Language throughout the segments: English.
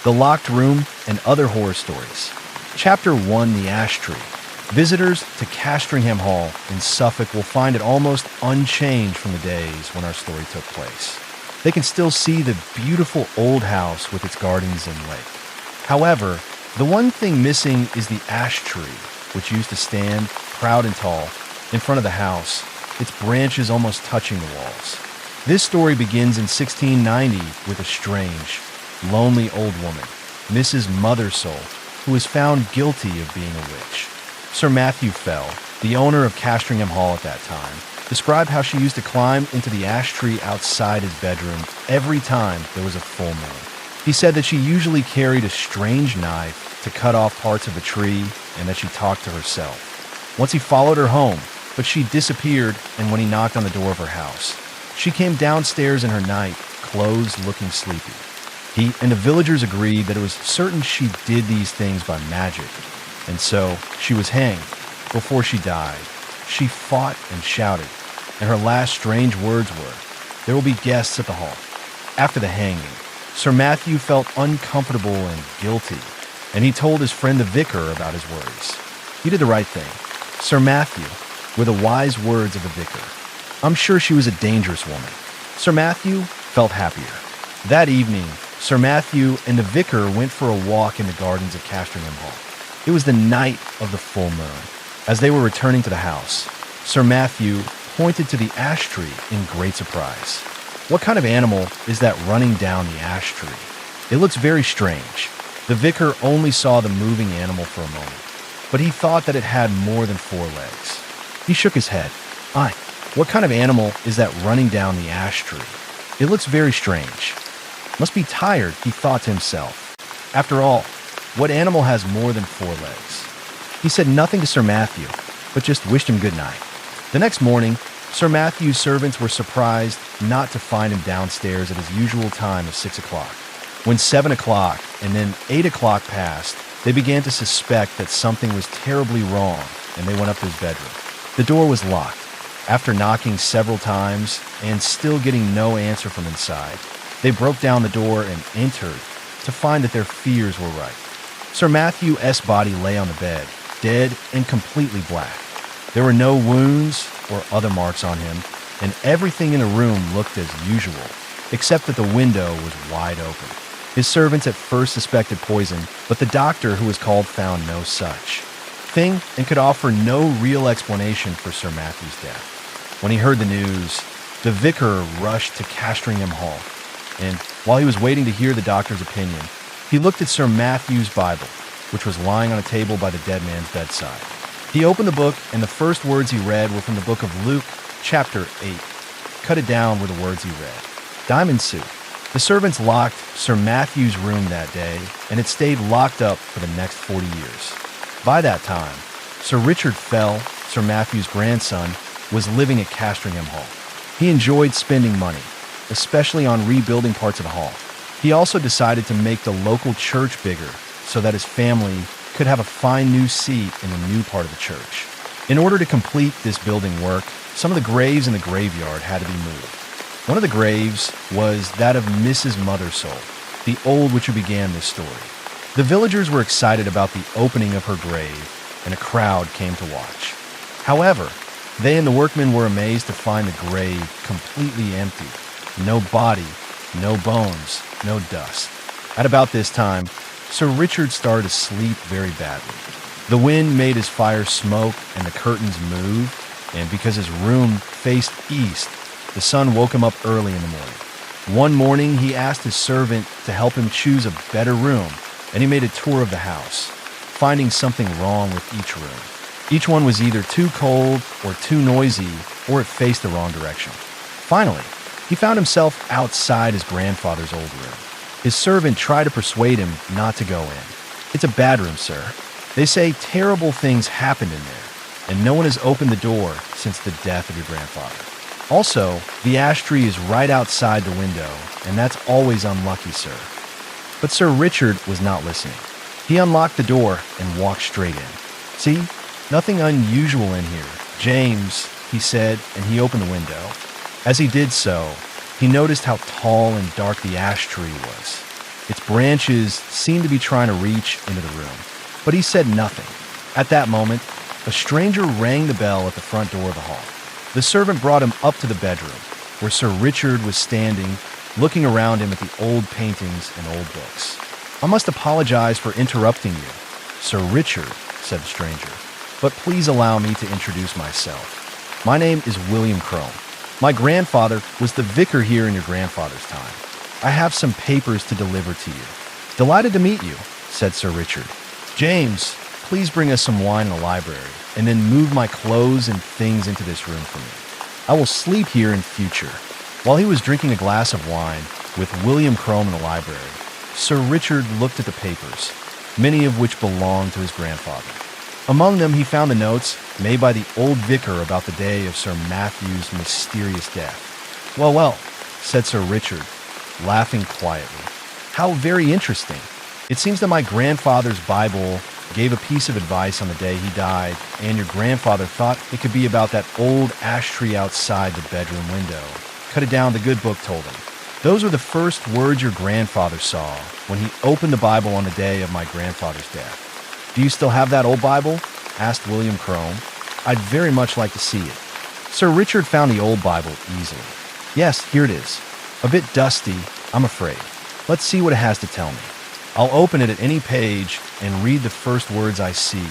The Locked Room, and Other Horror Stories. Chapter 1, The Ash Tree. Visitors to Castringham Hall in Suffolk will find it almost unchanged from the days when our story took place. They can still see the beautiful old house with its gardens and lake. However, the one thing missing is the ash tree, which used to stand, proud and tall, in front of the house, its branches almost touching the walls. This story begins in 1690 with a strange, lonely old woman, Mrs. Mothersole, who was found guilty of being a witch. Sir Matthew Fell, the owner of Castringham Hall at that time, described how she used to climb into the ash tree outside his bedroom every time there was a full moon. He said that she usually carried a strange knife to cut off parts of a tree and that she talked to herself. Once he followed her home, but she disappeared, and when he knocked on the door of her house, she came downstairs in her night, clothes looking sleepy. He and the villagers agreed that it was certain she did these things by magic, and so she was hanged. Before she died, she fought and shouted, and her last strange words were, "There will be guests at the hall." After the hanging, Sir Matthew felt uncomfortable and guilty, and he told his friend the vicar about his worries. He did the right thing. Sir Matthew were the wise words of the vicar. "I'm sure she was a dangerous woman." Sir Matthew felt happier. That evening, Sir Matthew and the vicar went for a walk in the gardens of Castringham Hall. It was the night of the full moon. As they were returning to the house, Sir Matthew pointed to the ash tree in great surprise. "What kind of animal is that running down the ash tree? It looks very strange." The vicar only saw the moving animal for a moment, but he thought that it had more than 4 legs. He shook his head. "Aye, what kind of animal is that running down the ash tree? It looks very strange. Must be tired," he thought to himself. After all, what animal has more than 4 legs? He said nothing to Sir Matthew, but just wished him good night. The next morning, Sir Matthew's servants were surprised not to find him downstairs at his usual time of 6 o'clock. When 7 o'clock and then 8 o'clock passed, they began to suspect that something was terribly wrong, and they went up to his bedroom. The door was locked. After knocking several times and still getting no answer from inside, they broke down the door and entered to find that their fears were right. Sir Matthew S. body lay on the bed, dead and completely black. There were no wounds or other marks on him, and everything in the room looked as usual, except that the window was wide open. His servants at first suspected poison, but the doctor who was called found no such thing and could offer no real explanation for Sir Matthew's death. When he heard the news, the vicar rushed to Castringham Hall, and while he was waiting to hear the doctor's opinion, he looked at Sir Matthew's Bible, which was lying on a table by the dead man's bedside. He opened the book, and the first words he read were from the book of Luke, chapter 8. Cut it down were the words he read. Diamond suit. The servants locked Sir Matthew's room that day, and it stayed locked up for the next 40 years. By that time, Sir Richard Fell, Sir Matthew's grandson, was living at Castringham Hall. He enjoyed spending money, especially on rebuilding parts of the hall. He also decided to make the local church bigger so that his family could have a fine new seat in the new part of the church. In order to complete this building work, some of the graves in the graveyard had to be moved. One of the graves was that of Mrs. Mothersole, the old witch who began this story. The villagers were excited about the opening of her grave, and a crowd came to watch. However, they and the workmen were amazed to find the grave completely empty. No body, no bones, no dust. At about this time, Sir Richard started to sleep very badly. The wind made his fire smoke and the curtains move, and because his room faced east, the sun woke him up early in the morning. One morning, he asked his servant to help him choose a better room, and he made a tour of the house, finding something wrong with each room. Each one was either too cold or too noisy, or it faced the wrong direction. Finally, he found himself outside his grandfather's old room. His servant tried to persuade him not to go in. "It's a bad room, sir. They say terrible things happened in there, and no one has opened the door since the death of your grandfather. Also, the ash tree is right outside the window, and that's always unlucky, sir." But Sir Richard was not listening. He unlocked the door and walked straight in. "See, nothing unusual in here, James," he said, and he opened the window. As he did so, he noticed how tall and dark the ash tree was. Its branches seemed to be trying to reach into the room, but he said nothing. At that moment, a stranger rang the bell at the front door of the hall. The servant brought him up to the bedroom, where Sir Richard was standing, looking around him at the old paintings and old books. "I must apologize for interrupting you, Sir Richard," said the stranger, "but please allow me to introduce myself. My name is William Crome. My grandfather was the vicar here in your grandfather's time. I have some papers to deliver to you." "Delighted to meet you," said Sir Richard. "James, please bring us some wine in the library, and then move my clothes and things into this room for me. I will sleep here in future." While he was drinking a glass of wine with William Crome in the library, Sir Richard looked at the papers, many of which belonged to his grandfather. Among them, he found the notes made by the old vicar about the day of Sir Matthew's mysterious death. "Well, well," said Sir Richard, laughing quietly. "How very interesting. It seems that my grandfather's Bible gave a piece of advice on the day he died, and your grandfather thought it could be about that old ash tree outside the bedroom window. Cut it down, the good book told him. Those were the first words your grandfather saw when he opened the Bible on the day of my grandfather's death." "Do you still have that old Bible?" asked William Crome. "I'd very much like to see it." Sir Richard found the old Bible easily. "Yes, here it is. A bit dusty, I'm afraid. Let's see what it has to tell me. I'll open it at any page and read the first words I see,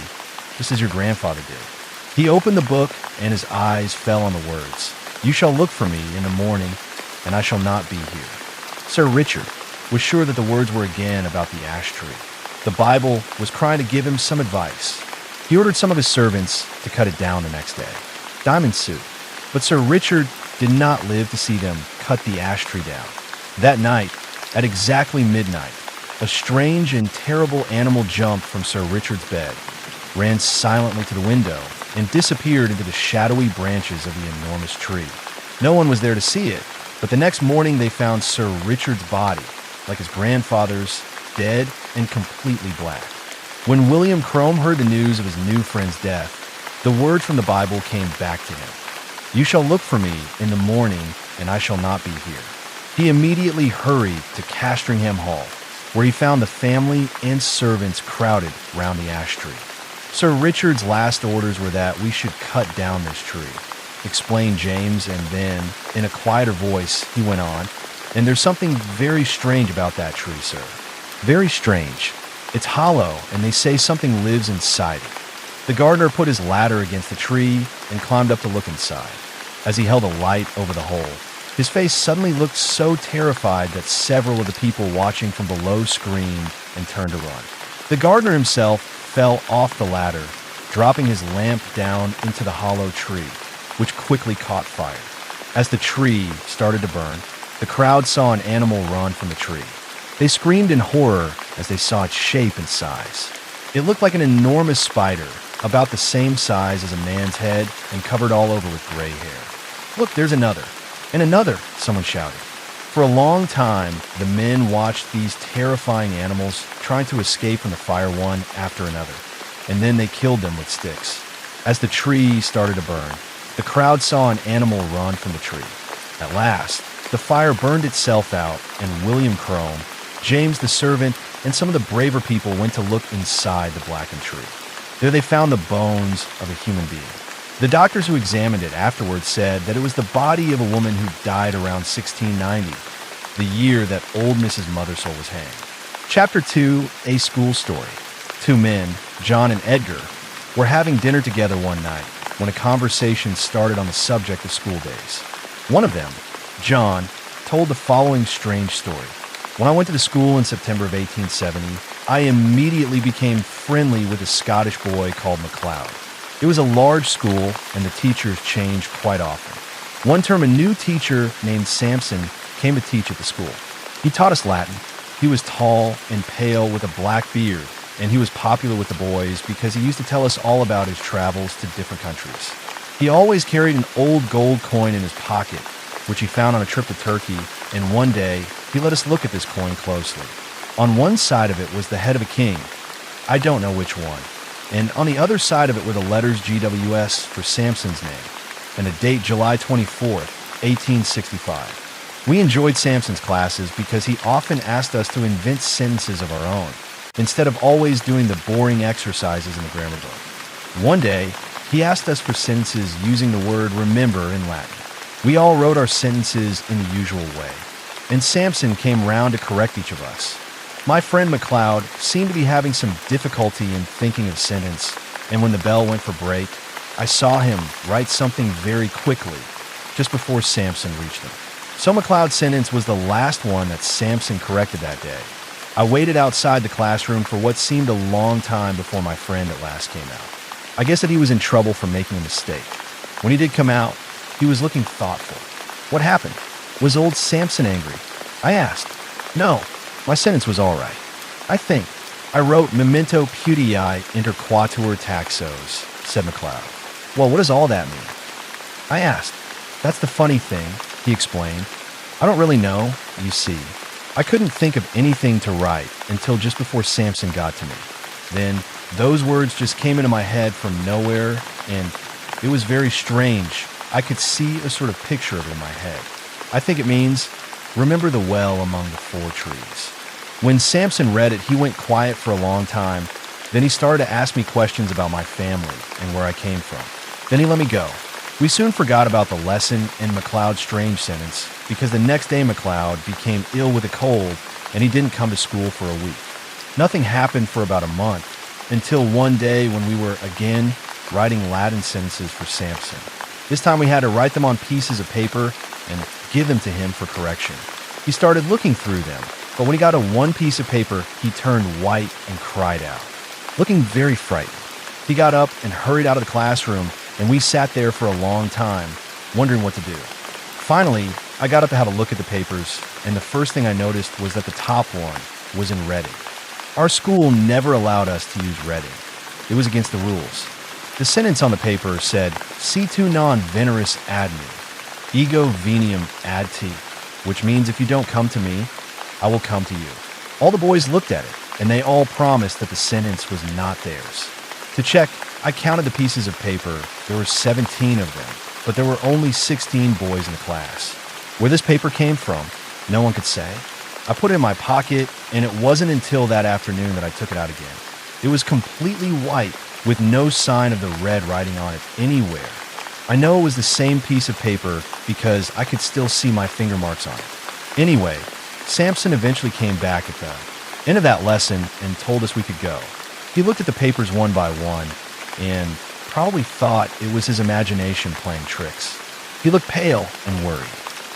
just as your grandfather did." He opened the book, and his eyes fell on the words, "You shall look for me in the morning, and I shall not be here." Sir Richard was sure that the words were again about the ash tree. The Bible was trying to give him some advice. He ordered some of his servants to cut it down the next day. Diamond suit. But Sir Richard did not live to see them cut the ash tree down. That night, at exactly midnight, a strange and terrible animal jumped from Sir Richard's bed, ran silently to the window, and disappeared into the shadowy branches of the enormous tree. No one was there to see it, but the next morning they found Sir Richard's body, like his grandfather's, dead and completely black. When William Crome heard the news of his new friend's death, the words from the Bible came back to him. "You shall look for me in the morning, and I shall not be here." He immediately hurried to Castringham Hall, where he found the family and servants crowded round the ash tree. "Sir Richard's last orders were that we should cut down this tree," explained James, and then, in a quieter voice, he went on, "And there's something very strange about that tree, sir. Very strange. It's hollow, and they say something lives inside it." The gardener put his ladder against the tree and climbed up to look inside. As he held a light over the hole, his face suddenly looked so terrified that several of the people watching from below screamed and turned to run. The gardener himself fell off the ladder, dropping his lamp down into the hollow tree, which quickly caught fire. As the tree started to burn, the crowd saw an animal run from the tree. They screamed in horror as they saw its shape and size. It looked like an enormous spider, about the same size as a man's head and covered all over with gray hair. "Look, there's another. And another," someone shouted. For a long time, the men watched these terrifying animals trying to escape from the fire one after another, and then they killed them with sticks. As the tree started to burn, the crowd saw an animal run from the tree. At last, the fire burned itself out, and William Crome, James the servant, and some of the braver people went to look inside the blackened tree. There they found the bones of a human being. The doctors who examined it afterwards said that it was the body of a woman who died around 1690, the year that old Mrs. Mothersole was hanged. Chapter 2, A School Story. Two men, John and Edgar, were having dinner together one night when a conversation started on the subject of school days. One of them, John, told the following strange story. "When I went to the school in September of 1870, I immediately became friendly with a Scottish boy called MacLeod. It was a large school, and the teachers changed quite often. One term, a new teacher named Samson came to teach at the school. He taught us Latin. He was tall and pale with a black beard, and he was popular with the boys because he used to tell us all about his travels to different countries. He always carried an old gold coin in his pocket, which he found on a trip to Turkey, and one day he let us look at this coin closely. On one side of it was the head of a king. I don't know which one. And on the other side of it were the letters GWS for Samson's name, and the date July 24th, 1865. We enjoyed Samson's classes because he often asked us to invent sentences of our own, instead of always doing the boring exercises in the grammar book. One day, he asked us for sentences using the word remember in Latin. We all wrote our sentences in the usual way, and Samson came round to correct each of us. My friend McLeod seemed to be having some difficulty in thinking of sentence, and when the bell went for break, I saw him write something very quickly, just before Samson reached him. So McLeod's sentence was the last one that Samson corrected that day. I waited outside the classroom for what seemed a long time before my friend at last came out. I guess that he was in trouble for making a mistake. When he did come out, he was looking thoughtful. What happened? Was old Samson angry? I asked. No, my sentence was all right. I think. I wrote memento putii inter quatuor taxos, said McLeod. Well, what does all that mean? I asked. That's the funny thing, he explained. I don't really know, you see. I couldn't think of anything to write until just before Samson got to me. Then those words just came into my head from nowhere, and it was very strange. I could see a sort of picture of it in my head. I think it means, remember the well among the four trees. When Samson read it, he went quiet for a long time. Then he started to ask me questions about my family and where I came from. Then he let me go. We soon forgot about the lesson in McLeod's strange sentence because the next day McLeod became ill with a cold and he didn't come to school for a week. Nothing happened for about a month until one day when we were again writing Latin sentences for Samson. This time we had to write them on pieces of paper and give them to him for correction. He started looking through them, but when he got to one piece of paper, he turned white and cried out, looking very frightened. He got up and hurried out of the classroom, and we sat there for a long time, wondering what to do. Finally, I got up to have a look at the papers, and the first thing I noticed was that the top one was in reading. Our school never allowed us to use reading. It was against the rules. The sentence on the paper said, "Si tu non veneris ad me, ego veniam ad te," which means if you don't come to me, I will come to you. All the boys looked at it, and they all promised that the sentence was not theirs. To check, I counted the pieces of paper. There were 17 of them, but there were only 16 boys in the class. Where this paper came from, no one could say. I put it in my pocket, and it wasn't until that afternoon that I took it out again. It was completely white, with no sign of the red writing on it anywhere. I know it was the same piece of paper because I could still see my finger marks on it. Anyway, Samson eventually came back at the end of that lesson and told us we could go. He looked at the papers one by one and probably thought it was his imagination playing tricks. He looked pale and worried.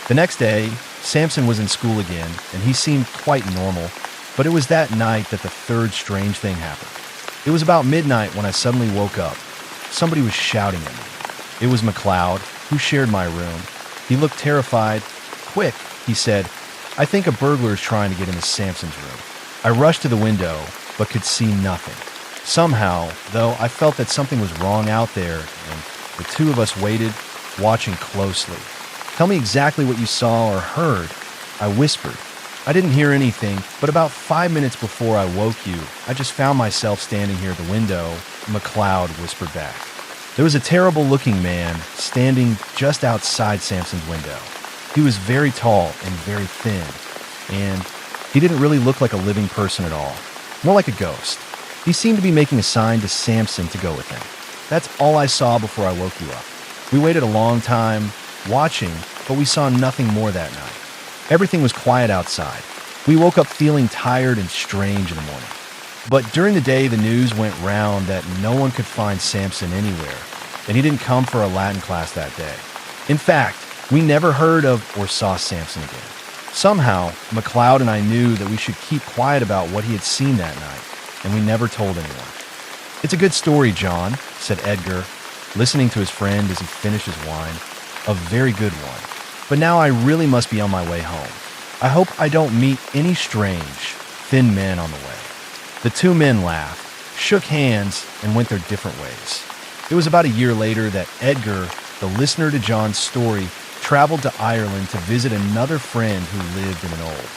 The next day, Samson was in school again, and he seemed quite normal, but it was that night that the third strange thing happened. It was about midnight when I suddenly woke up. Somebody was shouting at me. It was McLeod, who shared my room. He looked terrified. "Quick," he said. "I think a burglar is trying to get into Samson's room." I rushed to the window, but could see nothing. Somehow, though, I felt that something was wrong out there, and the two of us waited, watching closely. "Tell me exactly what you saw or heard," I whispered. I didn't hear anything, but about 5 minutes before I woke you, I just found myself standing here at the window, McLeod whispered back. There was a terrible-looking man standing just outside Samson's window. He was very tall and very thin, and he didn't really look like a living person at all, more like a ghost. He seemed to be making a sign to Samson to go with him. That's all I saw before I woke you up. We waited a long time, watching, but we saw nothing more that night. Everything was quiet outside. We woke up feeling tired and strange in the morning. But during the day, the news went round that no one could find Samson anywhere, and he didn't come for a Latin class that day. In fact, we never heard of or saw Samson again. Somehow, McLeod and I knew that we should keep quiet about what he had seen that night, and we never told anyone. "It's a good story, John," said Edgar, listening to his friend as he finished his wine. "A very good one. But now I really must be on my way home. I hope I don't meet any strange, thin men on the way." The two men laughed, shook hands, and went their different ways. It was about a year later that Edgar, the listener to John's story, traveled to Ireland to visit another friend who lived in an old.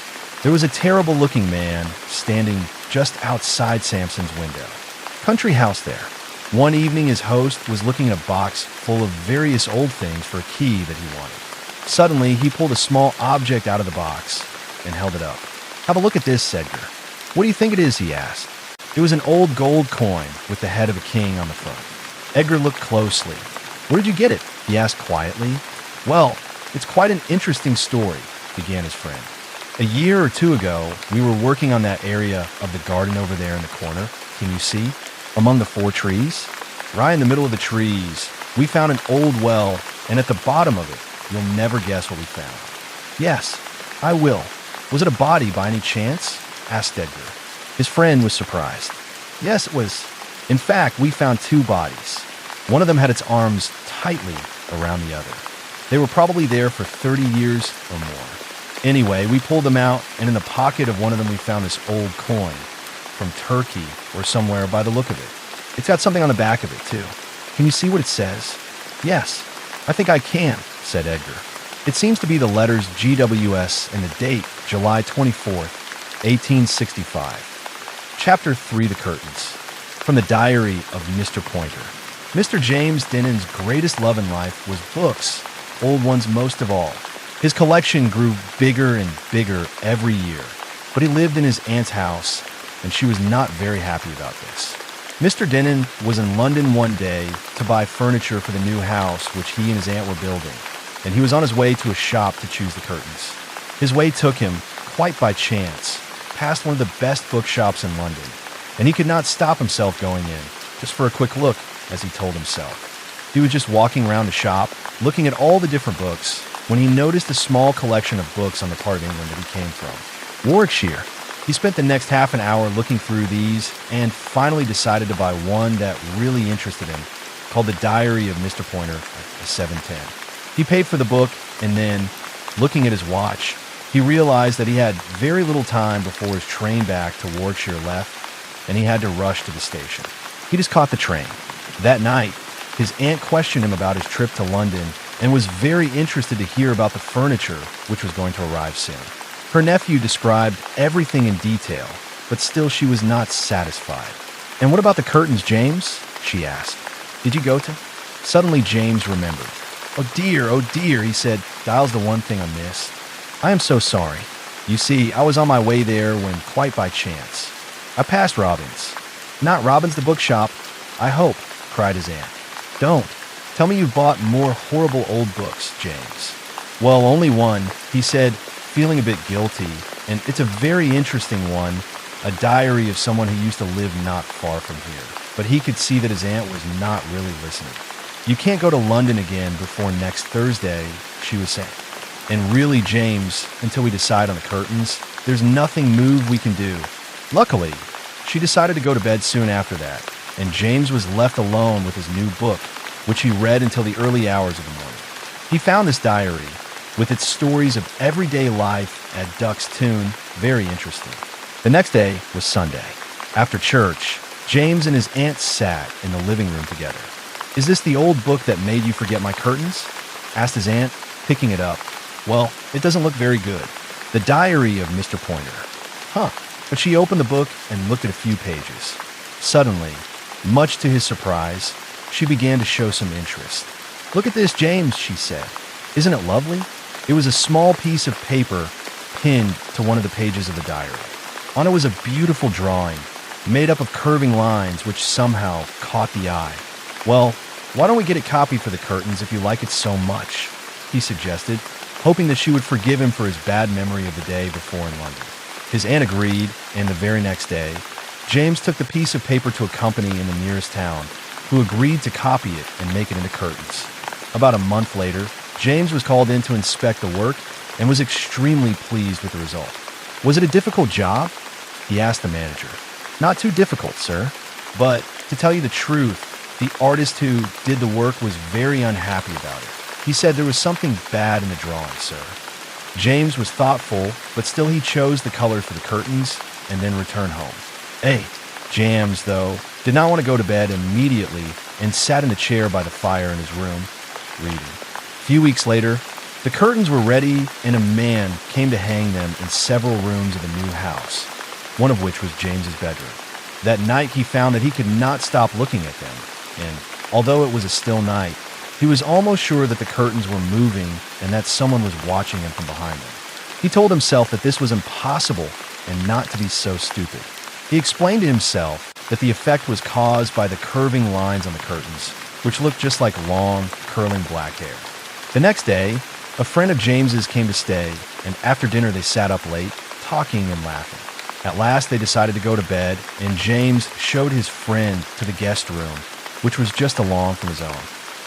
There was a terrible-looking man standing just outside Samson's window. Country house there. One evening his host was looking in a box full of various old things for a key that he wanted. Suddenly, he pulled a small object out of the box and held it up. "Have a look at this," said Edgar. "What do you think it is?" he asked. It was an old gold coin with the head of a king on the front. Edgar looked closely. "Where did you get it?" he asked quietly. "Well, it's quite an interesting story," began his friend. "A year or two ago, we were working on that area of the garden over there in the corner. Can you see? Among the 4 trees? Right in the middle of the trees, we found an old well, and at the bottom of it, you'll never guess what we found." "Yes, I will. Was it a body by any chance?" asked Edgar. His friend was surprised. "Yes, it was. In fact, we found 2 bodies. One of them had its arms tightly around the other. They were probably there for 30 years or more. Anyway, we pulled them out, and in the pocket of one of them we found this old coin. From Turkey or somewhere by the look of it. It's got something on the back of it, too. Can you see what it says?" "Yes, I think I can," said Edgar. "It seems to be the letters GWS and the date, July 24th, 1865. Chapter 3, The Curtains. From the Diary of Mr. Pointer. Mr. James Dinan's greatest love in life was books, old ones most of all. His collection grew bigger and bigger every year, but he lived in his aunt's house, and she was not very happy about this. Mr. Dinan was in London one day to buy furniture for the new house which he and his aunt were building, and he was on his way to a shop to choose the curtains. His way took him, quite by chance, past one of the best bookshops in London, and he could not stop himself going in, just for a quick look, as he told himself. He was just walking around the shop, looking at all the different books, when he noticed a small collection of books on the part of England that he came from. Warwickshire. He spent the next half an hour looking through these and finally decided to buy one that really interested him, called The Diary of Mr. Pointer, a 710. He paid for the book, and then, looking at his watch, he realized that he had very little time before his train back to Warwickshire left, and he had to rush to the station. He just caught the train. That night, his aunt questioned him about his trip to London and was very interested to hear about the furniture which was going to arrive soon. Her nephew described everything in detail, but still she was not satisfied. "And what about the curtains, James?" she asked. "Did you go to?" Suddenly James remembered. Oh dear, he said. "Dial's the one thing I missed. I am so sorry. You see, I was on my way there when, quite by chance, I passed Robbins." "Not Robbins the bookshop, I hope," cried his aunt. "Don't. Tell me you've bought more horrible old books, James." "Well, only one," he said, feeling a bit guilty, "and it's a very interesting one, a diary of someone who used to live not far from here." But he could see that his aunt was not really listening. "You can't go to London again before next Thursday," she was saying. "And really, James, until we decide on the curtains, there's nothing move we can do." Luckily, she decided to go to bed soon after that, and James was left alone with his new book, which he read until the early hours of the morning. He found this diary, with its stories of everyday life at Duck's Tune, very interesting. The next day was Sunday. After church, James and his aunt sat in the living room together. "Is this the old book that made you forget my curtains?" asked his aunt, picking it up. "Well, it doesn't look very good. The Diary of Mr. Pointer." "Huh." But she opened the book and looked at a few pages. Suddenly, much to his surprise, she began to show some interest. "Look at this, James," she said. "Isn't it lovely?" It was a small piece of paper pinned to one of the pages of the diary. On it was a beautiful drawing, made up of curving lines which somehow caught the eye. "Well, why don't we get a copy for the curtains if you like it so much?" he suggested, hoping that she would forgive him for his bad memory of the day before in London. His aunt agreed, and the very next day, James took the piece of paper to a company in the nearest town, who agreed to copy it and make it into curtains. About a month later, James was called in to inspect the work and was extremely pleased with the result. "Was it a difficult job?" he asked the manager. "Not too difficult, sir. But, to tell you the truth, the artist who did the work was very unhappy about it. He said there was something bad in the drawing, sir." James was thoughtful, but still he chose the color for the curtains and then returned home. James, though, did not want to go to bed immediately and sat in a chair by the fire in his room, reading. A few weeks later, the curtains were ready and a man came to hang them in several rooms of the new house, one of which was James's bedroom. That night he found that he could not stop looking at them, and although it was a still night, He was almost sure that the curtains were moving and that someone was watching him from behind them. He told himself that this was impossible and not to be so stupid. He explained to himself that the effect was caused by the curving lines on the curtains, which looked just like long, curling black hair. The next day, a friend of James's came to stay, and after dinner they sat up late, talking and laughing. At last they decided to go to bed, and James showed his friend to the guest room, which was just along from his own.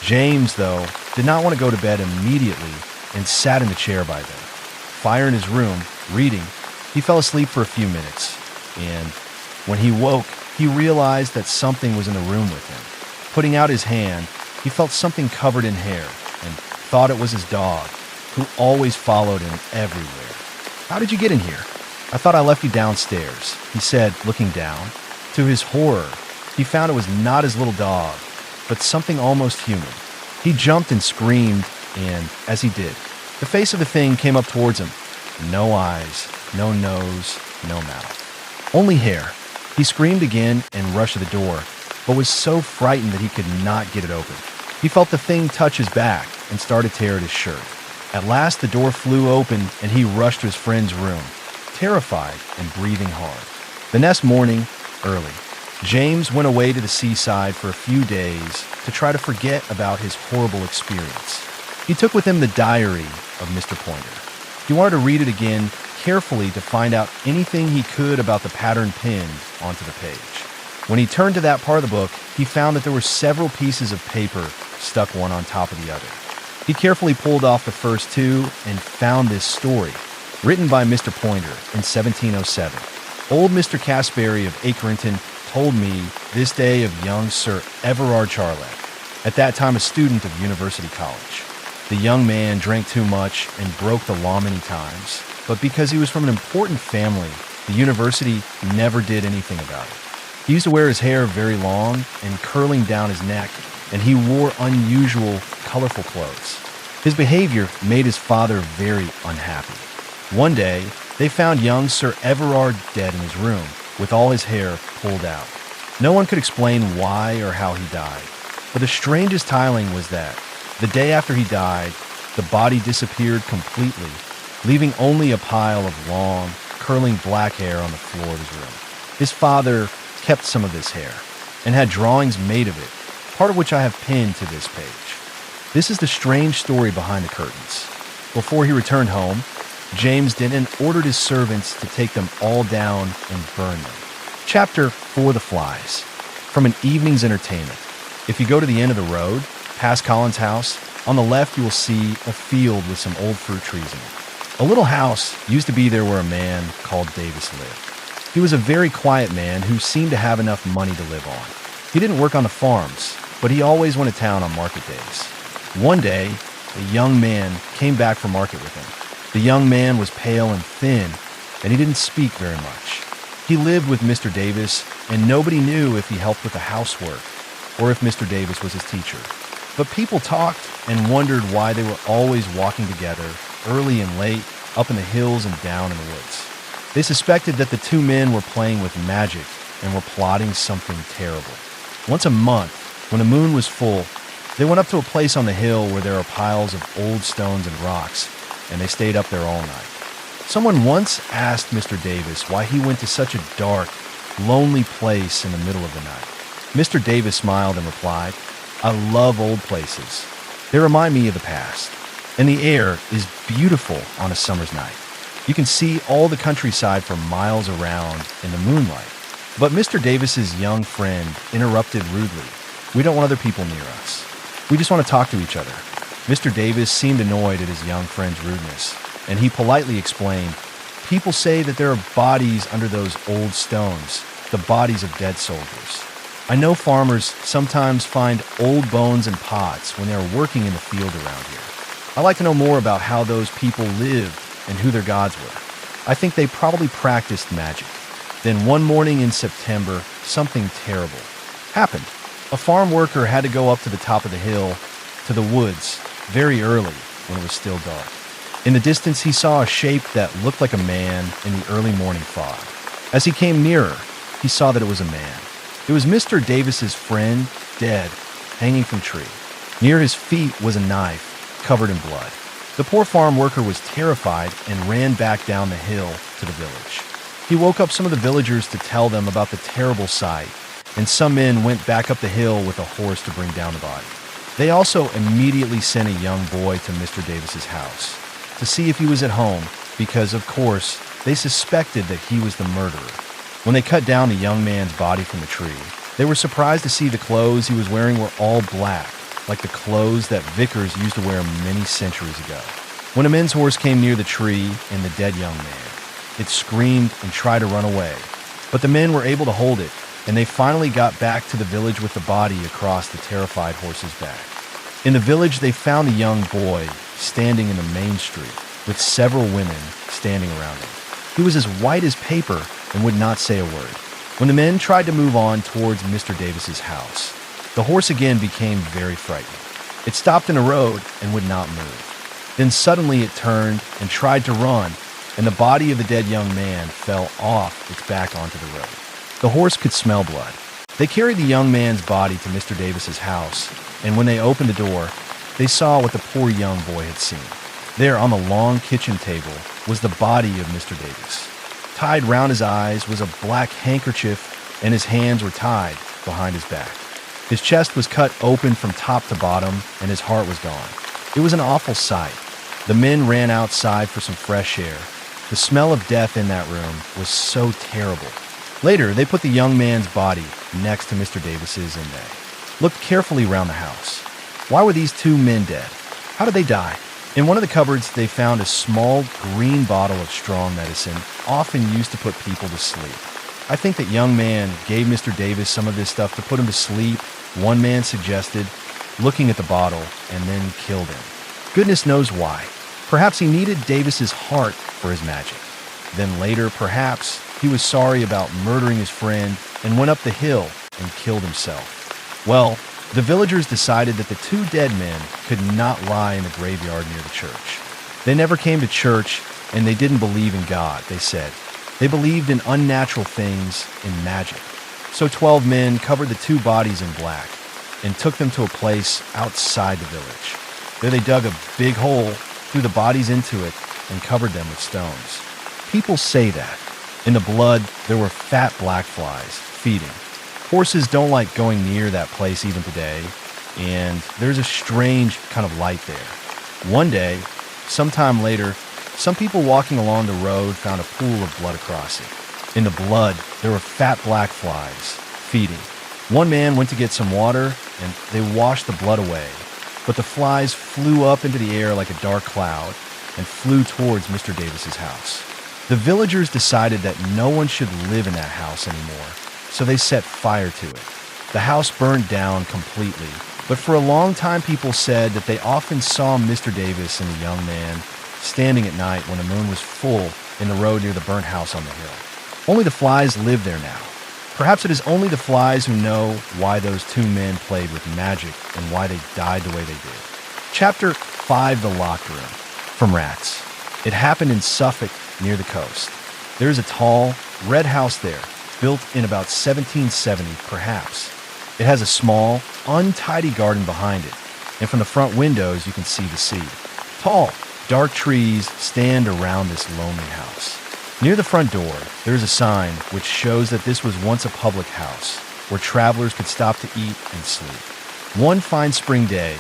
James, though, did not want to go to bed immediately and sat in the chair by them. Fire in his room, reading, he fell asleep for a few minutes, and when he woke, he realized that something was in the room with him. Putting out his hand, he felt something covered in hair and thought it was his dog, who always followed him everywhere. "How did you get in here?" "I thought I left you downstairs," he said, looking down. To his horror, he found it was not his little dog, but something almost human. He jumped and screamed, and as he did, the face of the thing came up towards him. No eyes, no nose, no mouth. Only hair. He screamed again and rushed to the door, but was so frightened that he could not get it open. He felt the thing touch his back and start to tear at his shirt. At last, the door flew open and he rushed to his friend's room, terrified and breathing hard. The next morning, early, James went away to the seaside for a few days to try to forget about his horrible experience. He took with him the diary of Mr. Pointer. He wanted to read it again carefully to find out anything he could about the pattern pinned onto the page. When he turned to that part of the book, he found that there were several pieces of paper stuck one on top of the other. He carefully pulled off the first two and found this story, written by Mr. Pointer in 1707. Old Mr. Casbury of Acrington told me this day of young Sir Everard Charlet, at that time a student of University College. The young man drank too much and broke the law many times, but because he was from an important family, the university never did anything about it. He used to wear his hair very long and curling down his neck, and he wore unusual, colorful clothes. His behavior made his father very unhappy. One day, they found young Sir Everard dead in his room, with all his hair pulled out. No one could explain why or how he died, but the strangest telling was that the day after he died, the body disappeared completely, leaving only a pile of long, curling black hair on the floor of his room. His father kept some of this hair and had drawings made of it, part of which I have pinned to this page. This is the strange story behind the curtains. Before he returned home, James did and ordered his servants to take them all down and burn them. Chapter For the Flies. From an evening's entertainment. If you go to the end of the road, past Colin's house, on the left you will see a field with some old fruit trees in it. A little house used to be there where a man called Davis lived. He was a very quiet man who seemed to have enough money to live on. He didn't work on the farms, but he always went to town on market days. One day, a young man came back from market with him. The young man was pale and thin, and he didn't speak very much. He lived with Mr. Davis, and nobody knew if he helped with the housework or if Mr. Davis was his teacher. But people talked and wondered why they were always walking together, early and late, up in the hills and down in the woods. They suspected that the two men were playing with magic and were plotting something terrible. Once a month, when the moon was full, they went up to a place on the hill where there are piles of old stones and rocks, and they stayed up there all night. Someone once asked Mr. Davis why he went to such a dark, lonely place in the middle of the night. Mr. Davis smiled and replied, "I love old places. They remind me of the past, and the air is beautiful on a summer's night. You can see all the countryside for miles around in the moonlight." But Mr. Davis's young friend interrupted rudely. "We don't want other people near us. We just want to talk to each other." Mr. Davis seemed annoyed at his young friend's rudeness, and he politely explained, "People say that there are bodies under those old stones, the bodies of dead soldiers. I know farmers sometimes find old bones in pots when they are working in the field around here. I'd like to know more about how those people lived and who their gods were. I think they probably practiced magic." Then one morning in September, something terrible happened. A farm worker had to go up to the top of the hill, to the woods, very early when it was still dark. In the distance, he saw a shape that looked like a man in the early morning fog. As he came nearer, he saw that it was a man. It was Mr. Davis's friend, dead, hanging from a tree. Near his feet was a knife, covered in blood. The poor farm worker was terrified and ran back down the hill to the village. He woke up some of the villagers to tell them about the terrible sight, and some men went back up the hill with a horse to bring down the body. They also immediately sent a young boy to Mr. Davis's house to see if he was at home because, of course, they suspected that he was the murderer. When they cut down the young man's body from the tree, they were surprised to see the clothes he was wearing were all black, like the clothes that vicars used to wear many centuries ago. When a men's horse came near the tree and the dead young man, it screamed and tried to run away, but the men were able to hold it, and they finally got back to the village with the body across the terrified horse's back. In the village, they found the young boy standing in the main street with several women standing around him. He was as white as paper and would not say a word. When the men tried to move on towards Mr. Davis's house, the horse again became very frightened. It stopped in a road and would not move. Then suddenly it turned and tried to run, and the body of the dead young man fell off its back onto the road. The horse could smell blood. They carried the young man's body to Mr. Davis's house, and when they opened the door, they saw what the poor young boy had seen. There on the long kitchen table was the body of Mr. Davis. Tied round his eyes was a black handkerchief, and his hands were tied behind his back. His chest was cut open from top to bottom, and his heart was gone. It was an awful sight. The men ran outside for some fresh air. The smell of death in that room was so terrible. Later, they put the young man's body next to Mr. Davis's and they looked carefully around the house. Why were these two men dead? How did they die? In one of the cupboards, they found a small green bottle of strong medicine, often used to put people to sleep. I think that young man gave Mr. Davis some of this stuff to put him to sleep, one man suggested, looking at the bottle, and then killed him. Goodness knows why. Perhaps he needed Davis's heart for his magic. Then later, perhaps, he was sorry about murdering his friend and went up the hill and killed himself. Well, the villagers decided that the two dead men could not lie in the graveyard near the church. They never came to church, and they didn't believe in God, they said. They believed in unnatural things, in magic. So 12 men covered the two bodies in black and took them to a place outside the village. There they dug a big hole, threw the bodies into it, and covered them with stones. People say that in the blood there were fat black flies feeding. Horses don't like going near that place even today, and there's a strange kind of light there. One day, sometime later, some people walking along the road found a pool of blood across it. In the blood, there were fat black flies feeding. One man went to get some water, and they washed the blood away. But the flies flew up into the air like a dark cloud and flew towards Mr. Davis's house. The villagers decided that no one should live in that house anymore, so they set fire to it. The house burned down completely, but for a long time people said that they often saw Mr. Davis and the young man standing at night when the moon was full in the road near the burnt house on the hill. Only the flies live there now. Perhaps it is only the flies who know why those two men played with magic and why they died the way they did. Chapter 5, The Locked Room. From Rats. It happened in Suffolk, near the coast. There is a tall, red house there, built in about 1770, perhaps. It has a small, untidy garden behind it, and from the front windows you can see the sea. Tall, dark trees stand around this lonely house. Near the front door, there is a sign which shows that this was once a public house, where travelers could stop to eat and sleep. One fine spring day,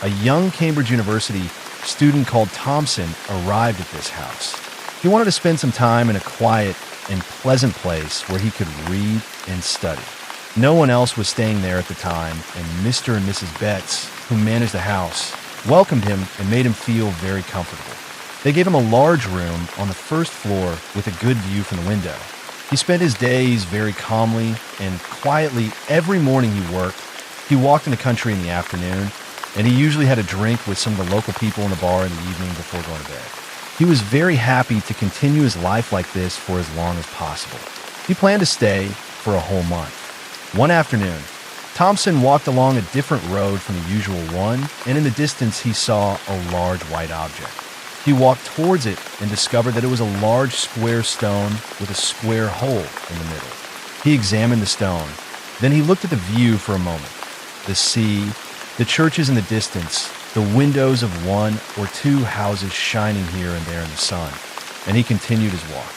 a young Cambridge University student called Thompson arrived at this house. He wanted to spend some time in a quiet and pleasant place where he could read and study. No one else was staying there at the time, and Mr. and Mrs. Betts, who managed the house, welcomed him and made him feel very comfortable. They gave him a large room on the first floor with a good view from the window. He spent his days very calmly and quietly. Every morning he worked. He walked in the country in the afternoon, and he usually had a drink with some of the local people in the bar in the evening before going to bed. He was very happy to continue his life like this for as long as possible. He planned to stay for a whole month. One afternoon, Thompson walked along a different road from the usual one, and in the distance he saw a large white object. He walked towards it and discovered that it was a large square stone with a square hole in the middle. He examined the stone. Then he looked at the view for a moment. The sea, The churches in the distance, the windows of one or two houses shining here and there in the sun, and he continued his walk.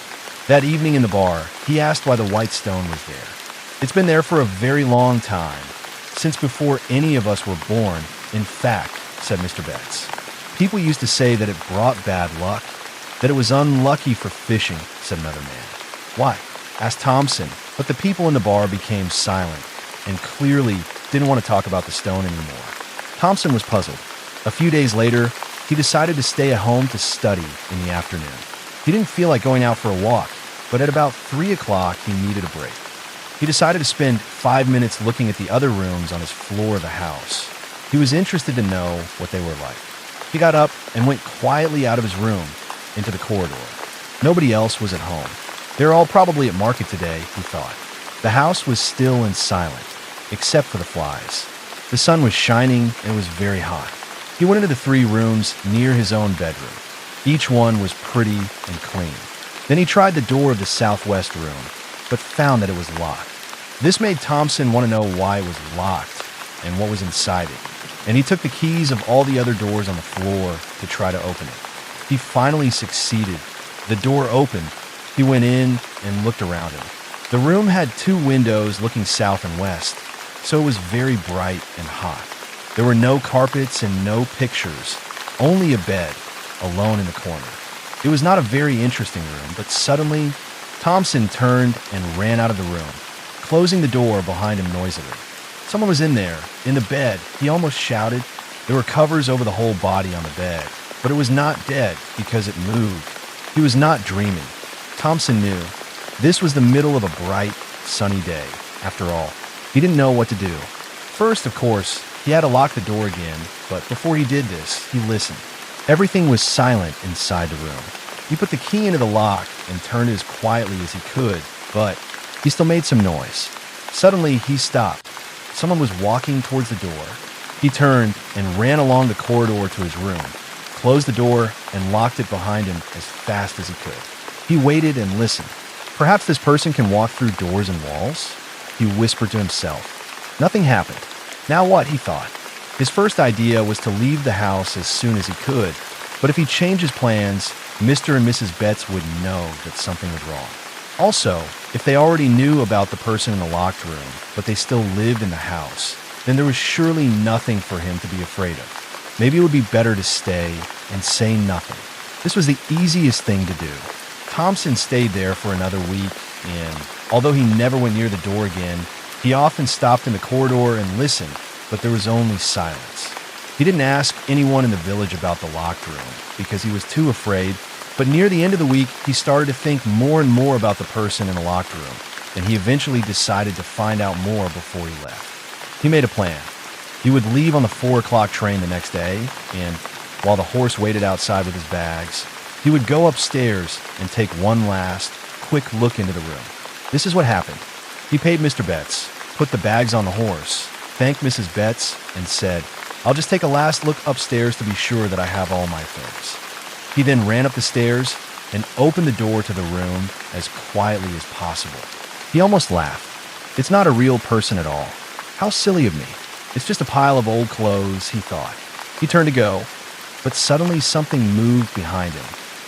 That evening in the bar, he asked why the white stone was there. It's been there for a very long time, since before any of us were born, in fact, said Mr. Betts. People used to say that it brought bad luck, that it was unlucky for fishing, said another man. Why? Asked Thompson, but the people in the bar became silent and clearly didn't want to talk about the stone anymore. Thompson was puzzled. A few days later, he decided to stay at home to study in the afternoon. He didn't feel like going out for a walk, but at about 3 o'clock, he needed a break. He decided to spend 5 minutes looking at the other rooms on his floor of the house. He was interested to know what they were like. He got up and went quietly out of his room into the corridor. Nobody else was at home. They're all probably at market today, he thought. The house was still and silent, except for the flies. The sun was shining and it was very hot. He went into the 3 rooms near his own bedroom. Each one was pretty and clean. Then he tried the door of the southwest room, but found that it was locked. This made Thompson want to know why it was locked and what was inside it, and he took the keys of all the other doors on the floor to try to open it. He finally succeeded. The door opened. He went in and looked around him. The room had 2 windows looking south and west, so it was very bright and hot. There were no carpets and no pictures, only a bed, alone in the corner. It was not a very interesting room, but suddenly, Thompson turned and ran out of the room, closing the door behind him noisily. Someone was in there, in the bed, he almost shouted. There were covers over the whole body on the bed, but it was not dead because it moved. He was not dreaming. Thompson knew. This was the middle of a bright, sunny day. After all, he didn't know what to do. First, of course, he had to lock the door again, but before he did this, he listened. Everything was silent inside the room. He put the key into the lock and turned it as quietly as he could, but he still made some noise. Suddenly, he stopped. Someone was walking towards the door. He turned and ran along the corridor to his room, closed the door, and locked it behind him as fast as he could. He waited and listened. Perhaps this person can walk through doors and walls? He whispered to himself. Nothing happened. Now what, he thought. His first idea was to leave the house as soon as he could, but if he changed his plans, Mr. and Mrs. Betts would know that something was wrong. Also, if they already knew about the person in the locked room, but they still lived in the house, then there was surely nothing for him to be afraid of. Maybe it would be better to stay and say nothing. This was the easiest thing to do. Thompson stayed there for another week, and although he never went near the door again, he often stopped in the corridor and listened, but there was only silence. He didn't ask anyone in the village about the locked room because he was too afraid, but near the end of the week, he started to think more and more about the person in the locked room, and he eventually decided to find out more before he left. He made a plan. He would leave on the 4 o'clock train the next day, and while the horse waited outside with his bags, he would go upstairs and take one last, quick look into the room. This is what happened. He paid Mr. Betts, put the bags on the horse, thanked Mrs. Betts, and said, "I'll just take a last look upstairs to be sure that I have all my things." He then ran up the stairs and opened the door to the room as quietly as possible. He almost laughed. It's not a real person at all. How silly of me. It's just a pile of old clothes, he thought. He turned to go, but suddenly something moved behind him.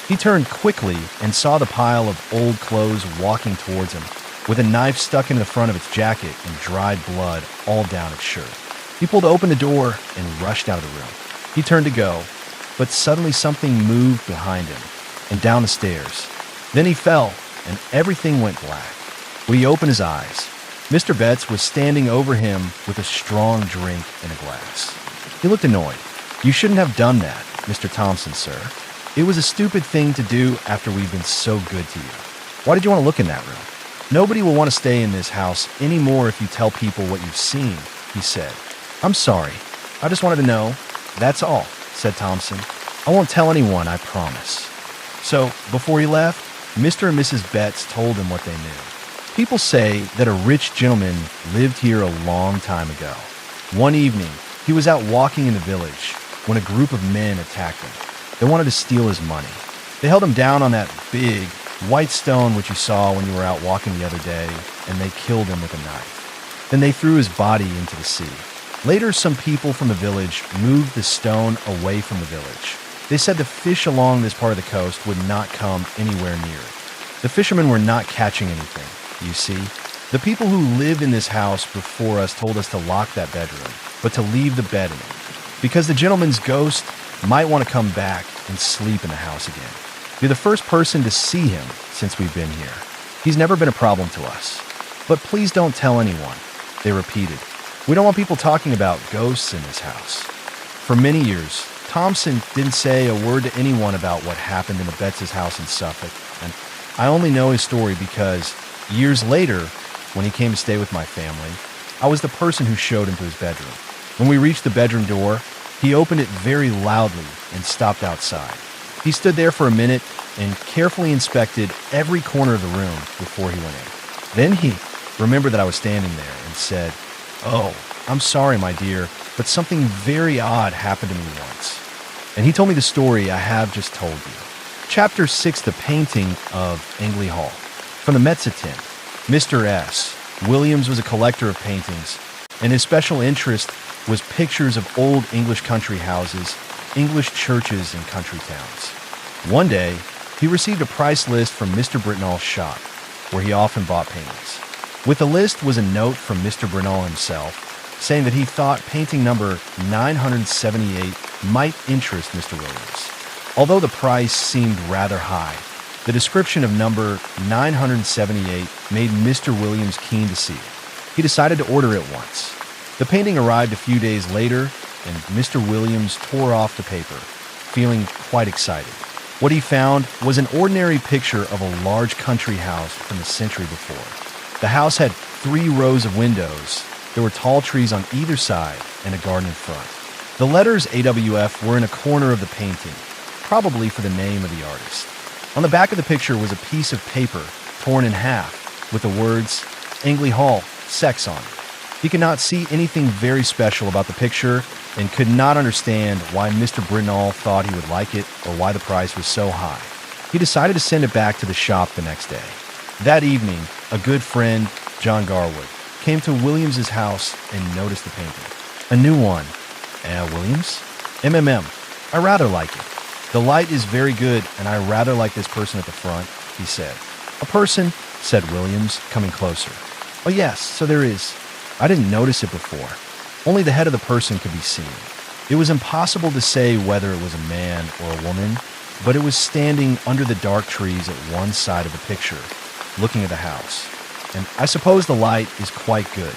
He turned quickly and saw the pile of old clothes walking towards him, with a knife stuck in the front of its jacket and dried blood all down its shirt. He pulled open the door and rushed out of the room. He turned to go, but suddenly something moved behind him and down the stairs. Then he fell, and everything went black. When he opened his eyes, Mr. Betts was standing over him with a strong drink in a glass. He looked annoyed. "You shouldn't have done that, Mr. Thompson, sir. It was a stupid thing to do after we've been so good to you. Why did you want to look in that room? Nobody will want to stay in this house anymore if you tell people what you've seen," he said. "I'm sorry. I just wanted to know. That's all," said Thompson. "I won't tell anyone, I promise." So, before he left, Mr. and Mrs. Betts told him what they knew. People say that a rich gentleman lived here a long time ago. One evening, he was out walking in the village when a group of men attacked him. They wanted to steal his money. They held him down on that big, white stone which you saw when you were out walking the other day, and they killed him with a knife. Then they threw his body into the sea. Later, some people from the village moved the stone away from the village. They said the fish along this part of the coast would not come anywhere near it. The fishermen were not catching anything, you see. The people who lived in this house before us told us to lock that bedroom, but to leave the bed in it, because the gentleman's ghost might want to come back and sleep in the house again. You're the first person to see him since we've been here. He's never been a problem to us. But please don't tell anyone, they repeated. We don't want people talking about ghosts in this house. For many years, Thompson didn't say a word to anyone about what happened in the Betts' house in Suffolk, and I only know his story because years later, when he came to stay with my family, I was the person who showed him to his bedroom. When we reached the bedroom door, he opened it very loudly and stopped outside. He stood there for a minute and carefully inspected every corner of the room before he went in. Then he remembered that I was standing there and said, "Oh, I'm sorry, my dear, but something very odd happened to me once." And he told me the story I have just told you. Chapter 6, The Painting of Angley Hall. From the Mezzotint, Mr. S. Williams was a collector of paintings, and his special interest was pictures of old English country houses, English churches, and country towns. One day, he received a price list from Mr. Britnall's shop, where he often bought paintings. With the list was a note from Mr. Britnall himself, saying that he thought painting number 978 might interest Mr. Williams. Although the price seemed rather high, the description of number 978 made Mr. Williams keen to see it. He decided to order it once. The painting arrived a few days later, and Mr. Williams tore off the paper, feeling quite excited. What he found was an ordinary picture of a large country house from the century before. The house had 3 rows of windows. There were tall trees on either side and a garden in front. The letters AWF were in a corner of the painting, probably for the name of the artist. On the back of the picture was a piece of paper torn in half with the words Angley Hall, Sex on it. He could not see anything very special about the picture and could not understand why Mr. Britnall thought he would like it or why the price was so high. He decided to send it back to the shop the next day. That evening, a good friend, John Garwood, came to Williams's house and noticed the painting. A new one. Williams? I rather like it. The light is very good, and I rather like this person at the front, he said. A person, said Williams, coming closer. Oh yes, so there is. I didn't notice it before. Only the head of the person could be seen. It was impossible to say whether it was a man or a woman, but it was standing under the dark trees at one side of the picture, looking at the house. And I suppose the light is quite good.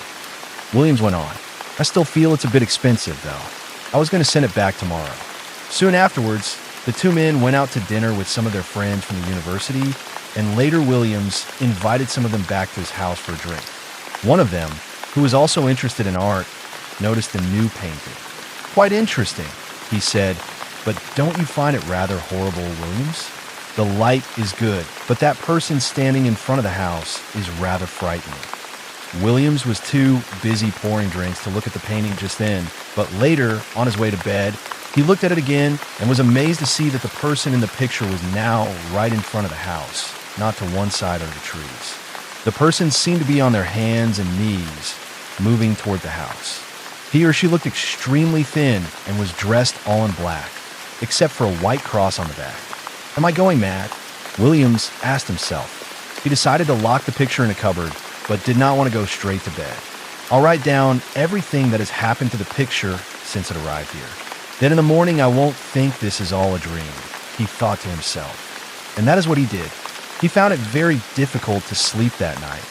Williams went on. I still feel it's a bit expensive, though. I was going to send it back tomorrow. Soon afterwards, the 2 men went out to dinner with some of their friends from the university, and later Williams invited some of them back to his house for a drink. One of them, who was also interested in art, noticed the new painting. Quite interesting, he said, but don't you find it rather horrible, Williams? The light is good, but that person standing in front of the house is rather frightening. Williams was too busy pouring drinks to look at the painting just then, but later, on his way to bed, he looked at it again and was amazed to see that the person in the picture was now right in front of the house, not to one side of the trees. The person seemed to be on their hands and knees, moving toward the house. He or she looked extremely thin and was dressed all in black, except for a white cross on the back. Am I going mad? Williams asked himself. He decided to lock the picture in a cupboard, but did not want to go straight to bed. I'll write down everything that has happened to the picture since it arrived here. Then in the morning I won't think this is all a dream, he thought to himself. And that is what he did. He found it very difficult to sleep that night.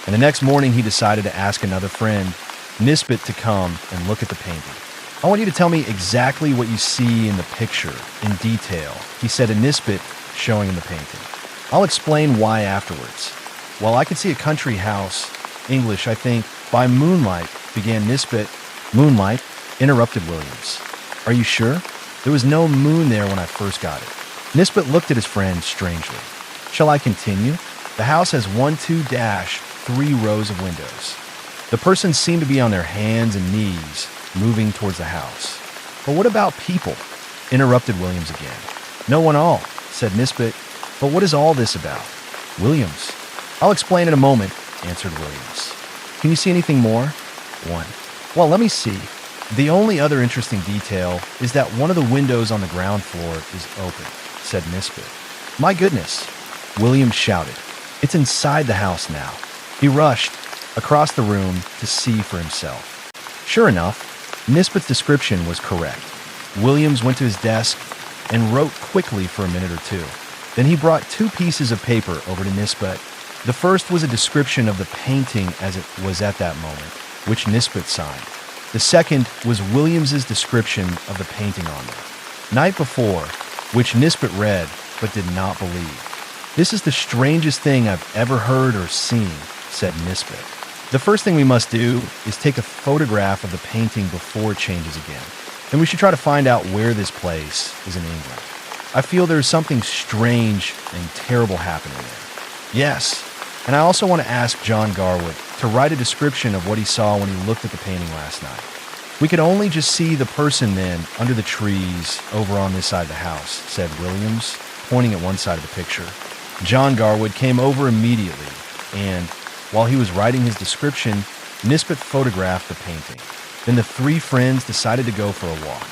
And the next morning he decided to ask another friend, Nisbet, to come and look at the painting. I want you to tell me exactly what you see in the picture, in detail, he said to Nisbet, showing him the painting. I'll explain why afterwards. Well, I could see a country house, English, I think, by moonlight, began Nisbet. Moonlight, interrupted Williams. Are you sure? There was no moon there when I first got it. Nisbet looked at his friend strangely. Shall I continue? The house has 3 rows of windows. The persons seem to be on their hands and knees, moving towards the house. But what about people? Interrupted Williams again. No one all, said Nisbet. But what is all this about? Williams. I'll explain in a moment, answered Williams. Can you see anything more? 1. Well, let me see. The only other interesting detail is that one of the windows on the ground floor is open, said Nisbet. My goodness, Williams shouted. It's inside the house now. He rushed across the room to see for himself. Sure enough, Nisbet's description was correct. Williams went to his desk and wrote quickly for a minute or two. Then he brought two pieces of paper over to Nisbet. The first was a description of the painting as it was at that moment, which Nisbet signed. The second was Williams's description of the painting on there. Night before, which Nisbet read but did not believe. This is the strangest thing I've ever heard or seen, said Nisbet. The first thing we must do is take a photograph of the painting before it changes again. And we should try to find out where this place is in England. I feel there's something strange and terrible happening there. Yes, and I also want to ask John Garwood to write a description of what he saw when he looked at the painting last night. We could only just see the person then under the trees over on this side of the house, said Williams, pointing at one side of the picture. John Garwood came over immediately, and while he was writing his description, Nisbet photographed the painting. Then the three friends decided to go for a walk.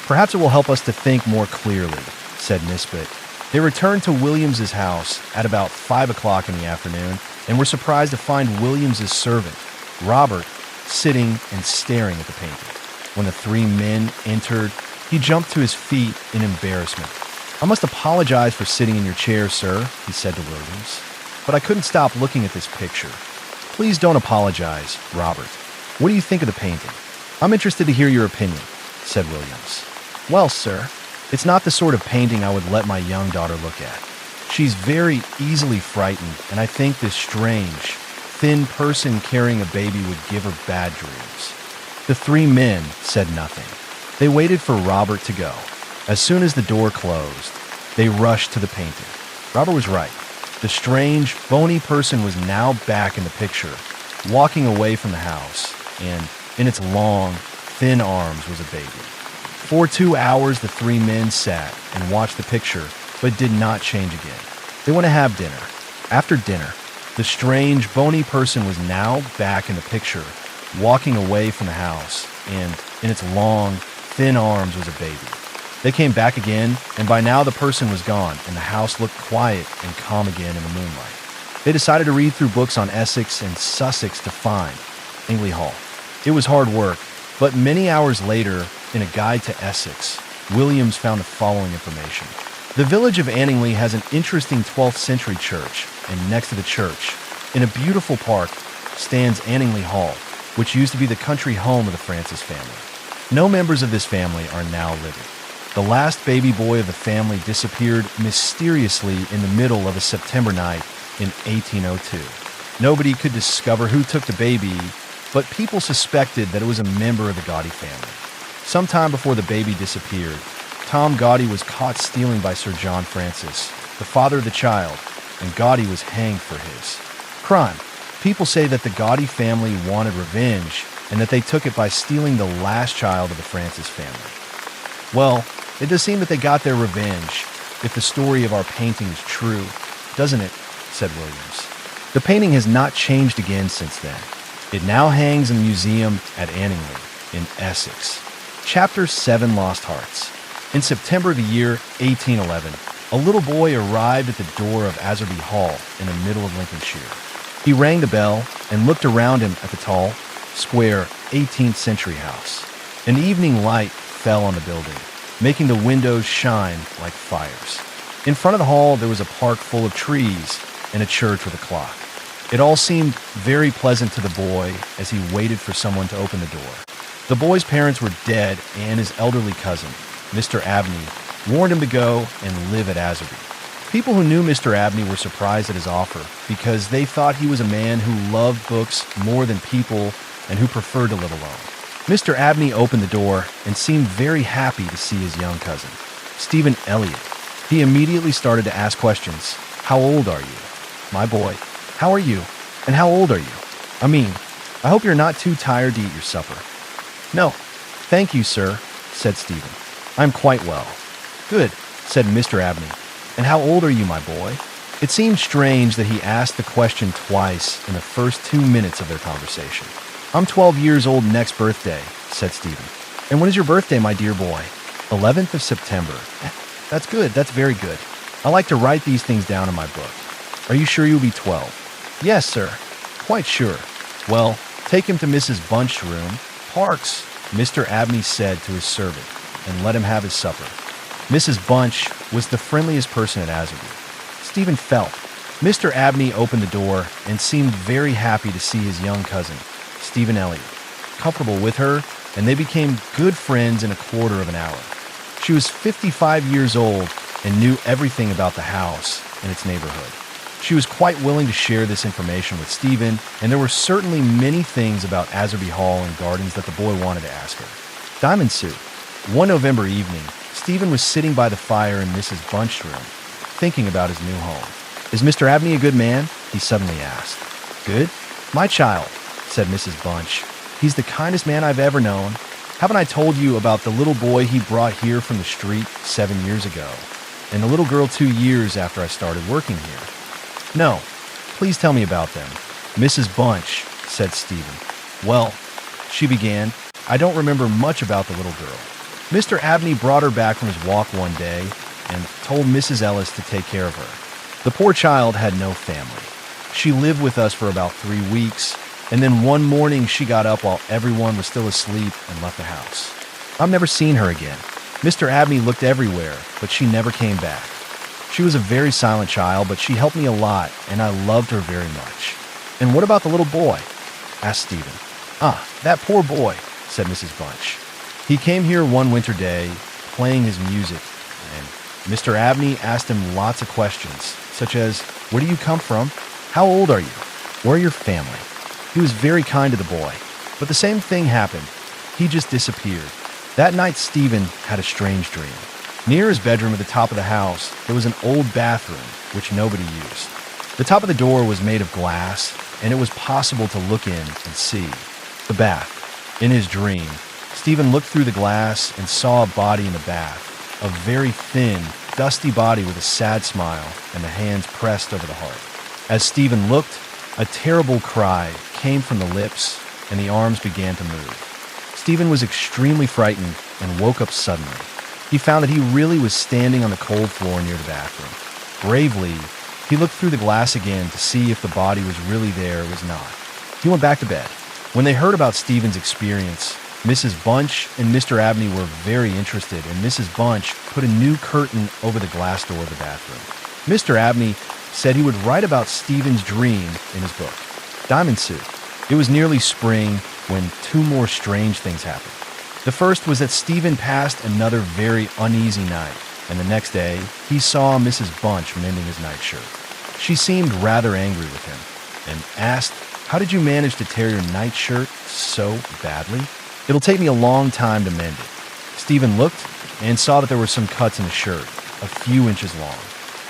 Perhaps it will help us to think more clearly, said Nisbet. They returned to Williams's house at about 5 o'clock in the afternoon and were surprised to find Williams's servant, Robert, sitting and staring at the painting. When the three men entered, he jumped to his feet in embarrassment. I must apologize for sitting in your chair, sir, he said to Williams, but I couldn't stop looking at this picture. Please don't apologize, Robert. What do you think of the painting? I'm interested to hear your opinion, said Williams. Well, sir, it's not the sort of painting I would let my young daughter look at. She's very easily frightened, and I think this strange, thin person carrying a baby would give her bad dreams. The three men said nothing. They waited for Robert to go. As soon as the door closed, they rushed to the painting. Robert was right. The strange, bony person was now back in the picture, walking away from the house, and in its long, thin arms was a baby. For 2 hours, the three men sat and watched the picture, but did not change again. They went to have dinner. After dinner, the strange, bony person was now back in the picture, walking away from the house, and in its long, thin arms was a baby. They came back again, and by now the person was gone, and the house looked quiet and calm again in the moonlight. They decided to read through books on Essex and Sussex to find Angley Hall. It was hard work, but many hours later, in a guide to Essex, Williams found the following information. The village of Anningley has an interesting 12th century church, and next to the church, in a beautiful park, stands Anningley Hall, which used to be the country home of the Francis family. No members of this family are now living. The last baby boy of the family disappeared mysteriously in the middle of a September night in 1802. Nobody could discover who took the baby, but people suspected that it was a member of the Gaudy family. Sometime before the baby disappeared, Tom Gaudy was caught stealing by Sir John Francis, the father of the child, and Gaudy was hanged for his crime. People say that the Gaudy family wanted revenge and that they took it by stealing the last child of the Francis family. Well, it does seem that they got their revenge, if the story of our painting is true, doesn't it? Said Williams. The painting has not changed again since then. It now hangs in the museum at Anningley, in Essex. Chapter 7, Lost Hearts. In September of the year 1811, a little boy arrived at the door of Asserby Hall in the middle of Lincolnshire. He rang the bell and looked around him at the tall, square 18th century house. An evening light fell on the building, making the windows shine like fires. In front of the hall, there was a park full of trees and a church with a clock. It all seemed very pleasant to the boy as he waited for someone to open the door. The boy's parents were dead, and his elderly cousin, Mr. Abney, warned him to go and live at Asserby. People who knew Mr. Abney were surprised at his offer because they thought he was a man who loved books more than people and who preferred to live alone. Mr. Abney opened the door and seemed very happy to see his young cousin, Stephen Elliott. He immediately started to ask questions. How old are you? My boy, how are you? And how old are you? I hope you're not too tired to eat your supper. No, thank you, sir, said Stephen. I'm quite well. Good, said Mr. Abney. And how old are you, my boy? It seemed strange that he asked the question twice in the first 2 minutes of their conversation. I'm 12 years old next birthday, said Stephen. And when is your birthday, my dear boy? 11th of September. That's good. That's very good. I like to write these things down in my book. Are you sure you'll be 12? Yes, sir. Quite sure. Well, take him to Mrs. Bunch's room. Parks, Mr. Abney said to his servant, and let him have his supper. Mrs. Bunch was the friendliest person at Azerby. Stephen felt. Mr. Abney opened the door and seemed very happy to see his young cousin, Stephen Elliott, comfortable with her, and they became good friends in a quarter of an hour. She was 55 years old and knew everything about the house and its neighborhood. She was quite willing to share this information with Stephen, and there were certainly many things about Azerby Hall and Gardens that the boy wanted to ask her. Diamond Suit. One November evening, Stephen was sitting by the fire in Mrs. Bunch's room, thinking about his new home. Is Mr. Abney a good man? He suddenly asked. Good? My child, said Mrs. Bunch. He's the kindest man I've ever known. Haven't I told you about the little boy he brought here from the street 7 years ago, and the little girl 2 years after I started working here? No. Please tell me about them. Mrs. Bunch, said Stephen. Well, she began, I don't remember much about the little girl. Mr. Abney brought her back from his walk one day and told Mrs. Ellis to take care of her. The poor child had no family. She lived with us for about 3 weeks, and then one morning she got up while everyone was still asleep and left the house. I've never seen her again. Mr. Abney looked everywhere, but she never came back. She was a very silent child, but she helped me a lot, and I loved her very much. And what about the little boy? Asked Stephen. Ah, that poor boy, said Mrs. Bunch. He came here one winter day, playing his music, and Mr. Abney asked him lots of questions, such as, where do you come from? How old are you? Where are your family? He was very kind to the boy, but the same thing happened. He just disappeared. That night, Stephen had a strange dream. Near his bedroom at the top of the house, there was an old bathroom, which nobody used. The top of the door was made of glass, and it was possible to look in and see the bath. In his dream, Stephen looked through the glass and saw a body in the bath, a very thin, dusty body with a sad smile and the hands pressed over the heart. As Stephen looked, a terrible cry came from the lips, and the arms began to move. Stephen was extremely frightened and woke up suddenly. He found that he really was standing on the cold floor near the bathroom. Bravely, he looked through the glass again to see if the body was really there or was not. He went back to bed. When they heard about Stephen's experience, Mrs. Bunch and Mr. Abney were very interested, and Mrs. Bunch put a new curtain over the glass door of the bathroom. Mr. Abney said he would write about Stephen's dream in his book, Diamond Suit. It was nearly spring when 2 more strange things happened. The first was that Stephen passed another very uneasy night, and the next day, he saw Mrs. Bunch mending his nightshirt. She seemed rather angry with him, and asked, how did you manage to tear your nightshirt so badly? It'll take me a long time to mend it. Stephen looked and saw that there were some cuts in the shirt, a few inches long.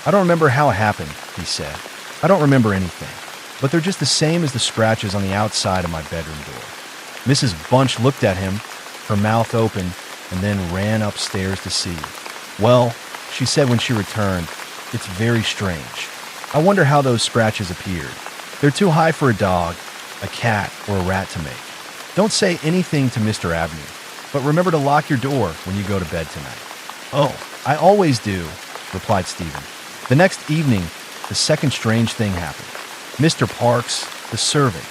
I don't remember how it happened, he said. I don't remember anything, but they're just the same as the scratches on the outside of my bedroom door. Mrs. Bunch looked at him, her mouth open, and then ran upstairs to see. Well, she said when she returned, it's very strange. I wonder how those scratches appeared. They're too high for a dog, a cat, or a rat to make. Don't say anything to Mr. Abney, but remember to lock your door when you go to bed tonight. Oh, I always do, replied Stephen. The next evening, the second strange thing happened. Mr. Parks, the servant,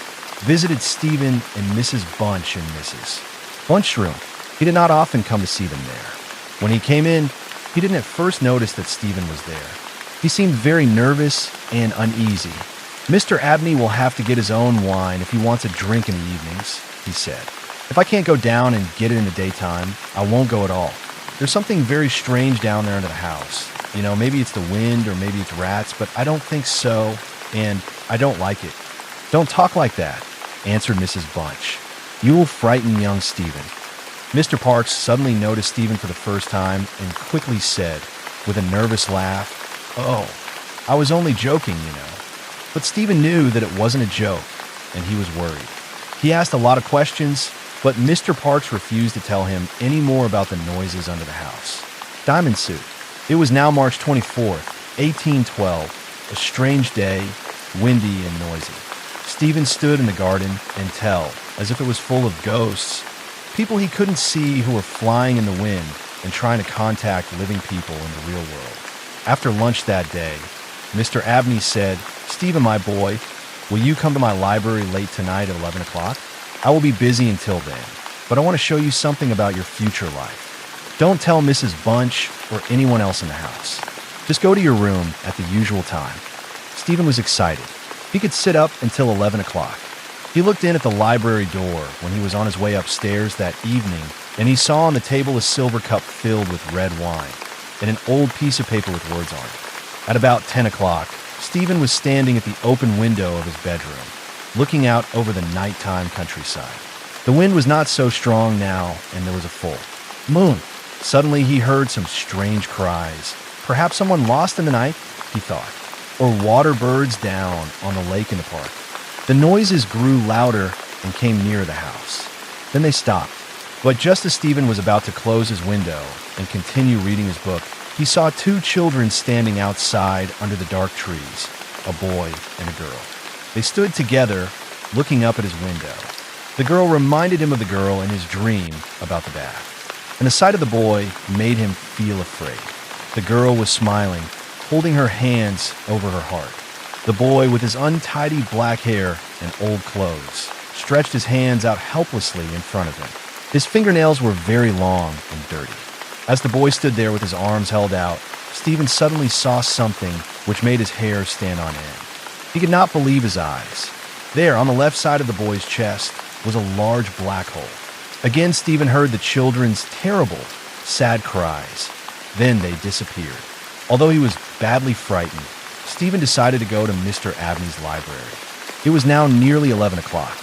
visited Stephen and Mrs. Bunch in Mrs. Bunch's room. He did not often come to see them there. When he came in, he didn't at first notice that Stephen was there. He seemed very nervous and uneasy. Mr. Abney will have to get his own wine if he wants a drink in the evenings, he said. If I can't go down and get it in the daytime, I won't go at all. There's something very strange down there under the house. You know, maybe it's the wind or maybe it's rats, but I don't think so, and I don't like it. Don't talk like that, answered Mrs. Bunch. You will frighten young Stephen. Mr. Parks suddenly noticed Stephen for the first time and quickly said, with a nervous laugh, oh, I was only joking, you know. But Stephen knew that it wasn't a joke, and he was worried. He asked a lot of questions, but Mr. Parks refused to tell him any more about the noises under the house. Diamond Suit. It was now March 24th, 1812, a strange day, windy and noisy. Stephen stood in the garden and as if it was full of ghosts, People he couldn't see who were flying in the wind and trying to contact living people in the real world. After lunch that day, Mr. Abney said, "Stephen, my boy, will you come to my library late tonight at 11 o'clock? I will be busy until then, but I want to show you something about your future life. Don't tell Mrs. Bunch or anyone else in the house. Just go to your room at the usual time." Stephen was excited. He could sit up until 11 o'clock. He looked in at the library door when he was on his way upstairs that evening, and he saw on the table a silver cup filled with red wine and an old piece of paper with words on it. At about 10 o'clock, Stephen was standing at the open window of his bedroom, looking out over the nighttime countryside. The wind was not so strong now, and there was a full moon. Suddenly he heard some strange cries. Perhaps someone lost in the night, he thought, or water birds down on the lake in the park. The noises grew louder and came near the house. Then they stopped. But just as Stephen was about to close his window and continue reading his book, he saw two children standing outside under the dark trees, a boy and a girl. They stood together, looking up at his window. The girl reminded him of the girl in his dream about the bath, and the sight of the boy made him feel afraid. The girl was smiling, holding her hands over her heart. The boy, with his untidy black hair and old clothes, stretched his hands out helplessly in front of him. His fingernails were very long and dirty. As the boy stood there with his arms held out, Stephen suddenly saw something which made his hair stand on end. He could not believe his eyes. There, on the left side of the boy's chest, was a large black hole. Again, Stephen heard the children's terrible, sad cries. Then they disappeared. Although he was badly frightened, Stephen decided to go to Mr. Abney's library. It was now nearly 11 o'clock.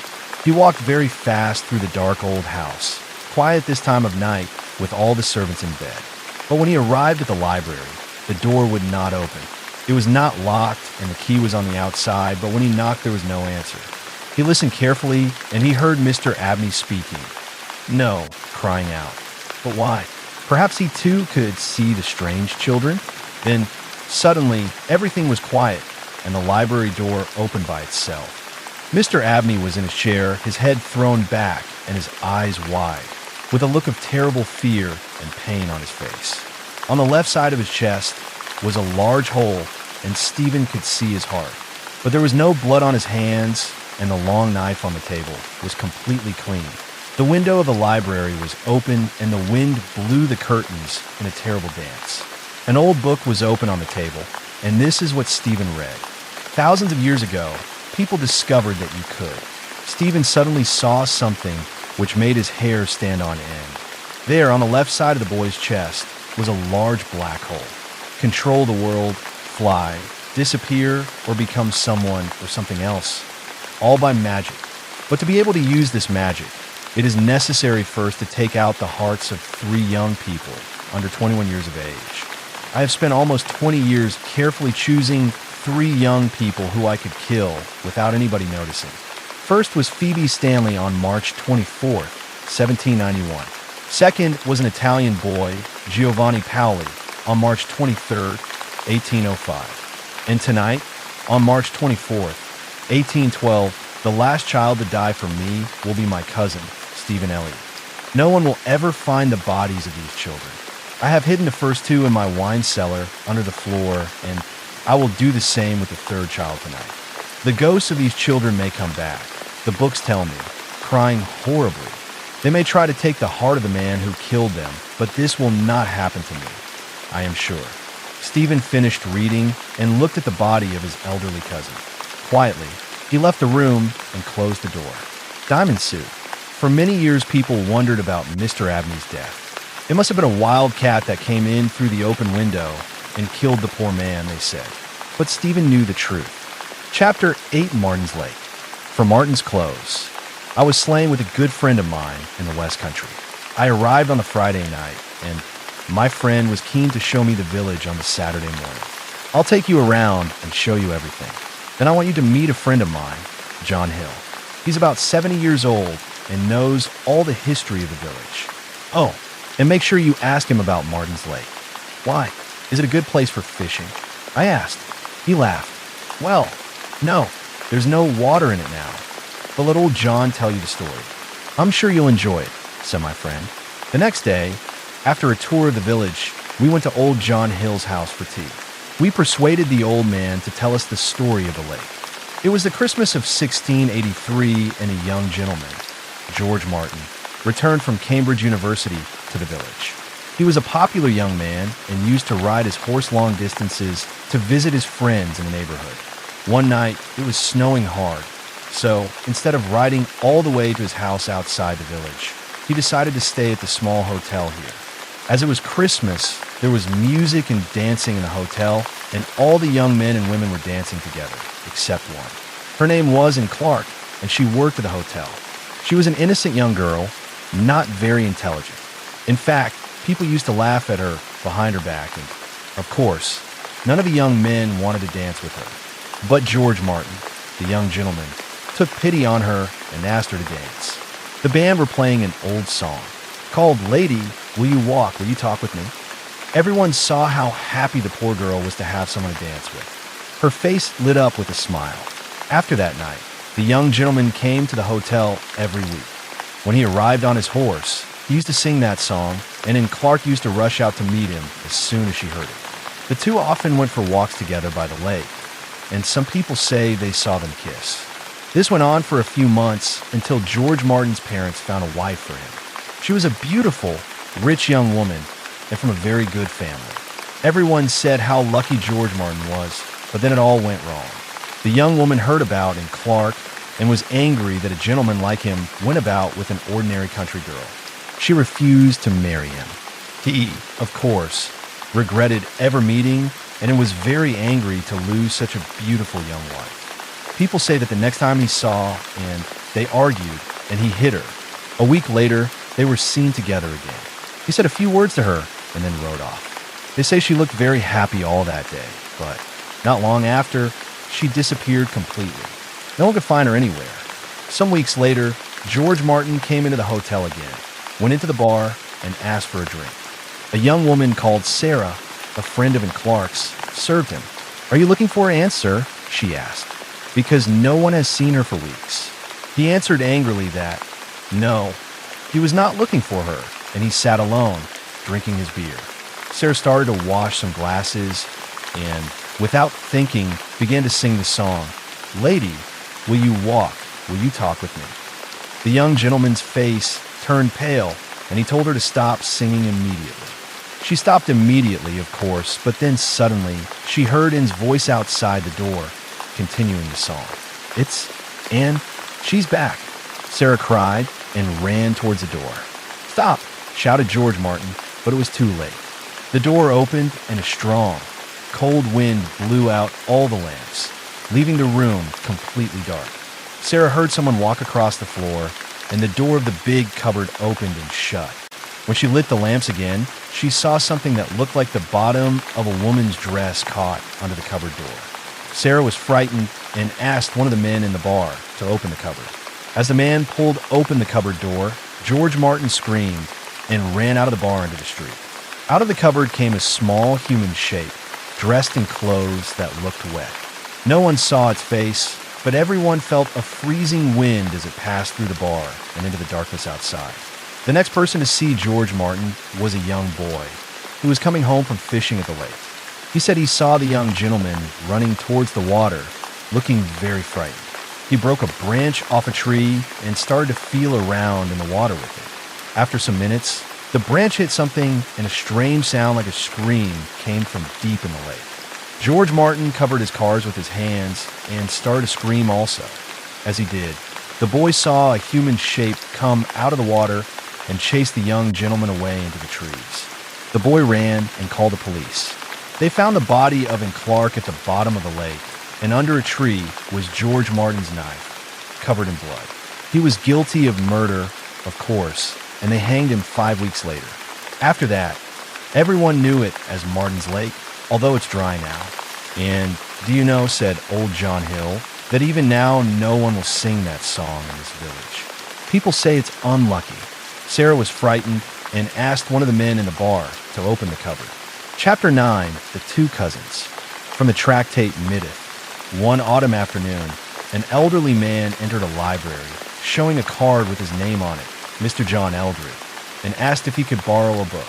He walked very fast through the dark old house, quiet this time of night with all the servants in bed. But when he arrived at the library, the door would not open. It was not locked and the key was on the outside, but when he knocked, there was no answer. He listened carefully and he heard Mr. Abney speaking. "No," crying out. But why? Perhaps he too could see the strange children? Then, suddenly, everything was quiet and the library door opened by itself. Mr. Abney was in his chair, his head thrown back and his eyes wide, with a look of terrible fear and pain on his face. On the left side of his chest was a large hole, and Stephen could see his heart. But there was no blood on his hands, and the long knife on the table was completely clean. The window of the library was open, and the wind blew the curtains in a terrible dance. An old book was open on the table, and this is what Stephen read. Thousands of years ago, people discovered that you could. Stephen suddenly saw something which made his hair stand on end. There, on the left side of the boy's chest, was a large black hole. Control the world, fly, disappear, or become someone or something else, all by magic. But to be able to use this magic, it is necessary first to take out the hearts of 3 young people under 21 years of age. I have spent almost 20 years carefully choosing 3 young people who I could kill without anybody noticing. First was Phoebe Stanley on March 24th, 1791. Second was an Italian boy, Giovanni Paoli, on March 23rd, 1805. And tonight, on March 24th, 1812, the last child to die for me will be my cousin, Stephen Elliott. No one will ever find the bodies of these children. I have hidden the first 2 in my wine cellar under the floor, and I will do the same with the 3rd child tonight. The ghosts of these children may come back, the books tell me, crying horribly. They may try to take the heart of the man who killed them, but this will not happen to me, I am sure. Stephen finished reading and looked at the body of his elderly cousin. Quietly, he left the room and closed the door. Diamond Suit. For many years, people wondered about Mr. Abney's death. It must have been a wild cat that came in through the open window and killed the poor man, they said. But Stephen knew the truth. Chapter 8, Martin's Lake. From Martin's Close. I was sleighing with a good friend of mine in the West Country. I arrived on a Friday night, and my friend was keen to show me the village on the Saturday morning. "I'll take you around and show you everything. Then I want you to meet a friend of mine, John Hill. He's about 70 years old and knows all the history of the village. Oh, and make sure you ask him about Martin's Lake." "Why? Is it a good place for fishing?" I asked. He laughed. "Well, no, there's no water in it now. But let old John tell you the story. I'm sure you'll enjoy it," said my friend. The next day, after a tour of the village, we went to old John Hill's house for tea. We persuaded the old man to tell us the story of the lake. It was the Christmas of 1683, and a young gentleman, George Martin, returned from Cambridge University to the village. He was a popular young man and used to ride his horse long distances to visit his friends in the neighborhood. One night, it was snowing hard, so instead of riding all the way to his house outside the village, he decided to stay at the small hotel here. As it was Christmas, there was music and dancing in the hotel, and all the young men and women were dancing together, except one. Her name was Clark, and she worked at the hotel. She was an innocent young girl, not very intelligent. In fact, people used to laugh at her behind her back, and, of course, none of the young men wanted to dance with her. But George Martin, the young gentleman, took pity on her and asked her to dance. The band were playing an old song called "Lady, Will You Walk, Will You Talk With Me?" Everyone saw how happy the poor girl was to have someone to dance with. Her face lit up with a smile. After that night, the young gentleman came to the hotel every week. When he arrived on his horse, he used to sing that song, and Clark used to rush out to meet him as soon as she heard it. The two often went for walks together by the lake, and some people say they saw them kiss. This went on for a few months until George Martin's parents found a wife for him. She was a beautiful, rich young woman and from a very good family. Everyone said how lucky George Martin was, but then it all went wrong. The young woman heard about Clark and was angry that a gentleman like him went about with an ordinary country girl. She refused to marry him. He, of course, regretted ever meeting and was very angry to lose such a beautiful young wife. People say that the next time he saw and they argued and he hit her. A week later, they were seen together again. He said a few words to her and then rode off. They say she looked very happy all that day, but not long after, she disappeared completely. No one could find her anywhere. Some weeks later, George Martin came into the hotel again, went into the bar, and asked for a drink. A young woman called Sarah, a friend of Clark's, served him. "Are you looking for her aunt, sir?" she asked, because no one has seen her for weeks. He answered angrily that, no, he was not looking for her, and he sat alone, drinking his beer. Sarah started to wash some glasses and, without thinking, began to sing the song, "Lady, will you walk, will you talk with me?" The young gentleman's face turned pale, and he told her to stop singing immediately. She stopped immediately, of course, but then suddenly she heard Ann's voice outside the door, continuing the song. "It's Ann, she's back," Sarah cried and ran towards the door. "Stop!" shouted George Martin, but it was too late. The door opened and a strong, cold wind blew out all the lamps, leaving the room completely dark. Sarah heard someone walk across the floor, and the door of the big cupboard opened and shut. When she lit the lamps again, she saw something that looked like the bottom of a woman's dress caught under the cupboard door. Sarah was frightened and asked one of the men in the bar to open the cupboard. As the man pulled open the cupboard door, George Martin screamed and ran out of the bar into the street. Out of the cupboard came a small human shape, dressed in clothes that looked wet. No one saw its face, but everyone felt a freezing wind as it passed through the bar and into the darkness outside. The next person to see George Martin was a young boy who was coming home from fishing at the lake. He said he saw the young gentleman running towards the water, looking very frightened. He broke a branch off a tree and started to feel around in the water with it. After some minutes, the branch hit something and a strange sound like a scream came from deep in the lake. George Martin covered his cars with his hands and started to scream also. As he did, the boy saw a human shape come out of the water and chase the young gentleman away into the trees. The boy ran and called the police. They found the body of Clark at the bottom of the lake, and under a tree was George Martin's knife, covered in blood. He was guilty of murder, of course, and they hanged him 5 weeks later. After that, everyone knew it as Martin's Lake, although it's dry now. And do you know, said old John Hill, that even now no one will sing that song in this village. People say it's unlucky. Sarah was frightened and asked one of the men in the bar to open the cupboard. Chapter 9, The Two Cousins. From the tractate Middith. One autumn afternoon, an elderly man entered a library, showing a card with his name on it Mr. John Eldred, and asked if he could borrow a book.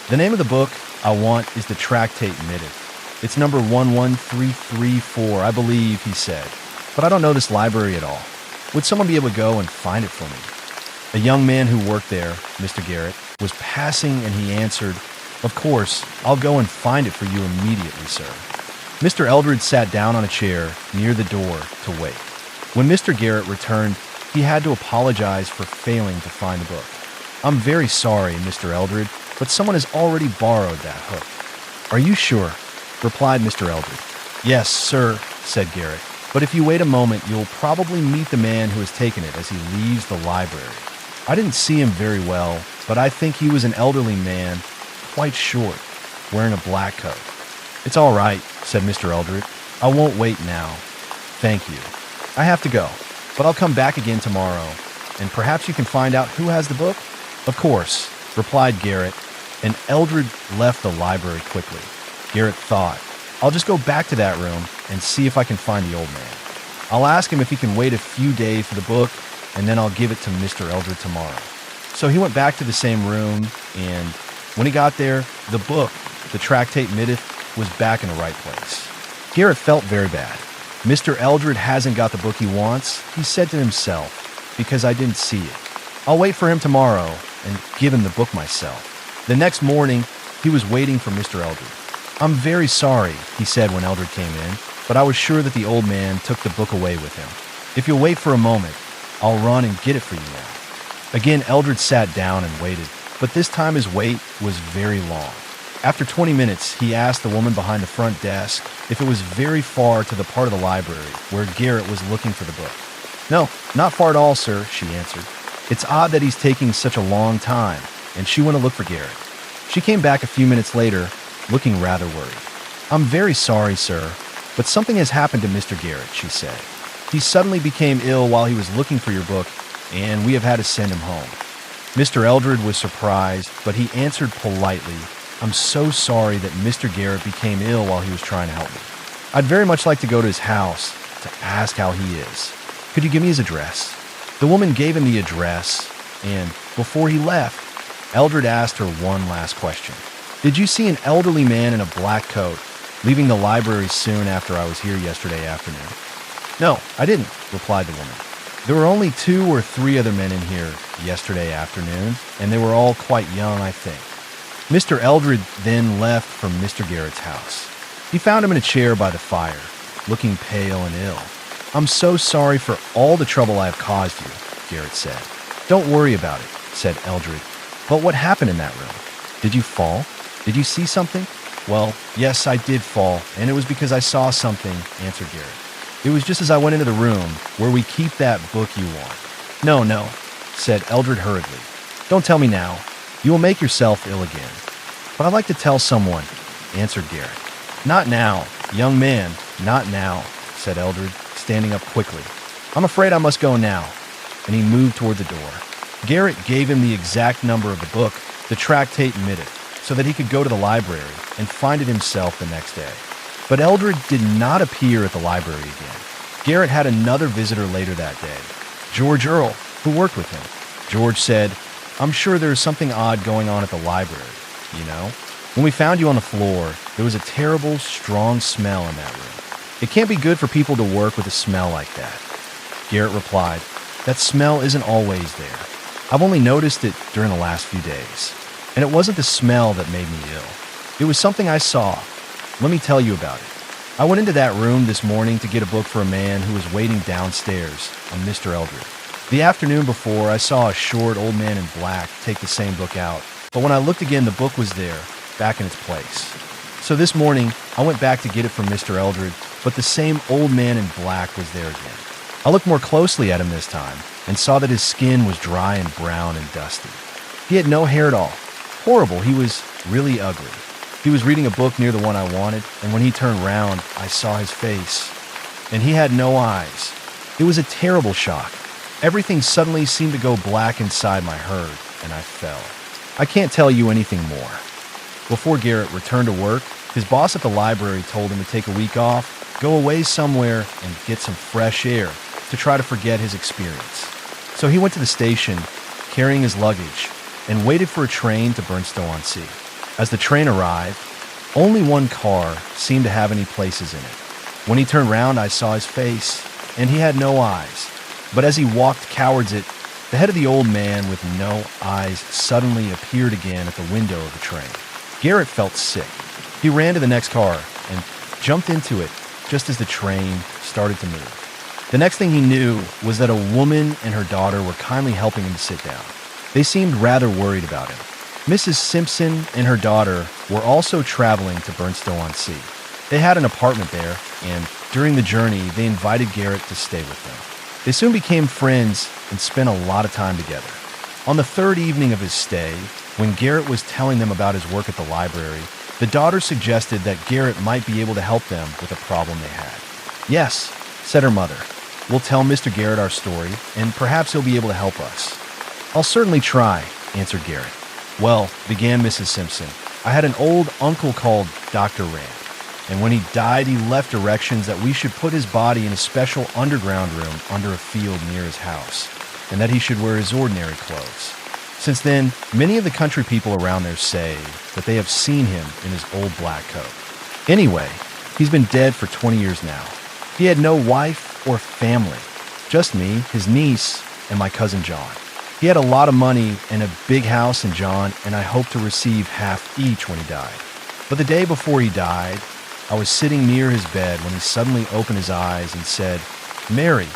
The name of the book I want is the Tractate Mitteth. It's number 11334, I believe, he said. But I don't know this library at all. Would someone be able to go and find it for me? A young man who worked there, Mr. Garrett, was passing and he answered, "Of course, I'll go and find it for you immediately, sir." Mr. Eldred sat down on a chair near the door to wait. When Mr. Garrett returned, he had to apologize for failing to find the book. "I'm very sorry, Mr. Eldred, but someone has already borrowed that hook." "Are you sure?" replied Mr. Eldred. "Yes, sir," said Garrett. "But if you wait a moment, you'll probably meet the man who has taken it as he leaves the library. I didn't see him very well, but I think he was an elderly man, quite short, wearing a black coat." "It's all right," said Mr. Eldred. "I won't wait now. Thank you. I have to go, but I'll come back again tomorrow, and perhaps you can find out who has the book?" "Of course," replied Garrett, and Eldred left the library quickly. Garrett thought, "I'll just go back to that room and see if I can find the old man. I'll ask him if he can wait a few days for the book, and then I'll give it to Mr. Eldred tomorrow." So he went back to the same room, and when he got there, the book, the Tractate Mitteth, was back in the right place. Garrett felt very bad. "Mr. Eldred hasn't got the book he wants," he said to himself, "because I didn't see it. I'll wait for him tomorrow and give him the book myself." The next morning, he was waiting for Mr. Eldred. "I'm very sorry," he said when Eldred came in, "but I was sure that the old man took the book away with him. If you'll wait for a moment, I'll run and get it for you now." Again, Eldred sat down and waited, but this time his wait was very long. After 20 minutes, he asked the woman behind the front desk if it was very far to the part of the library where Garrett was looking for the book. "No, not far at all, sir," she answered. "It's odd that he's taking such a long time," and she went to look for Garrett. She came back a few minutes later, looking rather worried. "I'm very sorry, sir, but something has happened to Mr. Garrett," she said. "He suddenly became ill while he was looking for your book, and we have had to send him home." Mr. Eldred was surprised, but he answered politely, "I'm so sorry that Mr. Garrett became ill while he was trying to help me. I'd very much like to go to his house to ask how he is. Could you give me his address?" The woman gave him the address, and before he left, Eldred asked her one last question. "Did you see an elderly man in a black coat leaving the library soon after I was here yesterday afternoon?" "No, I didn't," replied the woman. "There were only 2 or 3 other men in here yesterday afternoon, and they were all quite young, I think." Mr. Eldred then left from Mr. Garrett's house. He found him in a chair by the fire, looking pale and ill. "I'm so sorry for all the trouble I have caused you," Garrett said. "Don't worry about it," said Eldred. "But what happened in that room? Did you fall? Did you see something?" "Well, yes, I did fall, and it was because I saw something," answered Garrett. "It was just as I went into the room where we keep that book you want." No, said Eldred hurriedly. "Don't tell me now. You will make yourself ill again." "But I'd like to tell someone," answered Garrett. "Not now, young man, not now," said Eldred, standing up quickly. "I'm afraid I must go now," and he moved toward the door. Garrett gave him the exact number of the book, the Tractate Mitteth, so that he could go to the library and find it himself the next day. But Eldred did not appear at the library again. Garrett had another visitor later that day, George Earle, who worked with him. George said, "I'm sure there is something odd going on at the library, you know? When we found you on the floor, there was a terrible, strong smell in that room. It can't be good for people to work with a smell like that." Garrett replied, "That smell isn't always there. I've only noticed it during the last few days. And it wasn't the smell that made me ill. It was something I saw. Let me tell you about it. I went into that room this morning to get a book for a man who was waiting downstairs, a Mr. Eldred. The afternoon before, I saw a short old man in black take the same book out, but when I looked again, the book was there, back in its place. So this morning, I went back to get it from Mr. Eldred, but the same old man in black was there again. I looked more closely at him this time and saw that his skin was dry and brown and dusty. He had no hair at all. Horrible, he was really ugly. He was reading a book near the one I wanted, and when he turned round, I saw his face. And he had no eyes. It was a terrible shock. Everything suddenly seemed to go black inside my herd, and I fell. I can't tell you anything more." Before Garrett returned to work, his boss at the library told him to take a week off, go away somewhere, and get some fresh air to try to forget his experience. So he went to the station, carrying his luggage, and waited for a train to Burnstow-on-Sea. As the train arrived, only one car seemed to have any places in it. When he turned round, I saw his face, and he had no eyes. But as he walked cowards it, the head of the old man with no eyes suddenly appeared again at the window of the train. Garrett felt sick. He ran to the next car and jumped into it just as the train started to move. The next thing he knew was that a woman and her daughter were kindly helping him to sit down. They seemed rather worried about him. Mrs. Simpson and her daughter were also traveling to Burnstow-on-Sea. They had an apartment there, and during the journey, they invited Garrett to stay with them. They soon became friends and spent a lot of time together. On the third evening of his stay, when Garrett was telling them about his work at the library, the daughter suggested that Garrett might be able to help them with a problem they had. "Yes," said her mother. "We'll tell Mr. Garrett our story, and perhaps he'll be able to help us." "I'll certainly try," answered Garrett. "Well," began Mrs. Simpson, "I had an old uncle called Dr. Rand, and when he died, he left directions that we should put his body in a special underground room under a field near his house, and that he should wear his ordinary clothes. Since then, many of the country people around there say that they have seen him in his old black coat. Anyway, he's been dead for 20 years now. He had no wife or family, just me, his niece, and my cousin John. He had a lot of money and a big house in John, and I hoped to receive half each when he died. But the day before he died, I was sitting near his bed when he suddenly opened his eyes and said, 'Mary,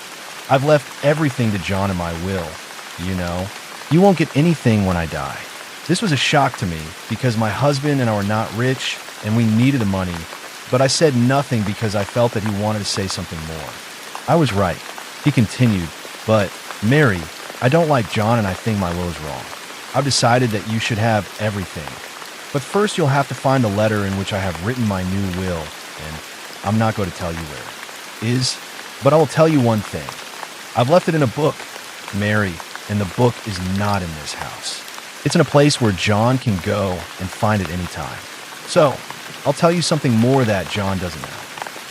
I've left everything to John in my will. You know, you won't get anything when I die.' This was a shock to me because my husband and I were not rich and we needed the money, but I said nothing because I felt that he wanted to say something more. I was right. He continued, 'But, Mary, I don't like John and I think my will is wrong. I've decided that you should have everything. But first you'll have to find a letter in which I have written my new will, and I'm not going to tell you where it is, but I will tell you one thing. I've left it in a book, Mary, and the book is not in this house. It's in a place where John can go and find it any time. So, I'll tell you something more that John doesn't know.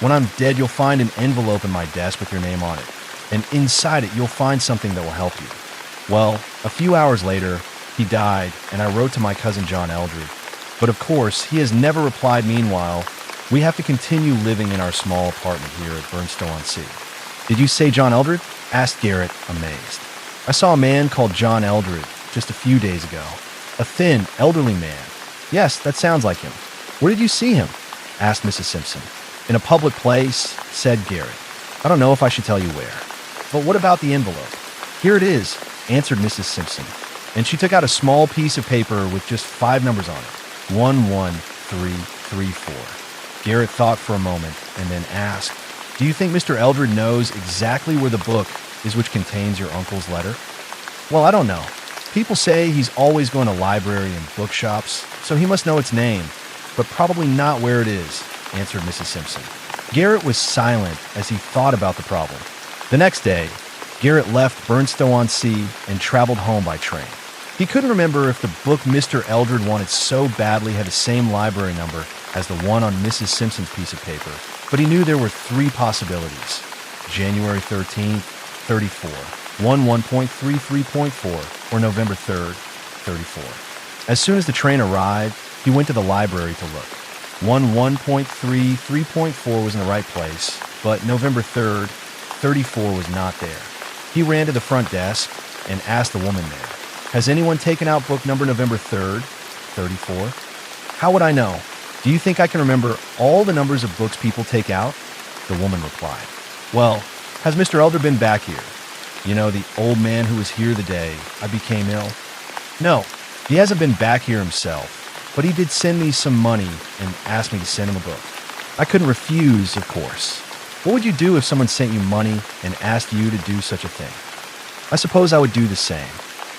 When I'm dead, you'll find an envelope in my desk with your name on it, and inside it you'll find something that will help you.' Well, a few hours later, he died, and I wrote to my cousin John Eldred. But of course, he has never replied. Meanwhile, we have to continue living in our small apartment here at Burnstow-on-Sea." "Did you say John Eldred?" asked Garrett, amazed. "I saw a man called John Eldred just a few days ago. A thin, elderly man." "Yes, that sounds like him." "Where did you see him?" asked Mrs. Simpson. "In a public place," said Garrett. "I don't know if I should tell you where." "But what about the envelope?" "Here it is," answered Mrs. Simpson, and she took out a small piece of paper with just 5 numbers on it. 11334. Garrett thought for a moment and then asked, "Do you think Mr. Eldred knows exactly where the book is which contains your uncle's letter?" "Well, I don't know. People say he's always going to library and bookshops, so he must know its name, but probably not where it is," answered Mrs. Simpson. Garrett was silent as he thought about the problem. The next day, Garrett left Burnstow-on-Sea and traveled home by train. He couldn't remember if the book Mr. Eldred wanted so badly had the same library number as the one on Mrs. Simpson's piece of paper, but he knew there were 3 possibilities: January 13th, 34, 11.33.4, or November 3rd, 34. As soon as the train arrived, he went to the library to look. 11.33.4 was in the right place, but November 3rd, 34 was not there. He ran to the front desk and asked the woman there, "Has anyone taken out book number November 3rd, 34? "How would I know? Do you think I can remember all the numbers of books people take out?" The woman replied, "Well, has Mr. Eldred been back here? You know, the old man who was here the day I became ill?" "No, he hasn't been back here himself, but he did send me some money and asked me to send him a book. I couldn't refuse, of course. What would you do if someone sent you money and asked you to do such a thing?" "I suppose I would do the same.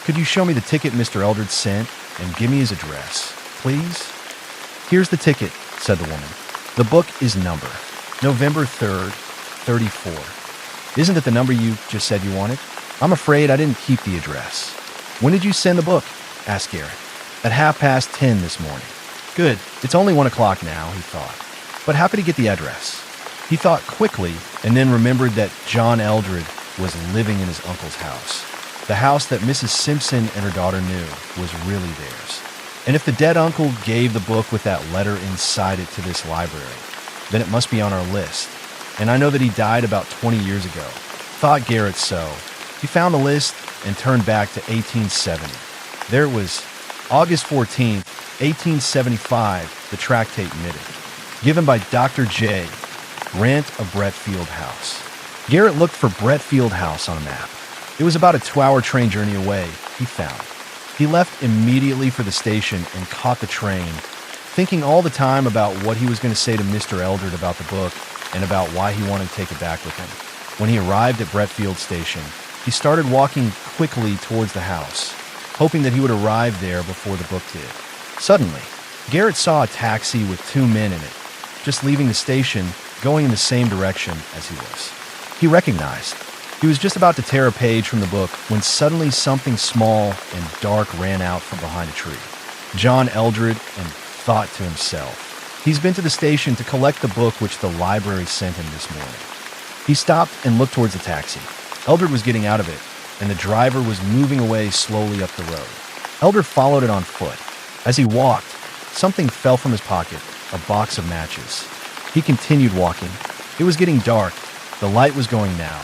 Could you show me the ticket Mr. Eldred sent and give me his address, please?" "Here's the ticket," said the woman. "The book is number November 3rd, 34. Isn't it the number you just said you wanted?" "I'm afraid I didn't keep the address." "When did you send the book?" asked Garrett. "At 10:30 this morning." "Good. It's only 1 o'clock now," he thought. "But how could he get the address?" He thought quickly and then remembered that John Eldred was living in his uncle's house. The house that Mrs. Simpson and her daughter knew was really theirs. And if the dead uncle gave the book with that letter inside it to this library, then it must be on our list. And I know that he died about 20 years ago. Thought Garrett so. He found the list and turned back to 1870. There it was, August 14th, 1875, the tractate minute, given by Dr. J. Grant of Bretfield House. Garrett looked for Bretfield House on a map. It was about a 2-hour train journey away, he found. He left immediately for the station and caught the train, thinking all the time about what he was going to say to Mr. Eldred about the book and about why he wanted to take it back with him. When he arrived at Bretfield Station, he started walking quickly towards the house, hoping that he would arrive there before the book did. Suddenly, Garrett saw a taxi with 2 men in it, just leaving the station, going in the same direction as he was. He recognized. He was just about to tear a page from the book when suddenly something small and dark ran out from behind a tree. John Eldred and thought to himself, he's been to the station to collect the book which the library sent him this morning. He stopped and looked towards the taxi. Eldred was getting out of it, and the driver was moving away slowly up the road. Eldred followed it on foot. As he walked, something fell from his pocket, a box of matches. He continued walking. It was getting dark. The light was going now.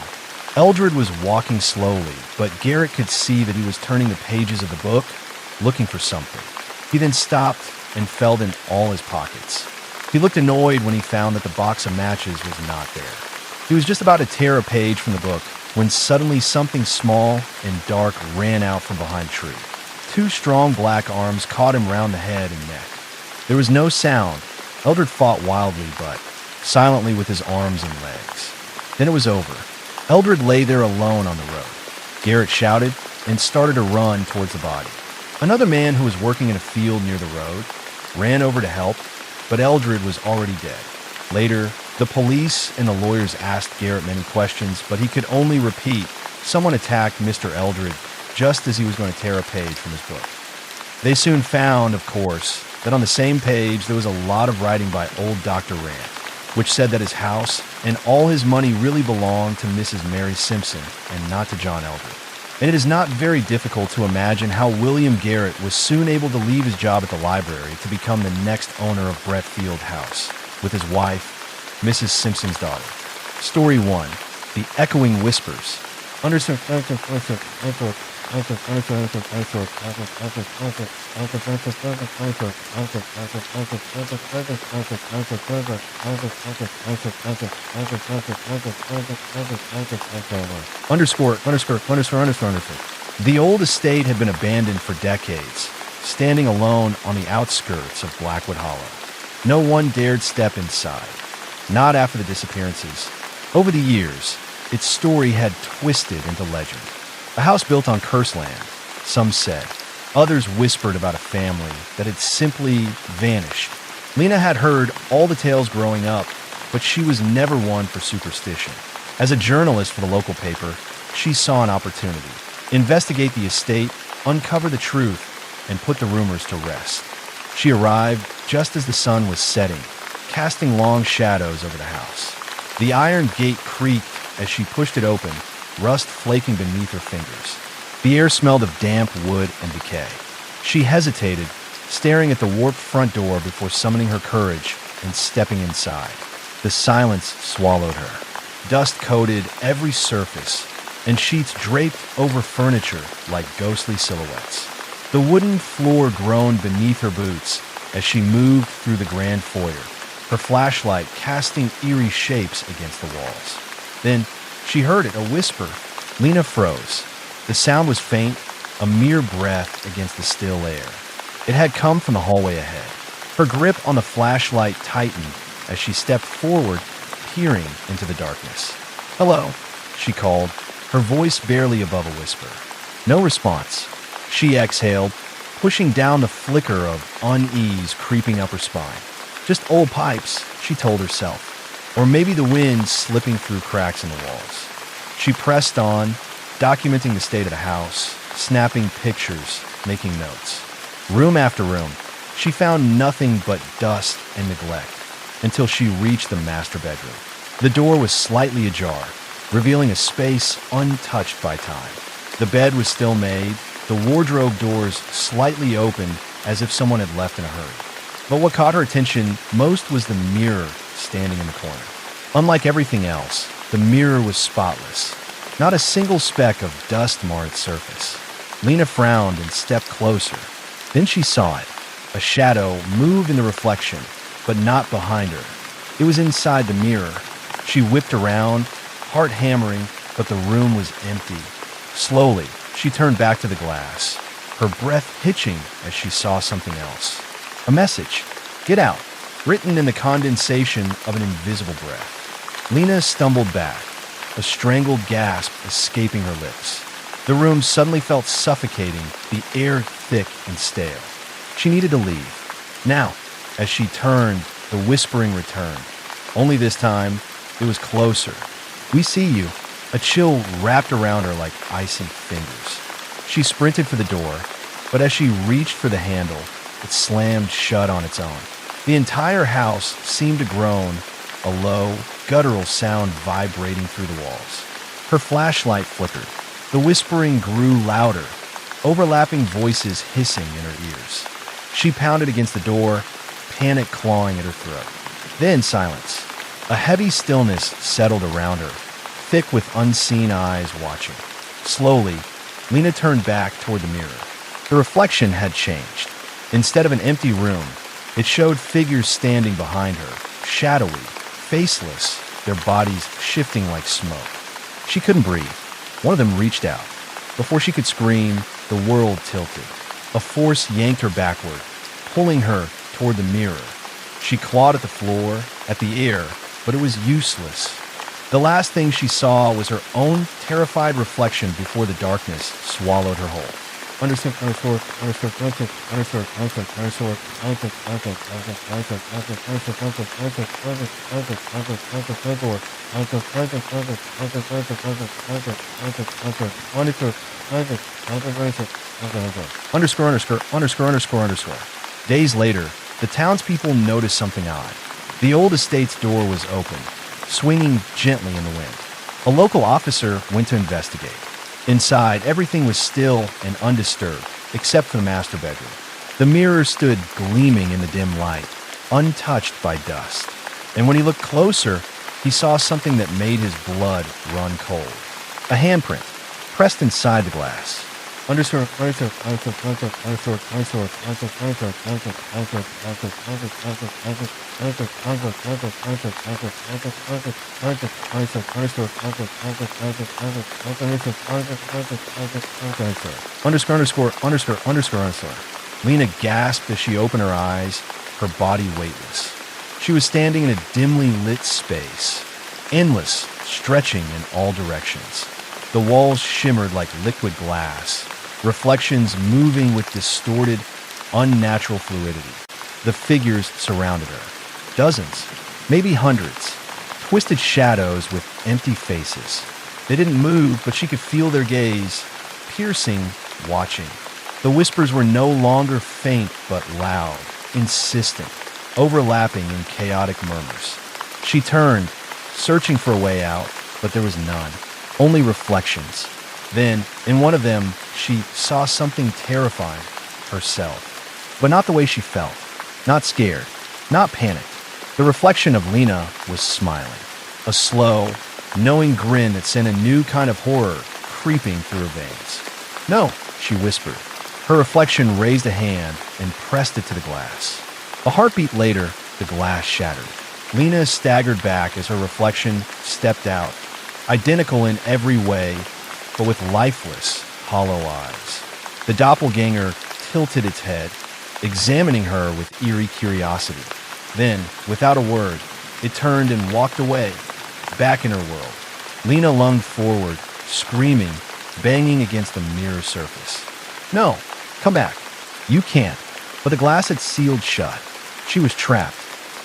Eldred was walking slowly, but Garrett could see that he was turning the pages of the book, looking for something. He then stopped and felt in all his pockets. He looked annoyed when he found that the box of matches was not there. He was just about to tear a page from the book when suddenly something small and dark ran out from behind a tree. 2 strong black arms caught him round the head and neck. There was no sound. Eldred fought wildly, but silently with his arms and legs. Then it was over. Eldred lay there alone on the road. Garrett shouted and started to run towards the body. Another man who was working in a field near the road ran over to help, but Eldred was already dead. Later, the police and the lawyers asked Garrett many questions, but he could only repeat, someone attacked Mr. Eldred just as he was going to tear a page from his book. They soon found, of course, that on the same page there was a lot of writing by old Dr. Rand, which said that his house and all his money really belonged to Mrs. Mary Simpson and not to John Eldred. And it is not very difficult to imagine how William Garrett was soon able to leave his job at the library to become the next owner of Bretfield House, with his wife, Mrs. Simpson's daughter. Story 1. The Echoing Whispers. The old estate had been abandoned for decades, standing alone on the outskirts of Blackwood Hollow. No one dared step inside, not after the disappearances. Over the years, its story had twisted into legend. A house built on cursed land, some said. Others whispered about a family that had simply vanished. Lena had heard all the tales growing up, but she was never one for superstition. As a journalist for the local paper, she saw an opportunity. Investigate the estate, uncover the truth, and put the rumors to rest. She arrived just as the sun was setting, casting long shadows over the house. The iron gate creaked as she pushed it open, rust flaking beneath her fingers. The air smelled of damp wood and decay. She hesitated, staring at the warped front door before summoning her courage and stepping inside. The silence swallowed her. Dust coated every surface, and sheets draped over furniture like ghostly silhouettes. The wooden floor groaned beneath her boots as she moved through the grand foyer, her flashlight casting eerie shapes against the walls. Then she heard it, a whisper. Lena froze. The sound was faint, a mere breath against the still air. It had come from the hallway ahead. Her grip on the flashlight tightened as she stepped forward, peering into the darkness. "Hello," she called, her voice barely above a whisper. No response. She exhaled, pushing down the flicker of unease creeping up her spine. Just old pipes, she told herself. Or maybe the wind slipping through cracks in the walls. She pressed on, documenting the state of the house, snapping pictures, making notes. Room after room, she found nothing but dust and neglect until she reached the master bedroom. The door was slightly ajar, revealing a space untouched by time. The bed was still made, the wardrobe doors slightly opened as if someone had left in a hurry. But what caught her attention most was the mirror standing in the corner. Unlike everything else, the mirror was spotless. Not a single speck of dust marred its surface. Lena frowned and stepped closer. Then she saw it. A shadow moved in the reflection, but not behind her. It was inside the mirror. She whipped around, heart hammering, but the room was empty. Slowly, she turned back to the glass, her breath hitching as she saw something else. A message, "Get out," written in the condensation of an invisible breath. Lena stumbled back, a strangled gasp escaping her lips. The room suddenly felt suffocating, the air thick and stale. She needed to leave. Now, as she turned, the whispering returned. Only this time, it was closer. "We see you." A chill wrapped around her like icy fingers. She sprinted for the door, but as she reached for the handle, it slammed shut on its own. The entire house seemed to groan, a low, guttural sound vibrating through the walls. Her flashlight flickered. The whispering grew louder, overlapping voices hissing in her ears. She pounded against the door, panic clawing at her throat. Then silence. A heavy stillness settled around her, thick with unseen eyes watching. Slowly, Lena turned back toward the mirror. The reflection had changed. Instead of an empty room, it showed figures standing behind her, shadowy, faceless, their bodies shifting like smoke. She couldn't breathe. One of them reached out. Before she could scream, the world tilted. A force yanked her backward, pulling her toward the mirror. She clawed at the floor, at the air, but it was useless. The last thing she saw was her own terrified reflection before the darkness swallowed her whole. Days later, the townspeople noticed something odd. The old estate's door was open, swinging gently in the wind. A local officer went to investigate. Inside, everything was still and undisturbed, except for the master bedroom. The mirror stood gleaming in the dim light, untouched by dust. And when he looked closer, he saw something that made his blood run cold. A handprint, pressed inside the glass. Lena gasped as she opened her eyes, her body weightless. She was standing in a dimly lit space, endless, stretching in all directions. The walls shimmered like liquid glass, reflections moving with distorted, unnatural fluidity. The figures surrounded her. Dozens, maybe hundreds, twisted shadows with empty faces. They didn't move, but she could feel their gaze, piercing, watching. The whispers were no longer faint but loud, insistent, overlapping in chaotic murmurs. She turned, searching for a way out, but there was none. Only reflections. Then, in one of them, she saw something terrifying. Herself. But not the way she felt. Not scared. Not panicked. The reflection of Lena was smiling. A slow, knowing grin that sent a new kind of horror creeping through her veins. "No," she whispered. Her reflection raised a hand and pressed it to the glass. A heartbeat later, the glass shattered. Lena staggered back as her reflection stepped out, identical in every way, but with lifeless, hollow eyes. The doppelganger tilted its head, examining her with eerie curiosity. Then, without a word, it turned and walked away, back in her world. Lena lunged forward, screaming, banging against the mirror surface. "No, come back. You can't." But the glass had sealed shut. She was trapped.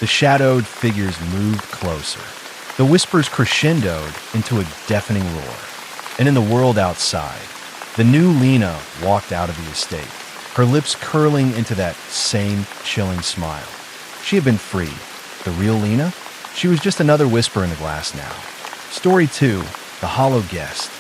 The shadowed figures moved closer. The whispers crescendoed into a deafening roar. And in the world outside, the new Lena walked out of the estate, her lips curling into that same chilling smile. She had been freed. The real Lena? She was just another whisper in the glass now. Story 2, The Hollow Guest.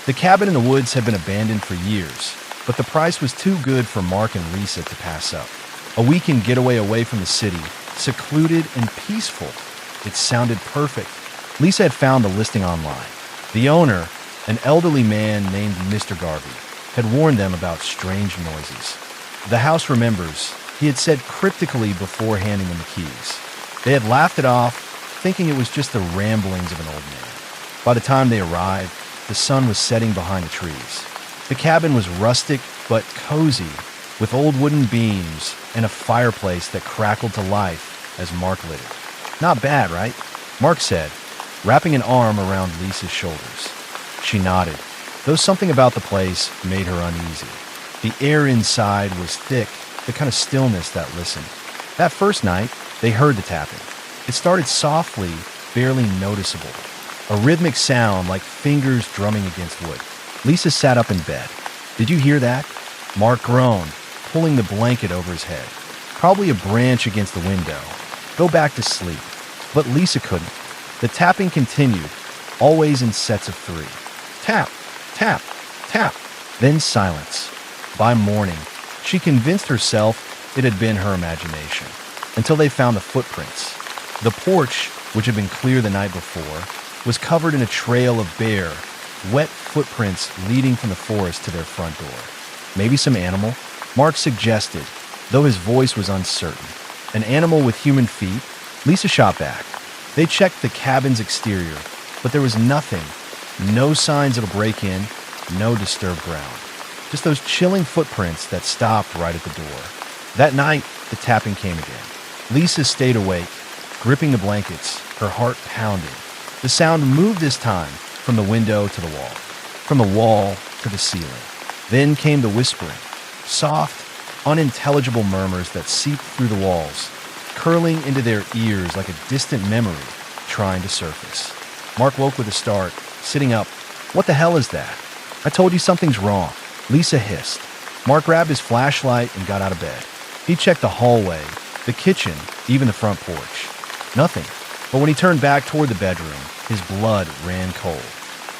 The cabin in the woods had been abandoned for years, but the price was too good for Mark and Lisa to pass up. A weekend getaway away from the city, secluded and peaceful. It sounded perfect. Lisa had found the listing online. The owner, an elderly man named Mr. Garvey, had warned them about strange noises. The house remembers, he had said cryptically before handing them the keys. They had laughed it off, thinking it was just the ramblings of an old man. By the time they arrived, the sun was setting behind the trees. The cabin was rustic but cozy, with old wooden beams and a fireplace that crackled to life as Mark lit it. Not bad, right? Mark said, wrapping an arm around Lisa's shoulders. She nodded, though something about the place made her uneasy. The air inside was thick, the kind of stillness that listened. That first night, they heard the tapping. It started softly, barely noticeable. A rhythmic sound like fingers drumming against wood. Lisa sat up in bed. Did you hear that? Mark groaned, pulling the blanket over his head. Probably a branch against the window. Go back to sleep. But Lisa couldn't. The tapping continued, always in sets of 3. Tap, tap, tap. Then silence. By morning, she convinced herself it had been her imagination, until they found the footprints. The porch, which had been clear the night before, was covered in a trail of bare, wet footprints leading from the forest to their front door. Maybe some animal? Mark suggested, though his voice was uncertain. An animal with human feet? Lisa shot back. They checked the cabin's exterior, but there was nothing. No signs of a break-in, no disturbed ground. Just those chilling footprints that stopped right at the door. That night, the tapping came again. Lisa stayed awake, gripping the blankets, her heart pounding. The sound moved this time from the window to the wall, from the wall to the ceiling. Then came the whispering, soft, unintelligible murmurs that seeped through the walls, curling into their ears like a distant memory trying to surface. Mark woke with a start, sitting up. What the hell is that? I told you something's wrong, Lisa hissed. Mark grabbed his flashlight and got out of bed. He checked the hallway, the kitchen, even the front porch. Nothing. But when he turned back toward the bedroom, his blood ran cold.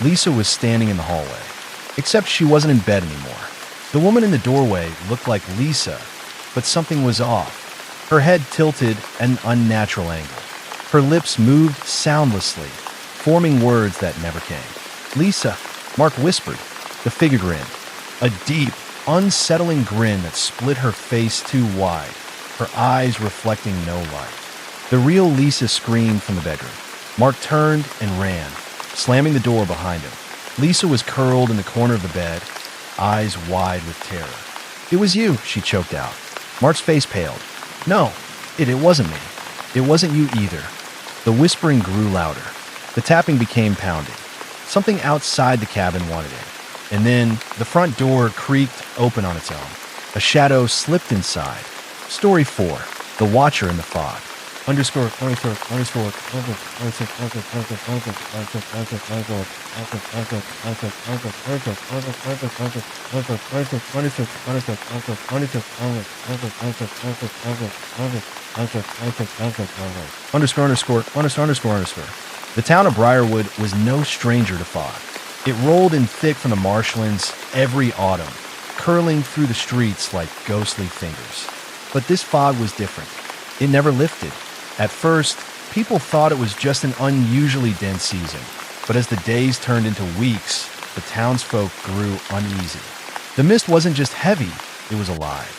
Lisa was standing in the hallway, except she wasn't in bed anymore. The woman in the doorway looked like Lisa, but something was off. Her head tilted at an unnatural angle. Her lips moved soundlessly, forming words that never came. Lisa, Mark whispered. The figure grinned. A deep, unsettling grin that split her face too wide, her eyes reflecting no light. The real Lisa screamed from the bedroom. Mark turned and ran, slamming the door behind him. Lisa was curled in the corner of the bed, eyes wide with terror. It was you, she choked out. Mark's face paled. No, it wasn't me. It wasn't you either. The whispering grew louder. The tapping became pounding. Something outside the cabin wanted in. And then the front door creaked open on its own. A shadow slipped inside. Story 4. The Watcher in the Fog. The town of Briarwood was no stranger to fog. It rolled in thick from the marshlands every autumn, curling through the streets like ghostly fingers. But this fog was different. It never lifted. At first, people thought it was just an unusually dense season, but as the days turned into weeks, the townsfolk grew uneasy. The mist wasn't just heavy, it was alive.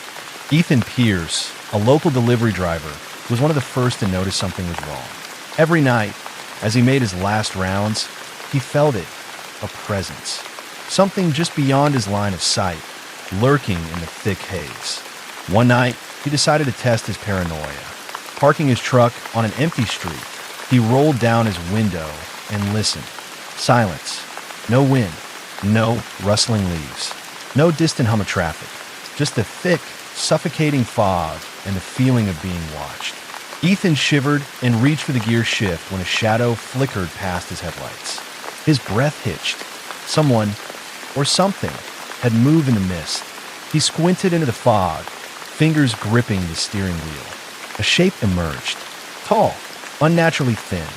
Ethan Pierce, a local delivery driver, was one of the first to notice something was wrong. Every night, as he made his last rounds, he felt it, a presence. Something just beyond his line of sight, lurking in the thick haze. One night, he decided to test his paranoia. Parking his truck on an empty street, he rolled down his window and listened. Silence. No wind. No rustling leaves. No distant hum of traffic. Just the thick, suffocating fog and the feeling of being watched. Ethan shivered and reached for the gear shift when a shadow flickered past his headlights. His breath hitched. Someone, or something, had moved in the mist. He squinted into the fog, fingers gripping the steering wheel. A shape emerged. Tall, unnaturally thin,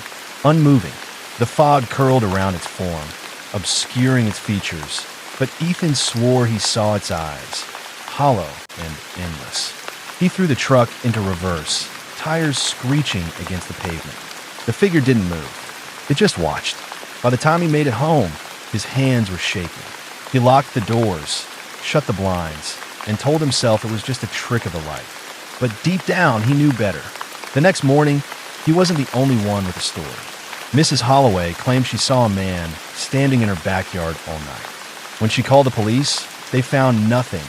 unmoving. The fog curled around its form, obscuring its features, but Ethan swore he saw its eyes, hollow and endless. He threw the truck into reverse, tires screeching against the pavement. The figure didn't move. It just watched. By the time he made it home, his hands were shaking. He locked the doors, shut the blinds, and told himself it was just a trick of the light. But deep down, he knew better. The next morning, he wasn't the only one with a story. Mrs. Holloway claimed she saw a man standing in her backyard all night. When she called the police, they found nothing,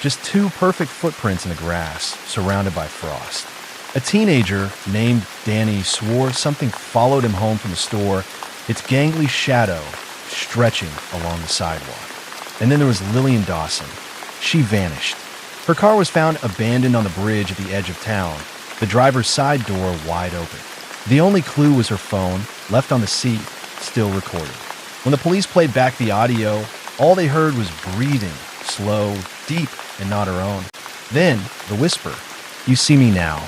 just 2 perfect footprints in the grass, surrounded by frost. A teenager named Danny swore something followed him home from the store, its gangly shadow stretching along the sidewalk. And then there was Lillian Dawson. She vanished. Her car was found abandoned on the bridge at the edge of town, the driver's side door wide open. The only clue was her phone, left on the seat, still recording. When the police played back the audio, all they heard was breathing, slow, deep, and not her own. Then, the whisper, "You see me now."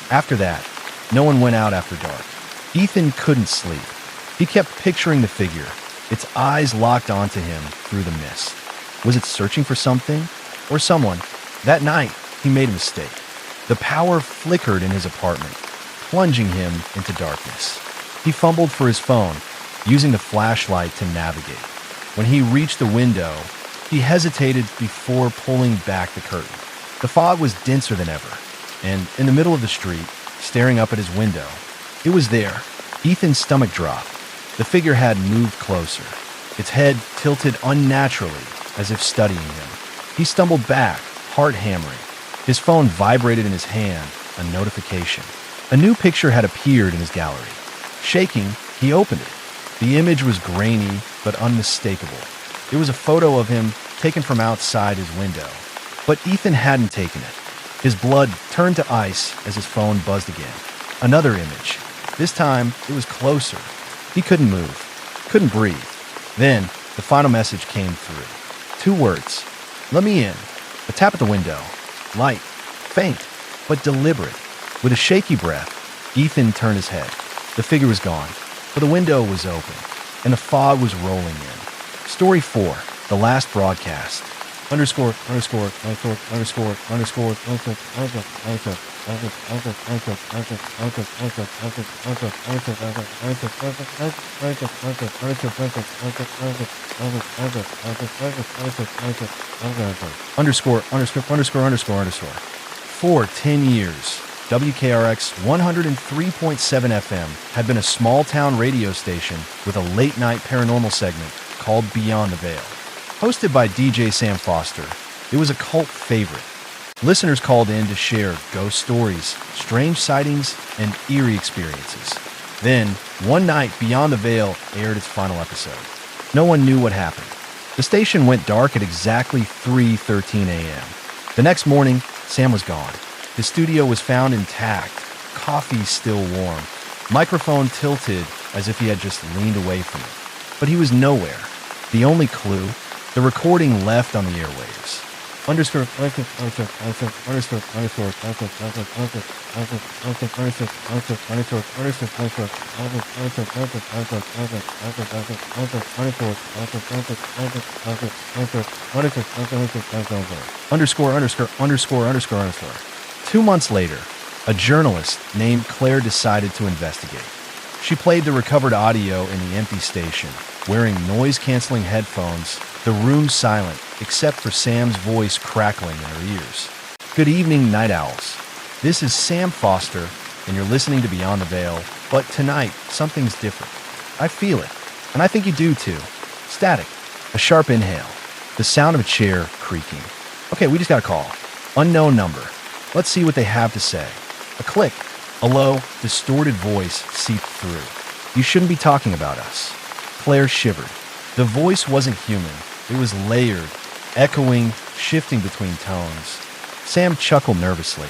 After that, no one went out after dark. Ethan couldn't sleep. He kept picturing the figure, its eyes locked onto him through the mist. Was it searching for something? Or someone? That night, he made a mistake. The power flickered in his apartment, plunging him into darkness. He fumbled for his phone, using the flashlight to navigate. When he reached the window, he hesitated before pulling back the curtain. The fog was denser than ever, and in the middle of the street, staring up at his window, it was there. Ethan's stomach dropped. The figure had moved closer, its head tilted unnaturally, as if studying him. He stumbled back, heart hammering. His phone vibrated in his hand, a notification. A new picture had appeared in his gallery. Shaking, he opened it. The image was grainy but unmistakable. It was a photo of him taken from outside his window. But Ethan hadn't taken it. His blood turned to ice as his phone buzzed again. Another image. This time, it was closer. He couldn't move, couldn't breathe. Then, the final message came through. 2 words. "Let me in." A tap at the window. Light, faint, but deliberate. With a shaky breath, Ethan turned his head. The figure was gone, but the window was open, and the fog was rolling in. Story 4, The Last Broadcast. Underscore. For 10 years, WKRX 103.7 FM had been a small-town radio station with a late-night paranormal segment called Beyond the Veil. Hosted by DJ Sam Foster, it was a cult favorite. Listeners called in to share ghost stories, strange sightings, and eerie experiences. Then, one night, Beyond the Veil aired its final episode. No one knew what happened. The station went dark at exactly 3:13 a.m. The next morning, Sam was gone. His studio was found intact, coffee still warm, microphone tilted as if he had just leaned away from it. But he was nowhere. The only clue, the recording left on the airwaves. Underscore. Underscore. 2 months later, a journalist named Claire decided to investigate. She played the recovered audio in the empty station, wearing noise-canceling headphones, the room silent except for Sam's voice crackling in her ears. Good evening, Night Owls. This is Sam Foster, and you're listening to Beyond the Veil, but tonight, something's different. I feel it, and I think you do too. Static, a sharp inhale, the sound of a chair creaking. Okay, we just got a call. Unknown number. Let's see what they have to say. A click. A low, distorted voice seeped through. You shouldn't be talking about us. Claire shivered. The voice wasn't human. It was layered, echoing, shifting between tones. Sam chuckled nervously.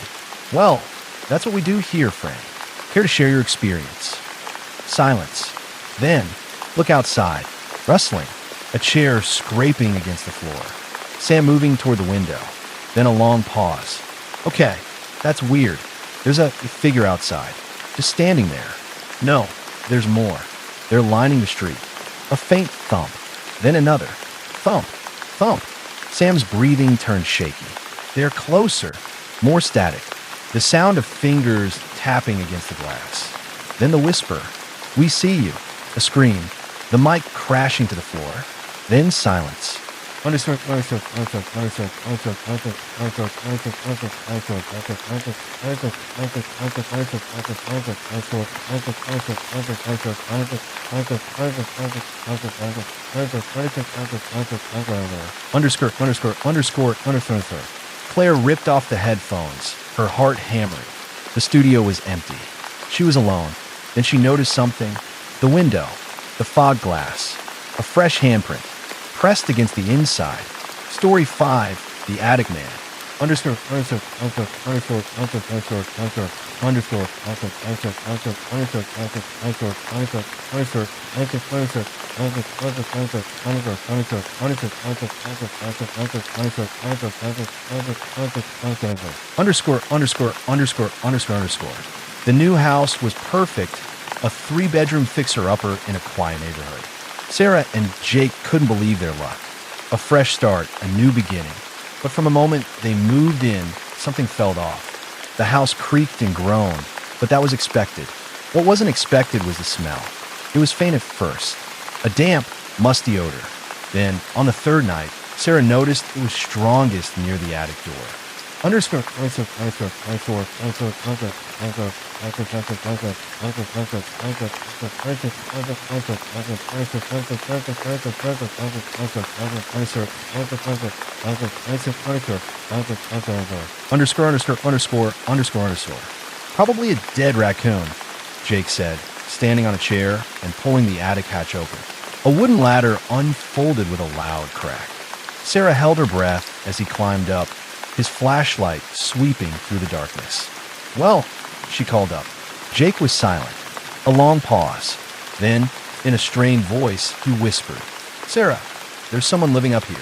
Well, that's what we do here, friend. Care to share your experience? Silence. Then, look outside. Rustling. A chair scraping against the floor. Sam moving toward the window. Then a long pause. Okay, that's weird. There's a figure outside. Just standing there. No, there's more. They're lining the street. A faint thump. Then another. Thump. Thump. Sam's breathing turned shaky. They're closer. More static. The sound of fingers tapping against the glass. Then the whisper. We see you. A scream. The mic crashing to the floor. Then silence. Understood. Claire ripped off the headphones, her heart hammering. The studio was empty. She was alone. Then she noticed something. The window. The fog glass. A fresh handprint. Pressed against the inside. Story 5, The Attic Man. The new house was perfect, a 3-bedroom fixer-upper in a quiet neighborhood. Sarah and Jake couldn't believe their luck. A fresh start, a new beginning. But from the moment they moved in, something fell off. The house creaked and groaned, but that was expected. What wasn't expected was the smell. It was faint at first, a damp, musty odor. Then, on the third night, Sarah noticed it was strongest near the attic door. Probably a dead raccoon, Jake said, standing on a chair and pulling the attic hatch open. A wooden ladder unfolded with a loud crack. Sarah held her breath as he climbed up, his flashlight sweeping through the darkness. Well, she called up. Jake was silent. A long pause. Then, in a strained voice, he whispered, Sarah, there's someone living up here.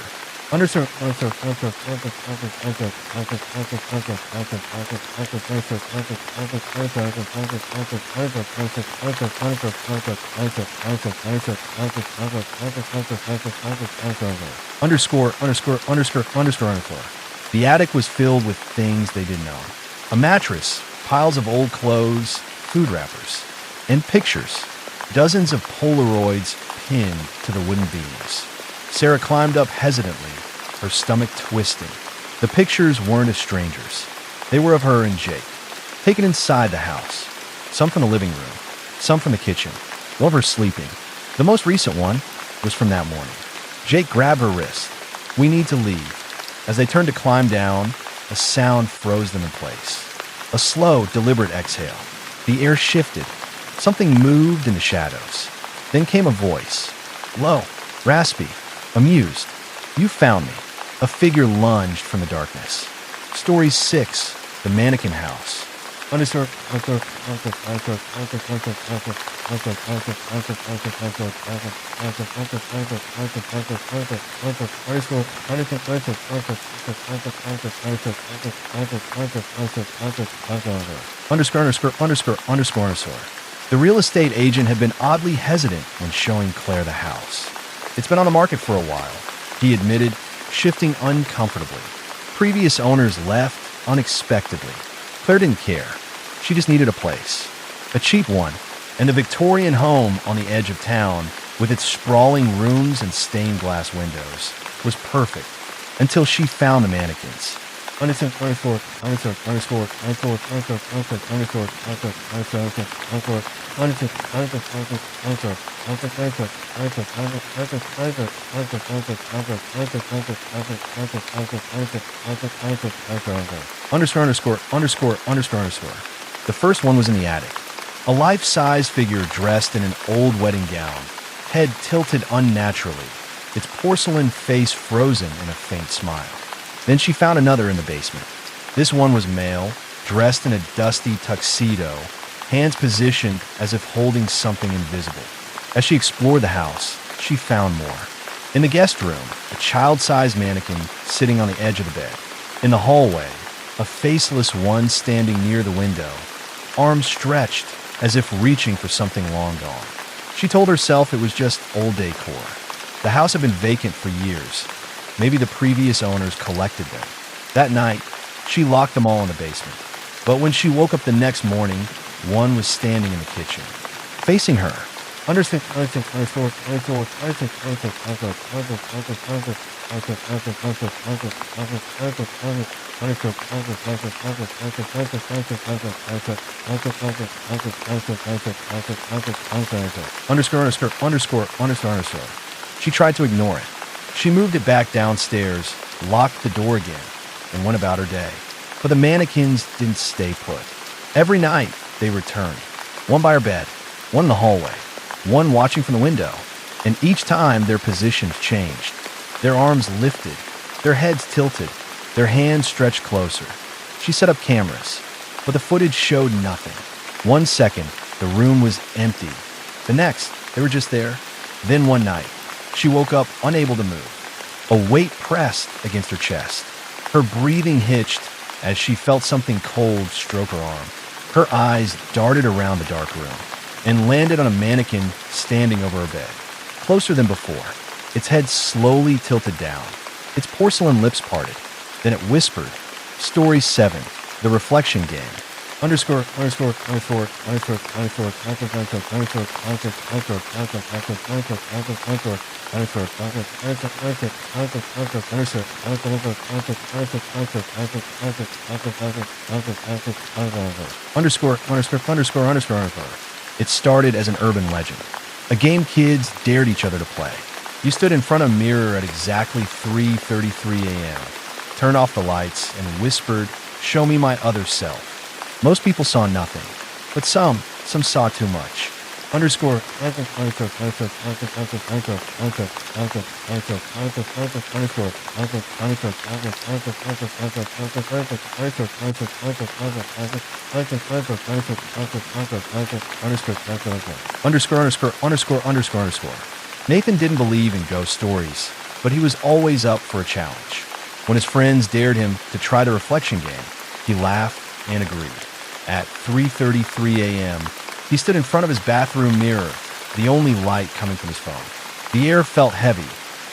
The attic was filled with things they didn't own. A mattress, piles of old clothes, food wrappers, and pictures. Dozens of Polaroids pinned to the wooden beams. Sarah climbed up hesitantly, her stomach twisting. The pictures weren't of strangers. They were of her and Jake, taken inside the house. Some from the living room, some from the kitchen, all of her sleeping. The most recent one was from that morning. Jake grabbed her wrist. We need to leave. As they turned to climb down, a sound froze them in place. A slow, deliberate exhale. The air shifted. Something moved in the shadows. Then came a voice. Low, raspy, amused. You found me. A figure lunged from the darkness. Story 6, The Mannequin House. The real estate agent had been oddly hesitant when showing Claire the house. It's been on the market for a while, he admitted, shifting uncomfortably. Previous owners left unexpectedly. Claire didn't care. She just needed a place. A cheap one, and the Victorian home on the edge of town, with its sprawling rooms and stained glass windows, was perfect until she found the mannequins. The first one was in the attic. A life-size figure dressed in an old wedding gown, head tilted unnaturally, its porcelain face frozen in a faint smile. Then she found another in the basement. This one was male, dressed in a dusty tuxedo, hands positioned as if holding something invisible. As she explored the house, she found more. In the guest room, a child-sized mannequin sitting on the edge of the bed. In the hallway, a faceless one standing near the window, arms stretched as if reaching for something long gone. She told herself it was just old decor. The house had been vacant for years. Maybe the previous owners collected them. That night, she locked them all in the basement. But when she woke up the next morning, one was standing in the kitchen, facing her. She tried to ignore it. She moved it back downstairs, locked the door again, and went about her day. But the mannequins didn't stay put. Every night, they returned. One by her bed, one in the hallway, one watching from the window. And each time, their positions changed. Their arms lifted, their heads tilted, their hands stretched closer. She set up cameras, but the footage showed nothing. 1 second, the room was empty. The next, they were just there. Then one night, she woke up unable to move. A weight pressed against her chest. Her breathing hitched as she felt something cold stroke her arm. Her eyes darted around the dark room and landed on a mannequin standing over her bed, closer than before. Its head slowly tilted down, its porcelain lips parted. Then it whispered, Story 7, The Reflection Game. It started as an urban legend, a game kids dared each other to play. You stood in front of a mirror at exactly 3:33 a.m., turned off the lights, and whispered, "Show me my other self." Most people saw nothing, but some saw too much. Nathan didn't believe in ghost stories, but he was always up for a challenge. When his friends dared him to try the reflection game, he laughed and agreed. At 3:33 a.m., he stood in front of his bathroom mirror, the only light coming from his phone. The air felt heavy,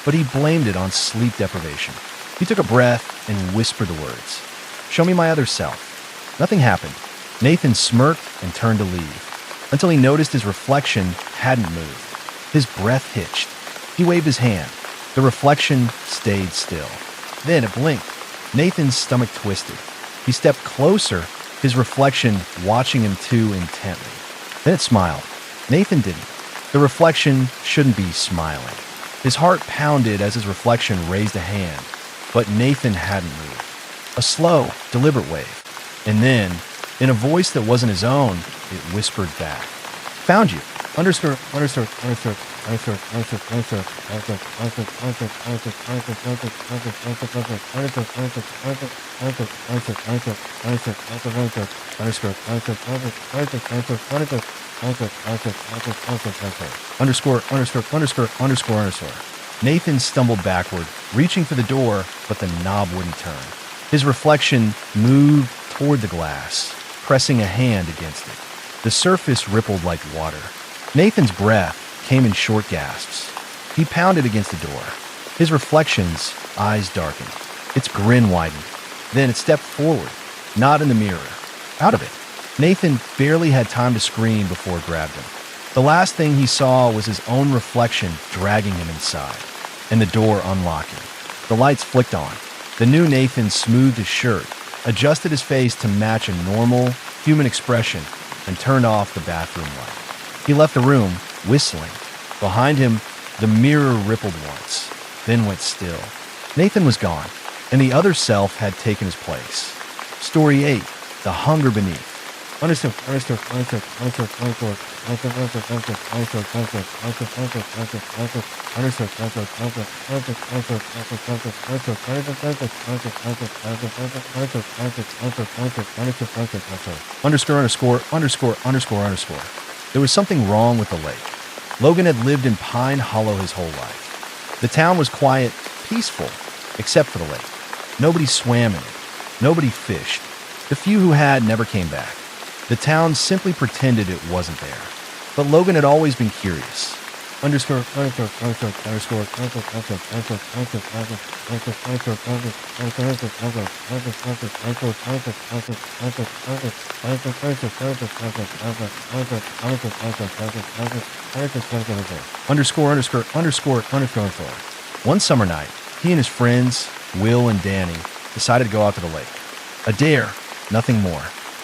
but he blamed it on sleep deprivation. He took a breath and whispered the words, "Show me my other self." Nothing happened. Nathan smirked and turned to leave, until he noticed his reflection hadn't moved. His breath hitched. He waved his hand. The reflection stayed still. Then it blinked. Nathan's stomach twisted. He stepped closer, his reflection watching him too intently. Then it smiled. Nathan didn't. The reflection shouldn't be smiling. His heart pounded as his reflection raised a hand, but Nathan hadn't moved. A slow, deliberate wave. And then, in a voice that wasn't his own, it whispered back, "Found you. Underscore. Nathan stumbled backward, reaching for the door, but the knob wouldn't turn. His reflection moved toward the glass, pressing a hand against it. The surface rippled like water. Nathan's breath came in short gasps. He pounded against the door. His reflection's eyes darkened. Its grin widened. Then it stepped forward, not in the mirror, out of it. Nathan barely had time to scream before it grabbed him. The last thing he saw was his own reflection dragging him inside, and the door unlocking. The lights flicked on. The new Nathan smoothed his shirt, adjusted his face to match a normal, human expression, and turned off the bathroom light. He left the room, whistling. Behind him, the mirror rippled once, then went still. Nathan was gone, and the other self had taken his place. Story 8, The Hunger Beneath. Underscore. There was something wrong with the lake. Logan had lived in Pine Hollow his whole life. The town was quiet, peaceful, except for the lake. Nobody swam in it. Nobody fished. The few who had never came back. The town simply pretended it wasn't there. But Logan had always been curious. One summer night, he and his friends, Will and Danny, decided to go out to the lake. A dare, nothing more.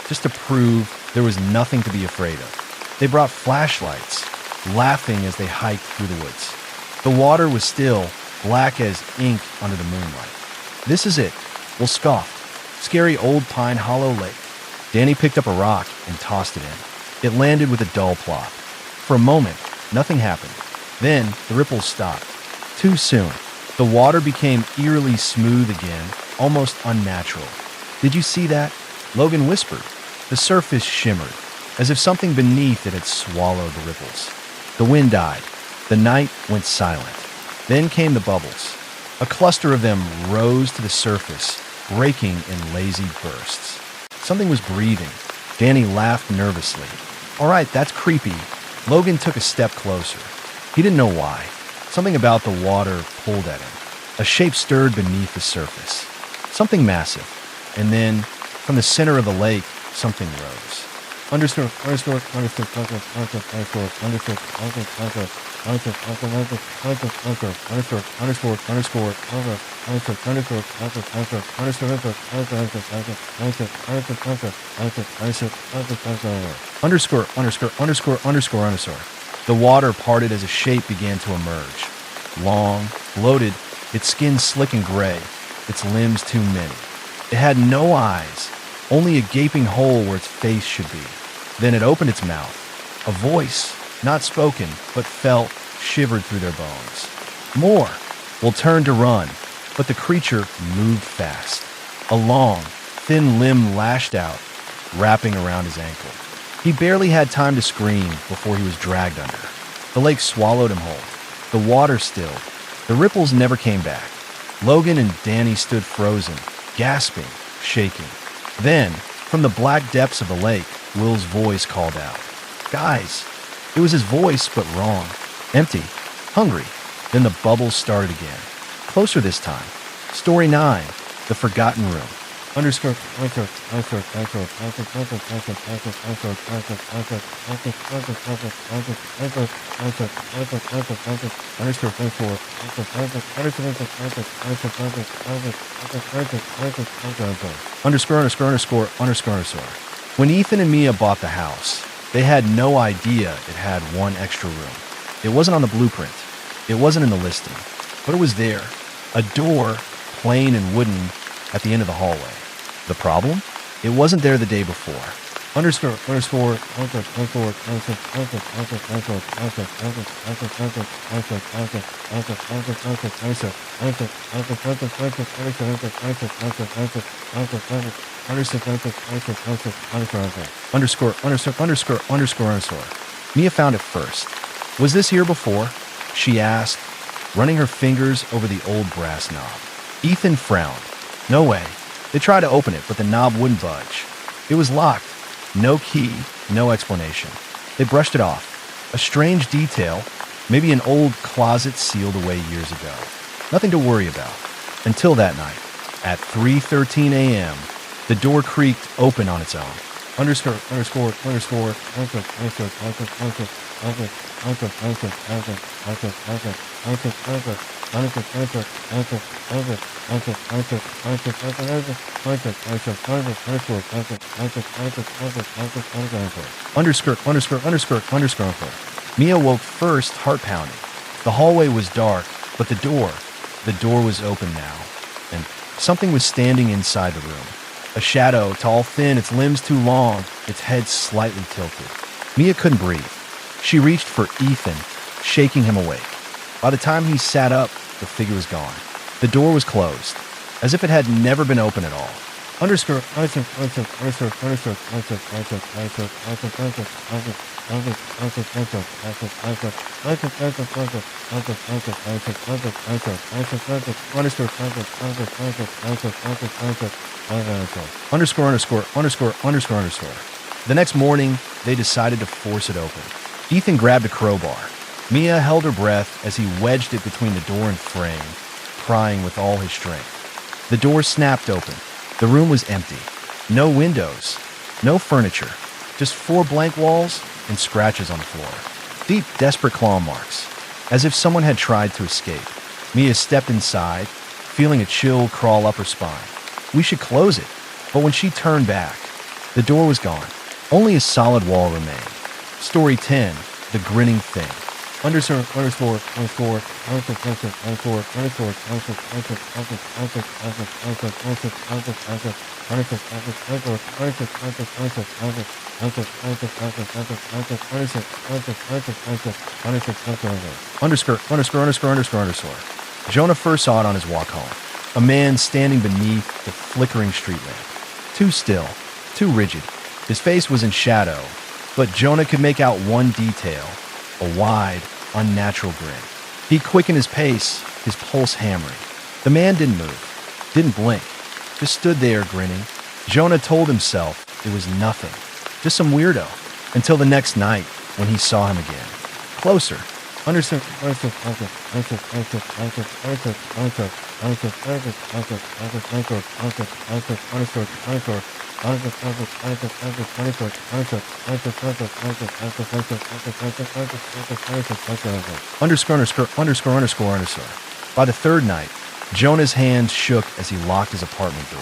Just to prove there was nothing to be afraid of. They brought flashlights, laughing as they hiked through the woods. The water was still black as ink under the moonlight. This is it, Will scoffed. Scary old Pine Hollow Lake. Danny picked up a rock and tossed it in. It landed with a dull plop. For a moment, nothing happened. Then the ripples stopped. Too soon. The water became eerily smooth again, almost unnatural. Did you see that? Logan whispered. The surface shimmered, as if something beneath it had swallowed the ripples. The wind died. The night went silent. Then came the bubbles. A cluster of them rose to the surface, breaking in lazy bursts. Something was breathing. Danny laughed nervously. All right, that's creepy. Logan took a step closer. He didn't know why. Something about the water pulled at him. A shape stirred beneath the surface. Something massive. And then, from the center of the lake, something rose. The water parted as a shape began to emerge. Long, bloated, its skin slick and gray, its limbs too many. It had no eyes, only a gaping hole where its face should be. Then it opened its mouth. A voice, not spoken, but felt, shivered through their bones. More! Will turned to run, but the creature moved fast. A long, thin limb lashed out, wrapping around his ankle. He barely had time to scream before he was dragged under. The lake swallowed him whole. The water stilled. The ripples never came back. Logan and Danny stood frozen, gasping, shaking. Then, from the black depths of the lake, Will's voice called out. Guys! It was his voice, but wrong. Empty. Hungry. Then the bubbles started again. Closer this time. Story 9. The Forgotten Room. When Ethan and Mia bought the house, they had no idea it had one extra room. It wasn't on the blueprint. It wasn't in the listing. But it was there. A door, plain and wooden, at the end of the hallway. The problem? It wasn't there the day before. Mia found it first. Was this here before? She asked, running her fingers over the old brass knob. Ethan frowned. No way. They tried to open it, but the knob wouldn't budge. It was locked. No key, no explanation. They brushed it off. A strange detail, maybe an old closet sealed away years ago. Nothing to worry about. Until that night. At 3:13 a.m., the door creaked open on its own. Mia woke first, heart pounding. The hallway was dark, but the door was open now, and something was standing inside the room. A shadow, tall, thin, its limbs too long, its head slightly tilted. Mia couldn't breathe. She reached for Ethan, shaking him awake. By the time he sat up, the figure was gone. The door was closed, as if it had never been open at all. The next morning, they decided to force it open. Ethan grabbed a crowbar. Mia held her breath as he wedged it between the door and frame, prying with all his strength. The door snapped open. The room was empty. No windows, no furniture, just 4 blank walls and scratches on the floor. Deep, desperate claw marks, as if someone had tried to escape. Mia stepped inside, feeling a chill crawl up her spine. We should close it, but when she turned back, the door was gone. Only a solid wall remained. Story 10, The Grinning Thing. Jonah first saw it on his walk home. A man standing beneath the flickering street lamp. Too still, too rigid. His face was in shadow, but Jonah could make out one detail, a wide, unnatural grin. He quickened his pace, his pulse hammering. The man didn't move, didn't blink, just stood there grinning. Jonah told himself it was nothing, just some weirdo, until the next night when he saw him again. Closer. By the third night, Jonah's hands shook as he locked his apartment door.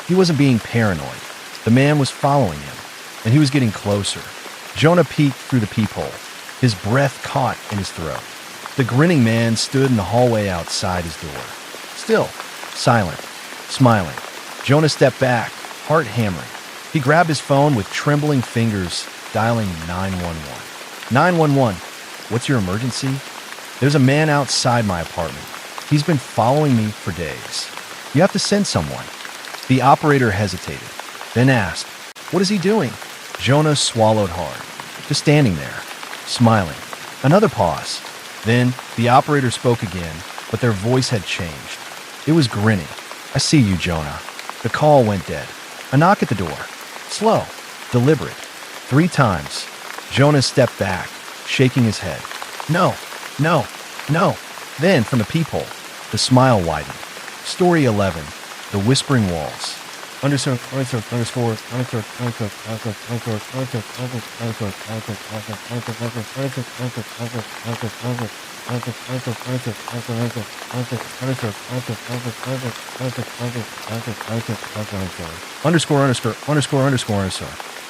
He wasn't being paranoid. The man was following him, and he was getting closer. Jonah peeked through the peephole, his breath caught in his throat. The grinning man stood in the hallway outside his door. Still, silent, smiling. Jonah stepped back, heart hammering. He grabbed his phone with trembling fingers, dialing 911. 911, what's your emergency? There's a man outside my apartment. He's been following me for days. You have to send someone. The operator hesitated, then asked, what is he doing? Jonah swallowed hard, just standing there, smiling. Another pause. Then the operator spoke again, but their voice had changed. It was grinning. I see you, Jonah. The call went dead. A knock at the door. Slow, deliberate. 3 times. Jonah stepped back, shaking his head. No, no, no. Then, from the peephole, the smile widened. Story 11, The Whispering Walls.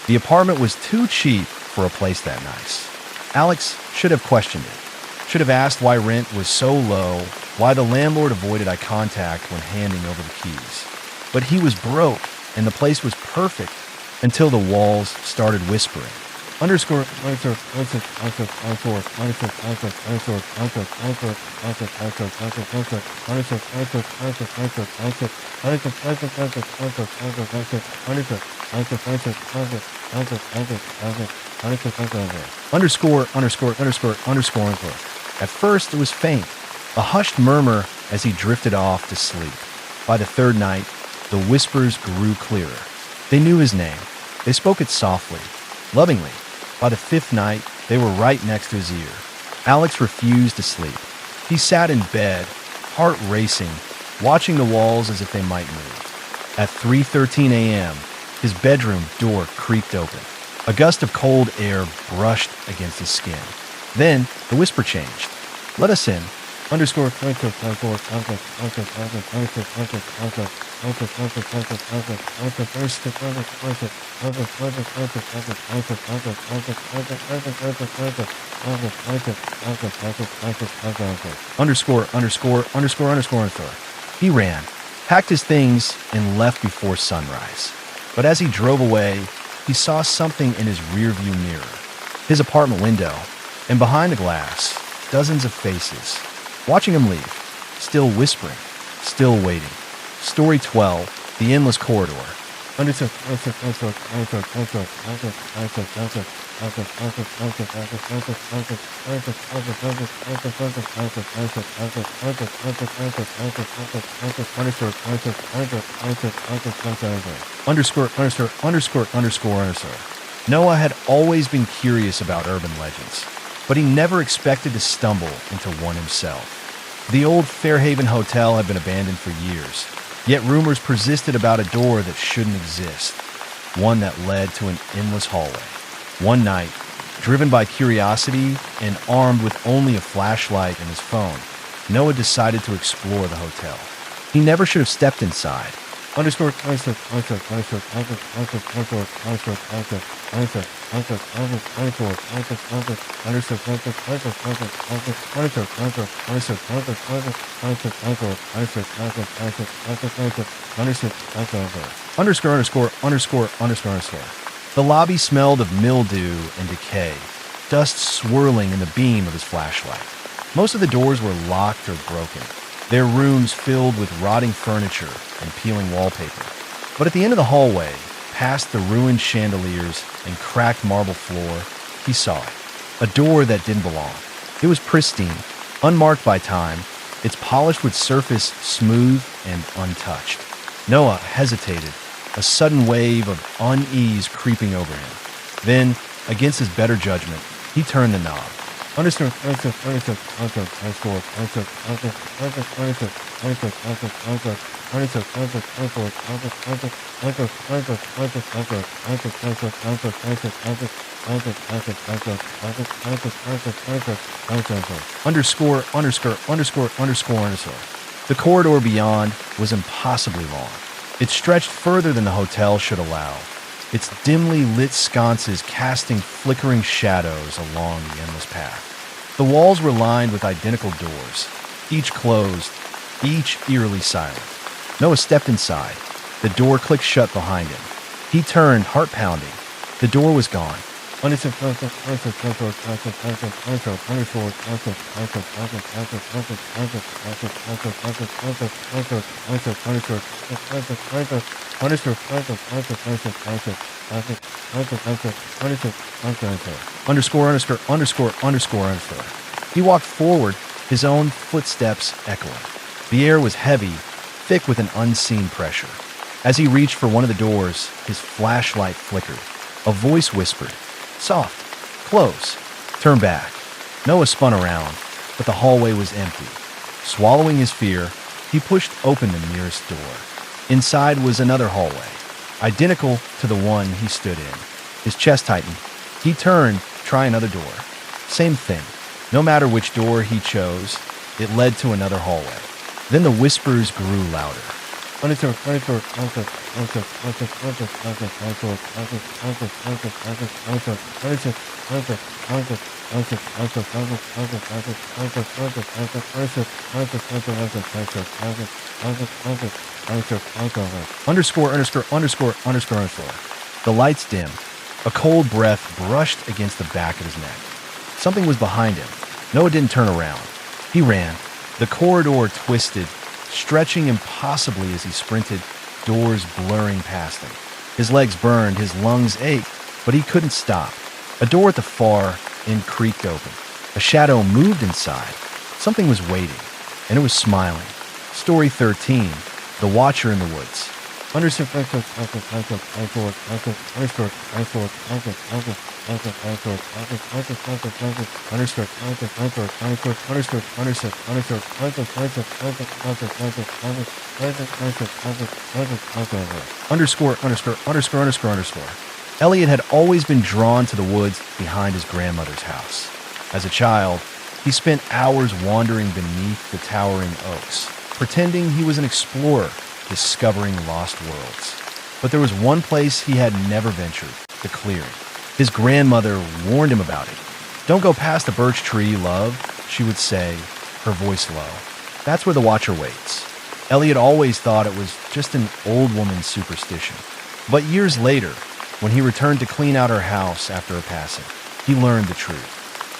The apartment was too cheap for a place that nice. Alex should have questioned it. Should have asked why rent was so low, why the landlord avoided eye contact when handing over the keys. But he was broke, and the place was perfect until the walls started whispering. At first, it was faint, a hushed murmur as he drifted off to sleep. By the third night, the whispers grew clearer. They knew his name. They spoke it softly, lovingly. By the 5th night, they were right next to his ear. Alex refused to sleep. He sat in bed, heart racing, watching the walls as if they might move. At 3:13 a.m., his bedroom door creaked open. A gust of cold air brushed against his skin. Then, the whisper changed. Let us in. He ran, packed his things, and left before sunrise. But as he drove away, he saw something in his rearview mirror, his apartment window, and behind the glass, dozens of faces, watching him leave, still whispering, still waiting. Story 12, The Endless Corridor. Noah had always been curious about urban legends, but he never expected to stumble into one himself. The old Fairhaven Hotel had been abandoned for years, yet rumors persisted about a door that shouldn't exist, one that led to an endless hallway. One night, driven by curiosity and armed with only a flashlight and his phone, Noah decided to explore the hotel. He never should have stepped inside. The lobby smelled of mildew and decay, dust swirling in the beam of his flashlight. Most of the doors were locked or broken, their rooms filled with rotting furniture and peeling wallpaper. But at the end of the hallway, past the ruined chandeliers and cracked marble floor, he saw it. A door that didn't belong. It was pristine, unmarked by time, its polished wood surface smooth and untouched. Noah hesitated, a sudden wave of unease creeping over him. Then, against his better judgment, he turned the knob. The corridor beyond was impossibly long. It stretched further than the hotel should allow, its dimly lit sconces casting flickering shadows along the endless path. The walls were lined with identical doors, each closed, each eerily silent. Noah stepped inside. The door clicked shut behind him. He turned, heart pounding. The door was gone. He walked forward, his own footsteps echoing. The air was heavy, thick with an unseen pressure. As he reached for one of the doors, his flashlight flickered. A voice whispered, "Soft, close, turn back." Noah spun around, but the hallway was empty. Swallowing his fear, he pushed open the nearest door. Inside was another hallway, identical to the one he stood in. His chest tightened. He turned, try another door. Same thing. No matter which door he chose, it led to another hallway. Then the whispers grew louder. The lights dimmed. A cold breath brushed against the back of his neck. Something was behind him. Noah didn't turn around. He ran. The corridor twisted, stretching impossibly as he sprinted, doors blurring past him. His legs burned, his lungs ached, but he couldn't stop. A door at the far end creaked open. A shadow moved inside. Something was waiting, and it was smiling. Story 13, The Watcher in the Woods. Elliot had always been drawn to the woods behind his grandmother's house. As a child, he spent hours wandering beneath the towering oaks, pretending he was an explorer discovering lost worlds. But there was one place he had never ventured, the clearing. His grandmother warned him about it. "Don't go past the birch tree, love," she would say, her voice low. "That's where the Watcher waits." Elliot always thought it was just an old woman's superstition. But years later, when he returned to clean out her house after her passing, he learned the truth.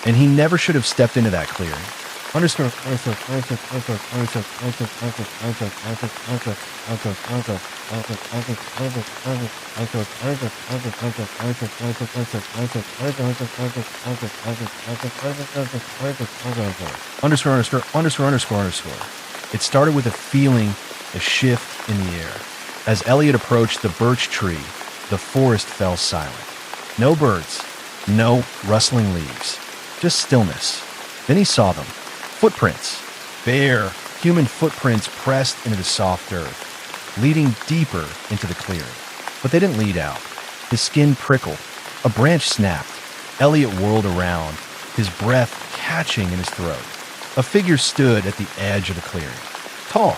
And he never should have stepped into that clearing. Underscore. It started with a feeling, a shift in the air. As Elliot approached the birch tree, the forest fell silent. No birds, no rustling leaves, just stillness. Then he saw them. Footprints. Bare, human footprints pressed into the soft earth, leading deeper into the clearing. But they didn't lead out. His skin prickled. A branch snapped. Elliot whirled around, his breath catching in his throat. A figure stood at the edge of the clearing. Tall,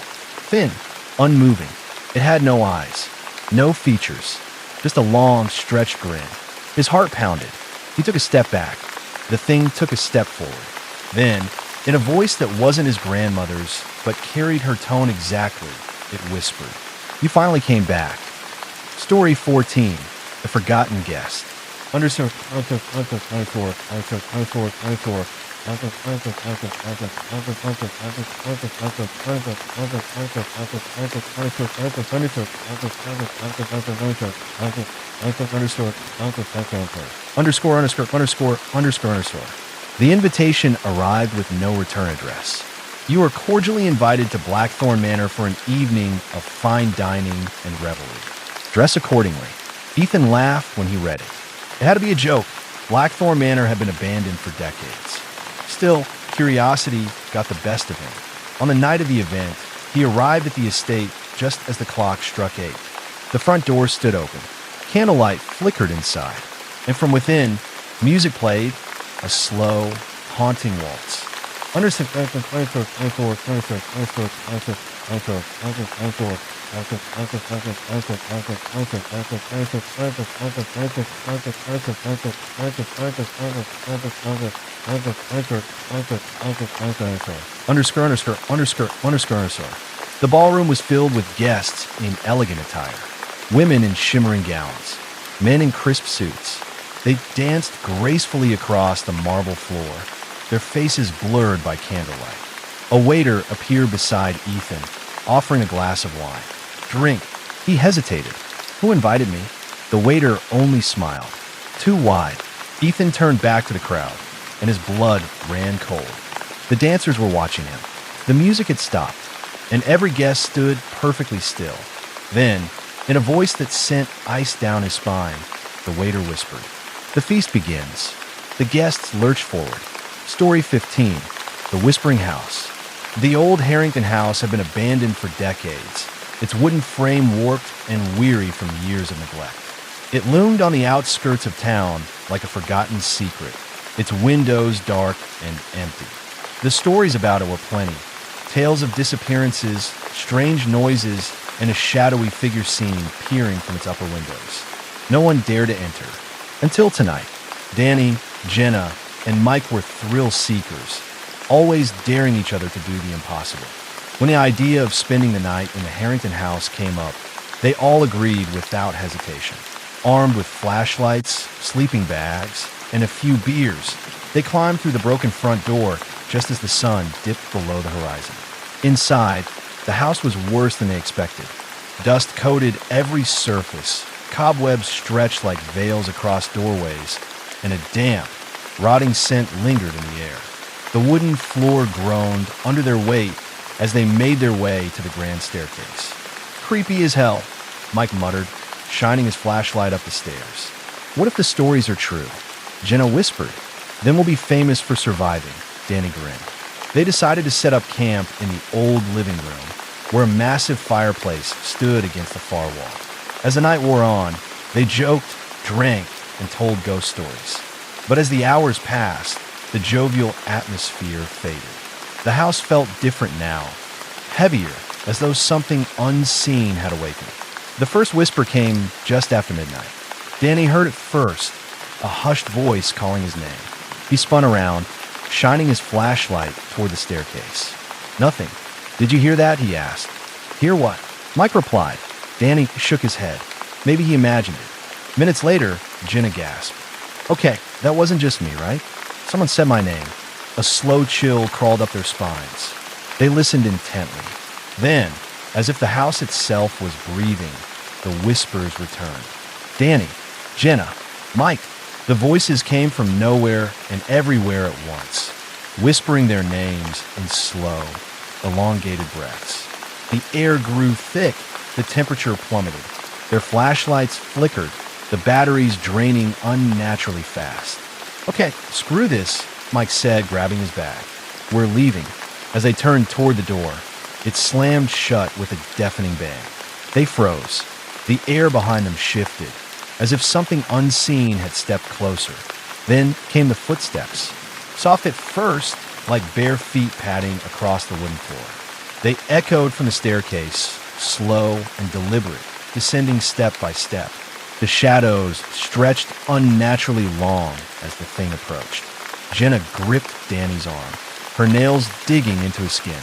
thin, unmoving. It had no eyes, no features, just a long, stretched grin. His heart pounded. He took a step back. The thing took a step forward. Then, in a voice that wasn't his grandmother's, but carried her tone exactly, it whispered, "You finally came back." Story 14, The Forgotten Guest. Underscore. The invitation arrived with no return address. You are cordially invited to Blackthorn Manor for an evening of fine dining and revelry. Dress accordingly. Ethan laughed when he read it. It had to be a joke. Blackthorn Manor had been abandoned for decades. Still, curiosity got the best of him. On the night of the event, he arrived at the estate just as the clock struck 8. The front door stood open. Candlelight flickered inside, and from within, music played, a slow, haunting waltz. The ballroom was filled with guests in elegant attire. Women in shimmering gowns, men in crisp suits. They danced gracefully across the marble floor, their faces blurred by candlelight. A waiter appeared beside Ethan, offering a glass of wine. "Drink." He hesitated. "Who invited me?" The waiter only smiled. Too wide. Ethan turned back to the crowd, and his blood ran cold. The dancers were watching him. The music had stopped, and every guest stood perfectly still. Then, in a voice that sent ice down his spine, the waiter whispered, "The feast begins." The guests lurched forward. Story 15, The Whispering House. The old Harrington house had been abandoned for decades, its wooden frame warped and weary from years of neglect. It loomed on the outskirts of town like a forgotten secret, its windows dark and empty. The stories about it were plenty. Tales of disappearances, strange noises, and a shadowy figure seen peering from its upper windows. No one dared to enter. Until tonight, Danny, Jenna, and Mike were thrill seekers, always daring each other to do the impossible. When the idea of spending the night in the Harrington house came up, they all agreed without hesitation. Armed with flashlights, sleeping bags, and a few beers, they climbed through the broken front door just as the sun dipped below the horizon. Inside, the house was worse than they expected. Dust coated every surface, cobwebs stretched like veils across doorways, and a damp, rotting scent lingered in the air. The wooden floor groaned under their weight as they made their way to the grand staircase. "Creepy as hell," Mike muttered, shining his flashlight up the stairs. "What if the stories are true?" Jenna whispered. "Then we'll be famous for surviving," Danny grinned. They decided to set up camp in the old living room, where a massive fireplace stood against the far wall. As the night wore on, they joked, drank, and told ghost stories. But as the hours passed, the jovial atmosphere faded. The house felt different now, heavier, as though something unseen had awakened. The first whisper came just after midnight. Danny heard it first, a hushed voice calling his name. He spun around, shining his flashlight toward the staircase. "Nothing. Did you hear that?" he asked. "Hear what?" Mike replied. Danny shook his head. Maybe he imagined it. Minutes later, Jenna gasped. Okay, that wasn't just me, right? Someone said my name. A slow chill crawled up their spines. They listened intently. Then, as if the house itself was breathing, the whispers returned. Danny, Jenna, Mike. The voices came from nowhere and everywhere at once, whispering their names in slow, elongated breaths. The air grew thick, the temperature plummeted. Their flashlights flickered, the batteries draining unnaturally fast. Okay, screw this, Mike said, grabbing his bag. We're leaving. As they turned toward the door, it slammed shut with a deafening bang. They froze. The air behind them shifted, as if something unseen had stepped closer. Then came the footsteps, soft at first, like bare feet padding across the wooden floor. They echoed from the staircase, slow and deliberate, descending step by step. The shadows stretched unnaturally long as the thing approached. Jenna gripped Danny's arm, her nails digging into his skin.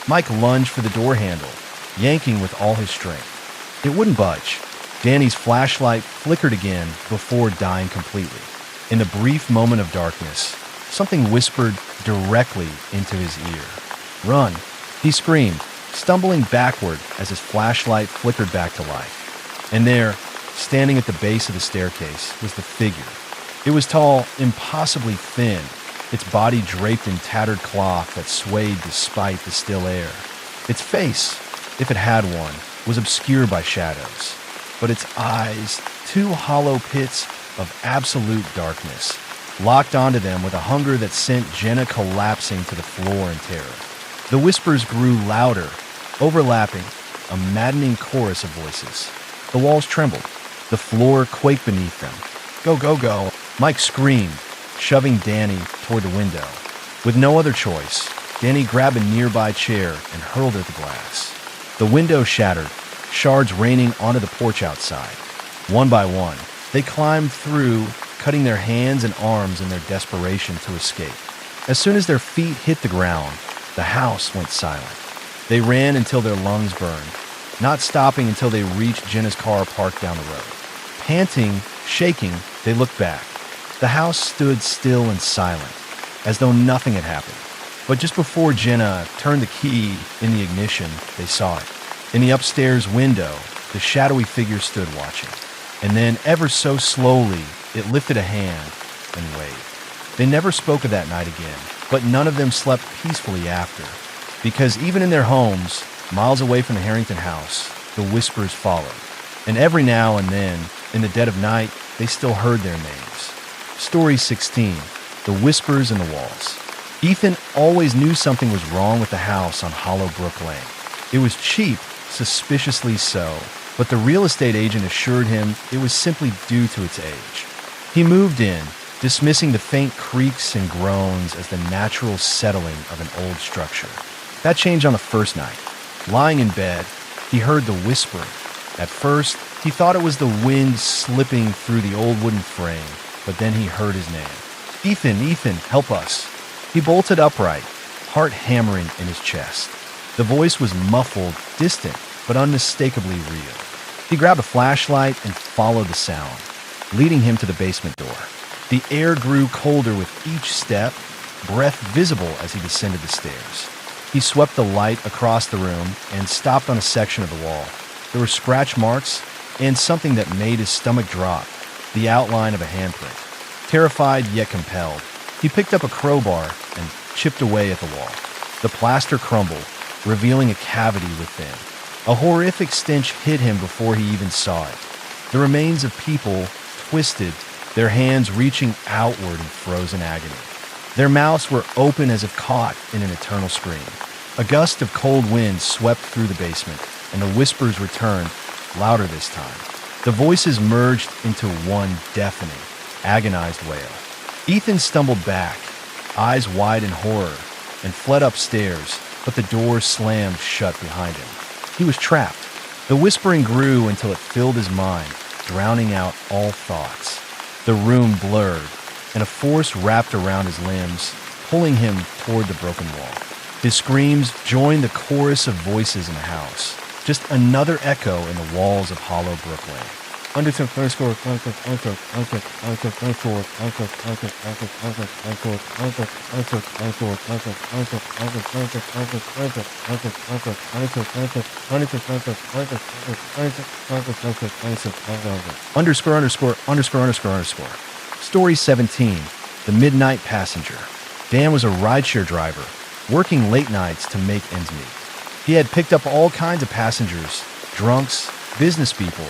Mike lunged for the door handle, yanking with all his strength. It wouldn't budge. Danny's flashlight flickered again before dying completely. In the brief moment of darkness, something whispered directly into his ear. Run, he screamed, stumbling backward as his flashlight flickered back to life. And there, standing at the base of the staircase, was the figure. It was tall, impossibly thin, its body draped in tattered cloth that swayed despite the still air. Its face, if it had one, was obscured by shadows, but its eyes, two hollow pits of absolute darkness, locked onto them with a hunger that sent Jenna collapsing to the floor in terror. The whispers grew louder, overlapping, a maddening chorus of voices. The walls trembled. The floor quaked beneath them. Go, go, go, Mike screamed, shoving Danny toward the window. With no other choice, Danny grabbed a nearby chair and hurled it at the glass. The window shattered, shards raining onto the porch outside. One by one, they climbed through, cutting their hands and arms in their desperation to escape. As soon as their feet hit the ground, the house went silent. They ran until their lungs burned, not stopping until they reached Jenna's car parked down the road. Panting, shaking, they looked back. The house stood still and silent, as though nothing had happened. But just before Jenna turned the key in the ignition, they saw it. In the upstairs window, the shadowy figure stood watching. And then, ever so slowly, it lifted a hand and waved. They never spoke of that night again, but none of them slept peacefully after. Because even in their homes, miles away from the Harrington house, the whispers followed. And every now and then, in the dead of night, they still heard their names. Story 16, The Whispers in the Walls. Ethan always knew something was wrong with the house on Hollow Brook Lane. It was cheap, suspiciously so, but the real estate agent assured him it was simply due to its age. He moved in, dismissing the faint creaks and groans as the natural settling of an old structure. That changed on the first night. Lying in bed, he heard the whispering. At first, he thought it was the wind slipping through the old wooden frame, but then he heard his name. Ethan, Ethan, help us. He bolted upright, heart hammering in his chest. The voice was muffled, distant, but unmistakably real. He grabbed a flashlight and followed the sound, leading him to the basement door. The air grew colder with each step, breath visible as he descended the stairs. He swept the light across the room and stopped on a section of the wall. There were scratch marks and something that made his stomach drop, the outline of a handprint. Terrified yet compelled, he picked up a crowbar and chipped away at the wall. The plaster crumbled, revealing a cavity within. A horrific stench hit him before he even saw it. The remains of people, twisted, their hands reaching outward in frozen agony. Their mouths were open as if caught in an eternal scream. A gust of cold wind swept through the basement, and the whispers returned, louder this time. The voices merged into one deafening, agonized wail. Ethan stumbled back, eyes wide in horror, and fled upstairs, but the door slammed shut behind him. He was trapped. The whispering grew until it filled his mind, drowning out all thoughts. The room blurred, and a force wrapped around his limbs, pulling him toward the broken wall. His screams joined the chorus of voices in the house, just another echo in the walls of Hollow Brook Lane. Story 17. The Midnight Passenger. Dan was a rideshare driver, working late nights to make ends meet. He had picked up all kinds of passengers, drunks, business people,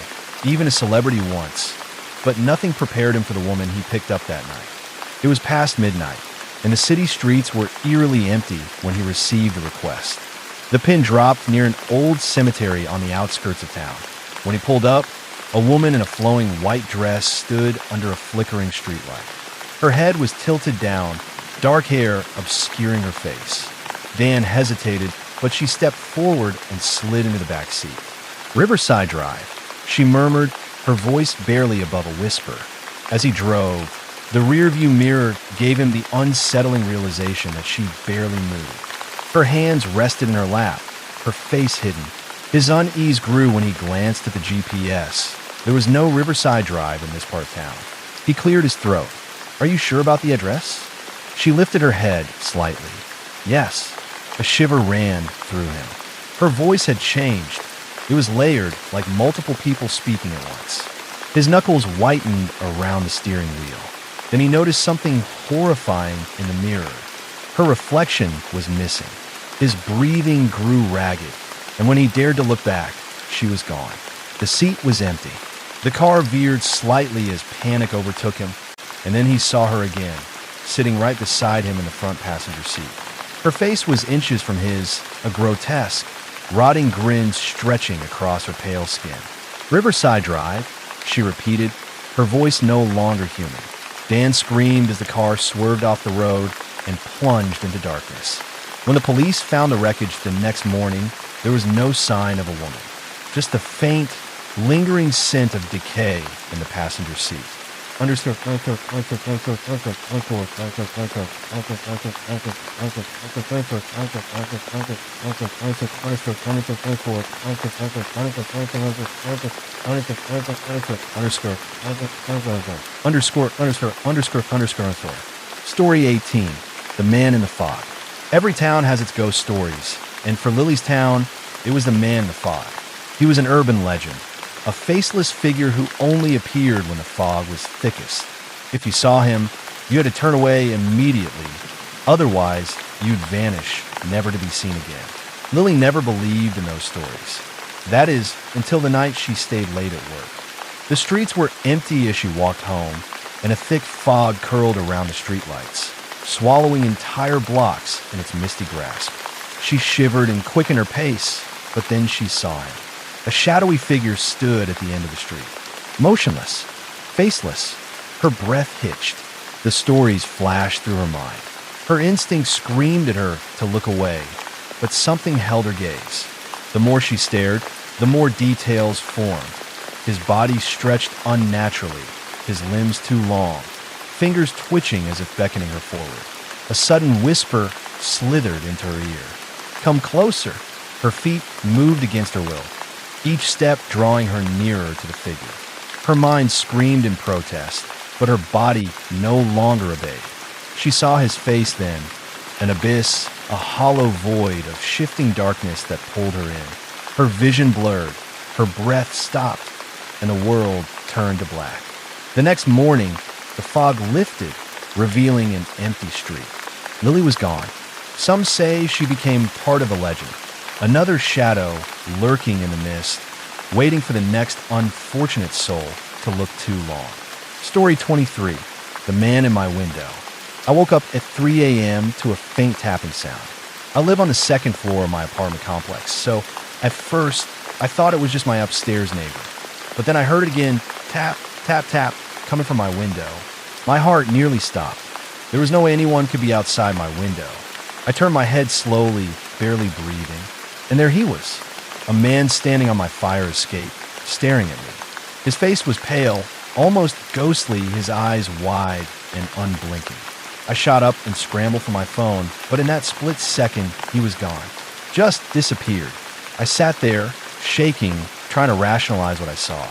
even a celebrity once, but nothing prepared him for the woman he picked up that night. It was past midnight, and the city streets were eerily empty when he received the request. The pin dropped near an old cemetery on the outskirts of town. When he pulled up, a woman in a flowing white dress stood under a flickering streetlight. Her head was tilted down, dark hair obscuring her face. Dan hesitated, but she stepped forward and slid into the back seat. Riverside Drive, she murmured, her voice barely above a whisper. As he drove, the rearview mirror gave him the unsettling realization that she barely moved. Her hands rested in her lap, her face hidden. His unease grew when he glanced at the GPS. There was no Riverside Drive in this part of town. He cleared his throat. "Are you sure about the address?" She lifted her head slightly. "Yes." A shiver ran through him. Her voice had changed. It was layered, like multiple people speaking at once. His knuckles whitened around the steering wheel. Then he noticed something horrifying in the mirror. Her reflection was missing. His breathing grew ragged, and when he dared to look back, she was gone. The seat was empty. The car veered slightly as panic overtook him, and then he saw her again, sitting right beside him in the front passenger seat. Her face was inches from his, a grotesque, rotting grin stretching across her pale skin. "Riverside Drive," she repeated, her voice no longer human. Dan screamed as the car swerved off the road and plunged into darkness. When the police found the wreckage the next morning, there was no sign of a woman, just the faint, lingering scent of decay in the passenger seat. Story 18. The Man in the Fog. Every town has its ghost stories, and for Lily's town, it was the Man in the Fog. He was an urban legend, a faceless figure who only appeared when the fog was thickest. If you saw him, you had to turn away immediately. Otherwise, you'd vanish, never to be seen again. Lily never believed in those stories. That is, until the night she stayed late at work. The streets were empty as she walked home, and a thick fog curled around the streetlights, swallowing entire blocks in its misty grasp. She shivered and quickened her pace, but then she saw him. A shadowy figure stood at the end of the street, motionless, faceless. Her breath hitched. The stories flashed through her mind. Her instinct screamed at her to look away, but something held her gaze. The more she stared, the more details formed. His body stretched unnaturally, his limbs too long, fingers twitching as if beckoning her forward. A sudden whisper slithered into her ear. "Come closer." Her feet moved against her will, each step drawing her nearer to the figure. Her mind screamed in protest, but her body no longer obeyed. She saw his face then, an abyss, a hollow void of shifting darkness that pulled her in. Her vision blurred, her breath stopped, and the world turned to black. The next morning, the fog lifted, revealing an empty street. Lily was gone. Some say she became part of a legend, another shadow lurking in the mist, waiting for the next unfortunate soul to look too long. Story 23. The Man in My Window. I woke up at 3 a.m. to a faint tapping sound. I live on the second floor of my apartment complex, so at first I thought it was just my upstairs neighbor. But then I heard it again, tap, tap, tap, coming from my window. My heart nearly stopped. There was no way anyone could be outside my window. I turned my head slowly, barely breathing, and there he was, a man standing on my fire escape, staring at me. His face was pale, almost ghostly, his eyes wide and unblinking. I shot up and scrambled for my phone, but in that split second, he was gone. Just disappeared. I sat there, shaking, trying to rationalize what I saw.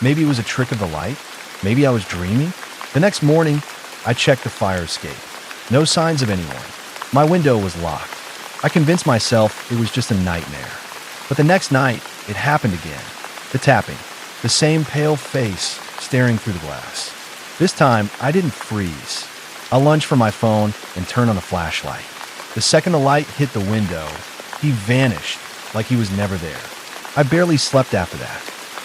Maybe it was a trick of the light. Maybe I was dreaming. The next morning, I checked the fire escape. No signs of anyone. My window was locked. I convinced myself it was just a nightmare. But the next night, it happened again. The tapping. The same pale face staring through the glass. This time, I didn't freeze. I lunged for my phone and turned on the flashlight. The second the light hit the window, he vanished like he was never there. I barely slept after that.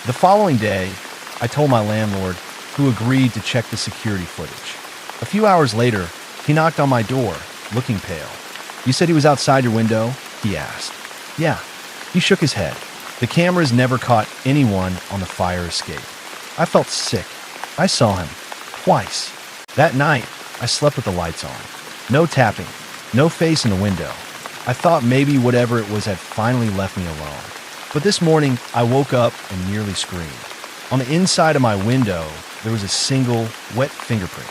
The following day, I told my landlord, who agreed to check the security footage. A few hours later, he knocked on my door, looking pale. "You said he was outside your window?" he asked. "Yeah." He shook his head. The cameras never caught anyone on the fire escape. I felt sick. I saw him. Twice. That night, I slept with the lights on. No tapping. No face in the window. I thought maybe whatever it was had finally left me alone. But this morning, I woke up and nearly screamed. On the inside of my window, there was a single wet fingerprint.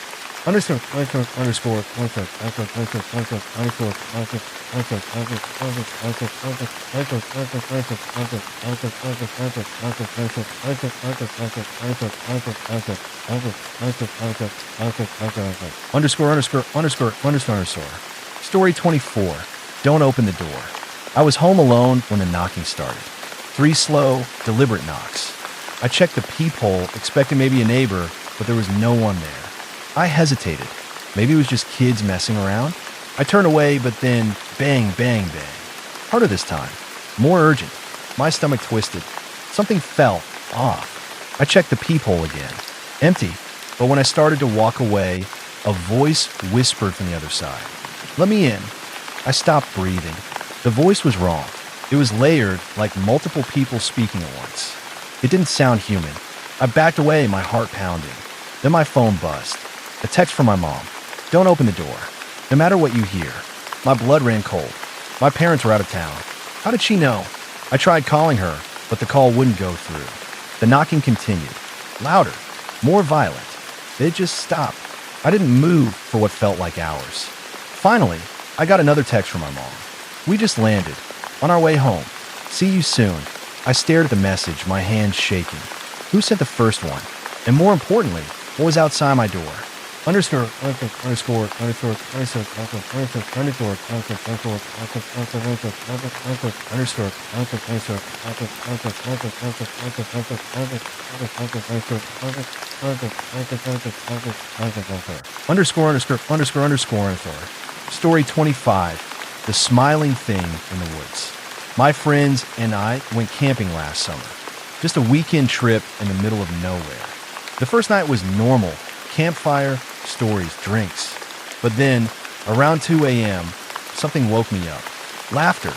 Story 24. Don't open the door. I was home alone when the knocking started. 3 slow, deliberate knocks. I checked the peephole, expecting maybe a neighbor, but there was no one there. I hesitated. Maybe it was just kids messing around. I turned away, but then bang, bang, bang. Harder this time. More urgent. My stomach twisted. Something felt off. I checked the peephole again. Empty. But when I started to walk away, a voice whispered from the other side. "Let me in." I stopped breathing. The voice was wrong. It was layered, like multiple people speaking at once. It didn't sound human. I backed away, my heart pounding. Then my phone buzzed. A text from my mom. "Don't open the door. No matter what you hear." My blood ran cold. My parents were out of town. How did she know? I tried calling her, but the call wouldn't go through. The knocking continued. Louder. More violent. It just stopped. I didn't move for what felt like hours. Finally, I got another text from my mom. "We just landed. On our way home. See you soon." I stared at the message, my hands shaking. Who sent the first one? And more importantly, what was outside my door? Story 25. The smiling thing in the woods. My friends and I went camping last summer. Just a weekend trip in the middle of nowhere. The first night was normal. Campfire, stories, drinks. But then, around 2 a.m., something woke me up. Laughter.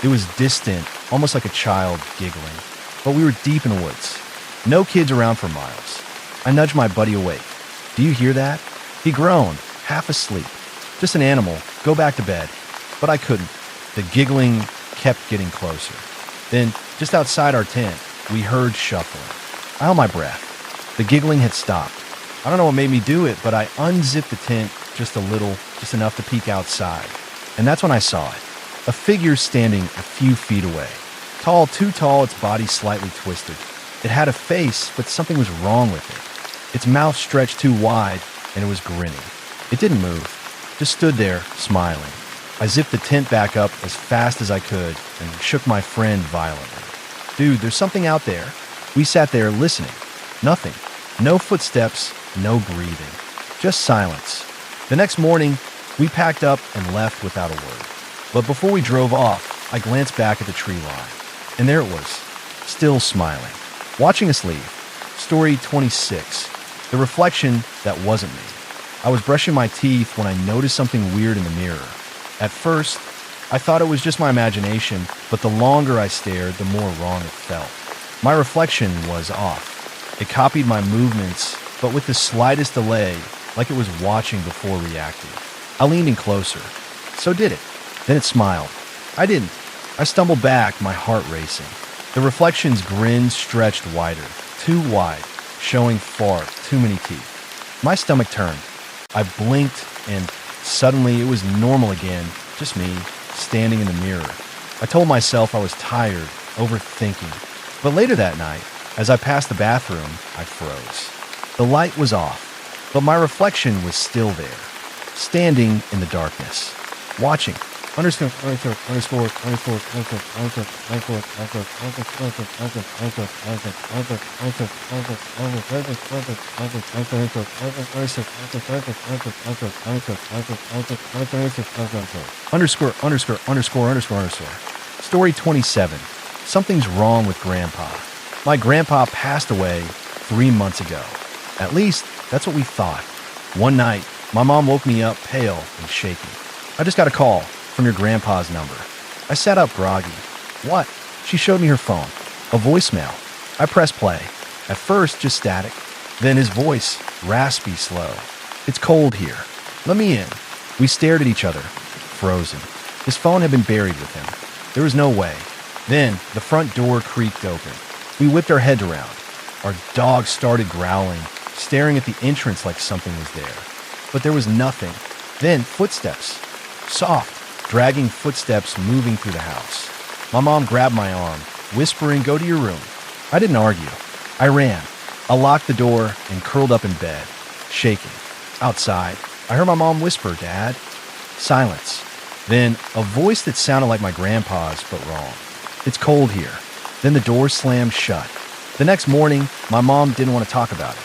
It was distant, almost like a child giggling. But we were deep in the woods. No kids around for miles. I nudged my buddy awake. "Do you hear that?" He groaned, half asleep. "Just an animal. Go back to bed." But I couldn't. The giggling kept getting closer. Then, just outside our tent, we heard shuffling. I held my breath. The giggling had stopped. I don't know what made me do it, but I unzipped the tent just a little, just enough to peek outside. And that's when I saw it. A figure standing a few feet away. Tall, too tall, its body slightly twisted. It had a face, but something was wrong with it. Its mouth stretched too wide, and it was grinning. It didn't move, just stood there, smiling. I zipped the tent back up as fast as I could and shook my friend violently. "Dude, there's something out there." We sat there listening. Nothing. No footsteps, no breathing. Just silence. The next morning, we packed up and left without a word. But before we drove off, I glanced back at the tree line. And there it was, still smiling, watching us leave. Story 26. The reflection that wasn't me. I was brushing my teeth when I noticed something weird in the mirror. At first, I thought it was just my imagination, but the longer I stared, the more wrong it felt. My reflection was off. It copied my movements, but with the slightest delay, like it was watching before reacting. I leaned in closer. So did it. Then it smiled. I didn't. I stumbled back, my heart racing. The reflection's grin stretched wider, too wide, showing far too many teeth. My stomach turned. I blinked, and suddenly it was normal again, just me, standing in the mirror. I told myself I was tired, overthinking. But later that night, As I passed the bathroom, I froze. The light was off, but my reflection was still there, standing in the darkness, watching. Story 27. Something's wrong with Grandpa. My grandpa passed away 3 months ago. At least, that's what we thought. One night, my mom woke me up pale and shaking. I just got a call from your grandpa's number. I sat up groggy. What? She showed me her phone. A voicemail. I pressed play. At first, just static. Then his voice, raspy, slow. It's cold here. Let me in. We stared at each other, frozen. His phone had been buried with him. There was no way. Then, the front door creaked open. We whipped our heads around. Our dog started growling, staring at the entrance like something was there. But there was nothing. Then, footsteps. Soft, dragging footsteps moving through the house. My mom grabbed my arm, whispering, "Go to your room." I didn't argue. I ran. I locked the door and curled up in bed, shaking. Outside, I heard my mom whisper, "Dad." Silence. Then, a voice that sounded like my grandpa's, but wrong. "It's cold here." Then the door slammed shut. The next morning, my mom didn't want to talk about it.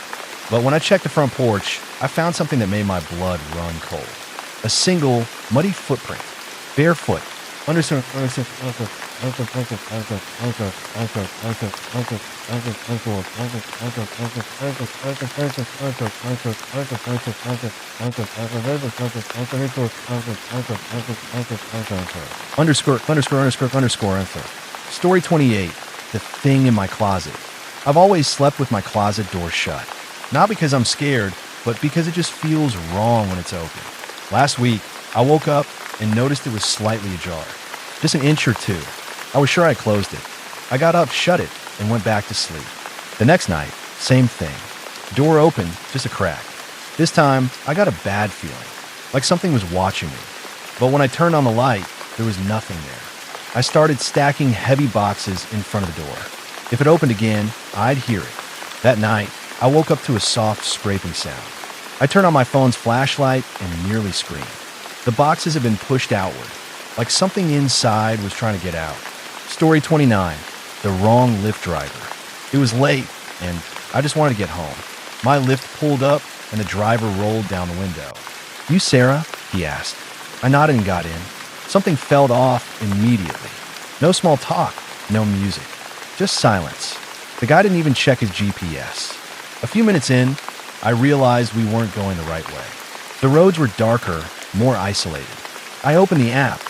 But when I checked the front porch, I found something that made my blood run cold. A single, muddy footprint. Barefoot. Story 28. The thing in my closet. I've always slept with my closet door shut. Not because I'm scared, but because it just feels wrong when it's open. Last week, I woke up and noticed it was slightly ajar. Just an inch or two. I was sure I closed it. I got up, shut it, and went back to sleep. The next night, same thing. Door open, just a crack. This time, I got a bad feeling, like something was watching me. But when I turned on the light, there was nothing there. I started stacking heavy boxes in front of the door. If it opened again, I'd hear it. That night, I woke up to a soft scraping sound. I turned on my phone's flashlight and nearly screamed. The boxes had been pushed outward, like something inside was trying to get out. Story 29. The wrong Lyft driver. It was late, and I just wanted to get home. My Lyft pulled up, and the driver rolled down the window. "You Sarah?" he asked. I nodded and got in. Something fell off immediately. No small talk, no music, just silence. The guy didn't even check his GPS. A few minutes in, I realized we weren't going the right way. The roads were darker, more isolated. I opened the app.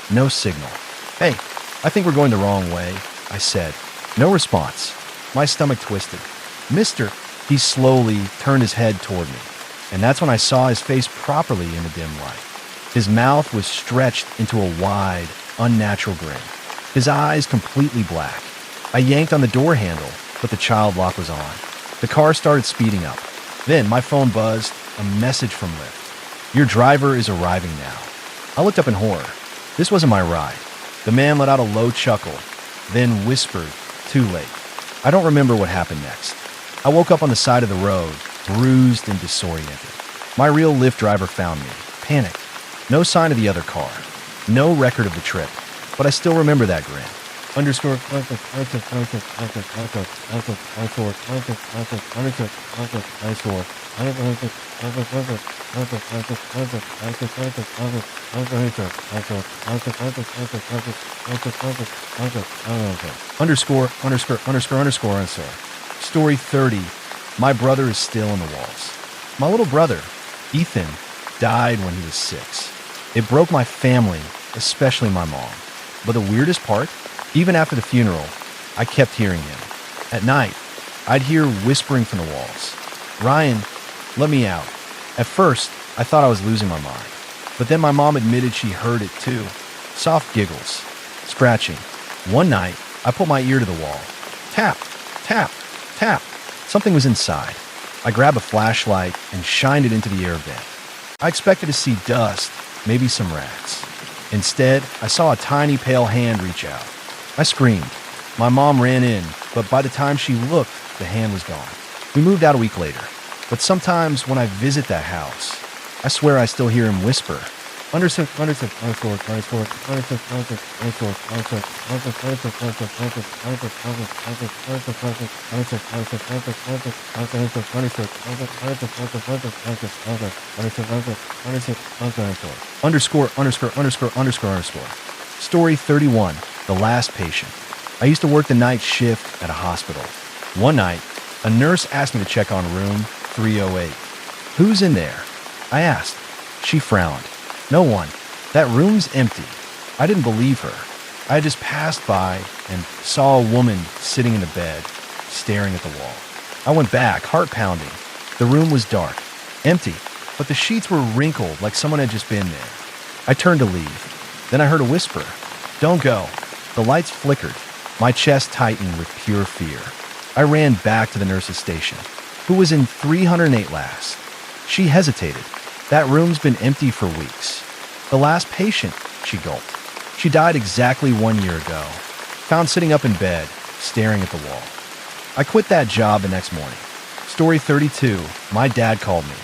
No signal. "Hey, I think we're going the wrong way," I said. No response. My stomach twisted. "Mister," he slowly turned his head toward me. And that's when I saw his face properly in the dim light. His mouth was stretched into a wide, unnatural grin. His eyes completely black. I yanked on the door handle, but the child lock was on. The car started speeding up. Then my phone buzzed, a message from Lyft. "Your driver is arriving now." I looked up in horror. This wasn't my ride. The man let out a low chuckle, then whispered, "Too late." I don't remember what happened next. I woke up on the side of the road, bruised and disoriented. My real Lyft driver found me, panicked. No sign of the other car. No record of the trip. But I still remember that grin. Story 30. My brother is still in the walls. My little brother, Ethan, died when he was 6. It broke my family, especially my mom. But the weirdest part, even after the funeral, I kept hearing him. At night, I'd hear whispering from the walls. "Ryan, let me out." At first, I thought I was losing my mind. But then my mom admitted she heard it too. Soft giggles, scratching. One night, I put my ear to the wall. Tap, tap, tap. Something was inside. I grabbed a flashlight and shined it into the air vent. I expected to see dust, maybe some rats. Instead, I saw a tiny pale hand reach out. I screamed. My mom ran in, but by the time she looked, the hand was gone. We moved out a week later, but sometimes when I visit that house, I swear I still hear him whisper, Story 31, The Last Patient. I used to work the night shift at a hospital. One night, a nurse asked me to check on room 308. "Who's in there?" I asked. She frowned. "No one. That room's empty." I didn't believe her. I had just passed by and saw a woman sitting in the bed, staring at the wall. I went back, heart pounding. The room was dark, empty, but the sheets were wrinkled like someone had just been there. I turned to leave. Then I heard a whisper. "Don't go." The lights flickered. My chest tightened with pure fear. I ran back to the nurse's station, who was in 308 last. She hesitated. "That room's been empty for weeks." "The last patient," she gulped. "She died exactly 1 year ago. Found sitting up in bed, staring at the wall." I quit that job the next morning. Story 32, my dad called me,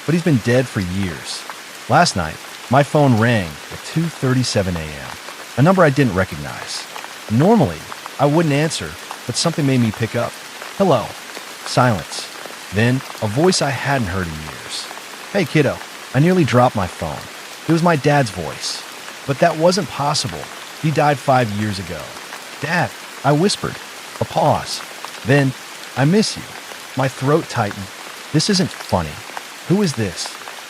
but he's been dead for years. Last night, my phone rang at 2:37 a.m., a number I didn't recognize. Normally, I wouldn't answer, but something made me pick up. "Hello." Silence. Then, a voice I hadn't heard in years. "Hey, kiddo." I nearly dropped my phone. It was my dad's voice. But that wasn't possible. He died 5 years ago. "Dad," I whispered. A pause. Then, "I miss you." My throat tightened. This isn't funny. "Who is this?"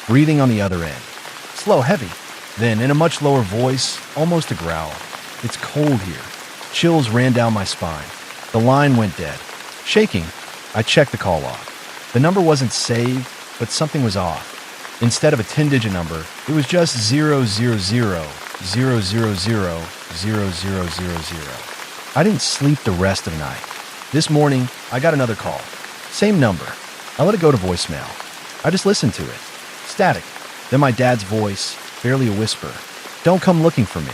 Breathing on the other end. Slow, heavy. Then, in a much lower voice, almost a growl. "It's cold here." Chills ran down my spine. The line went dead. Shaking, I checked the call log. The number wasn't saved, but something was off. Instead of a 10-digit number, it was just 000000000. I didn't sleep the rest of the night. This morning, I got another call. Same number. I let it go to voicemail. I just listened to it. Static. Then my dad's voice, barely a whisper. "Don't come looking for me."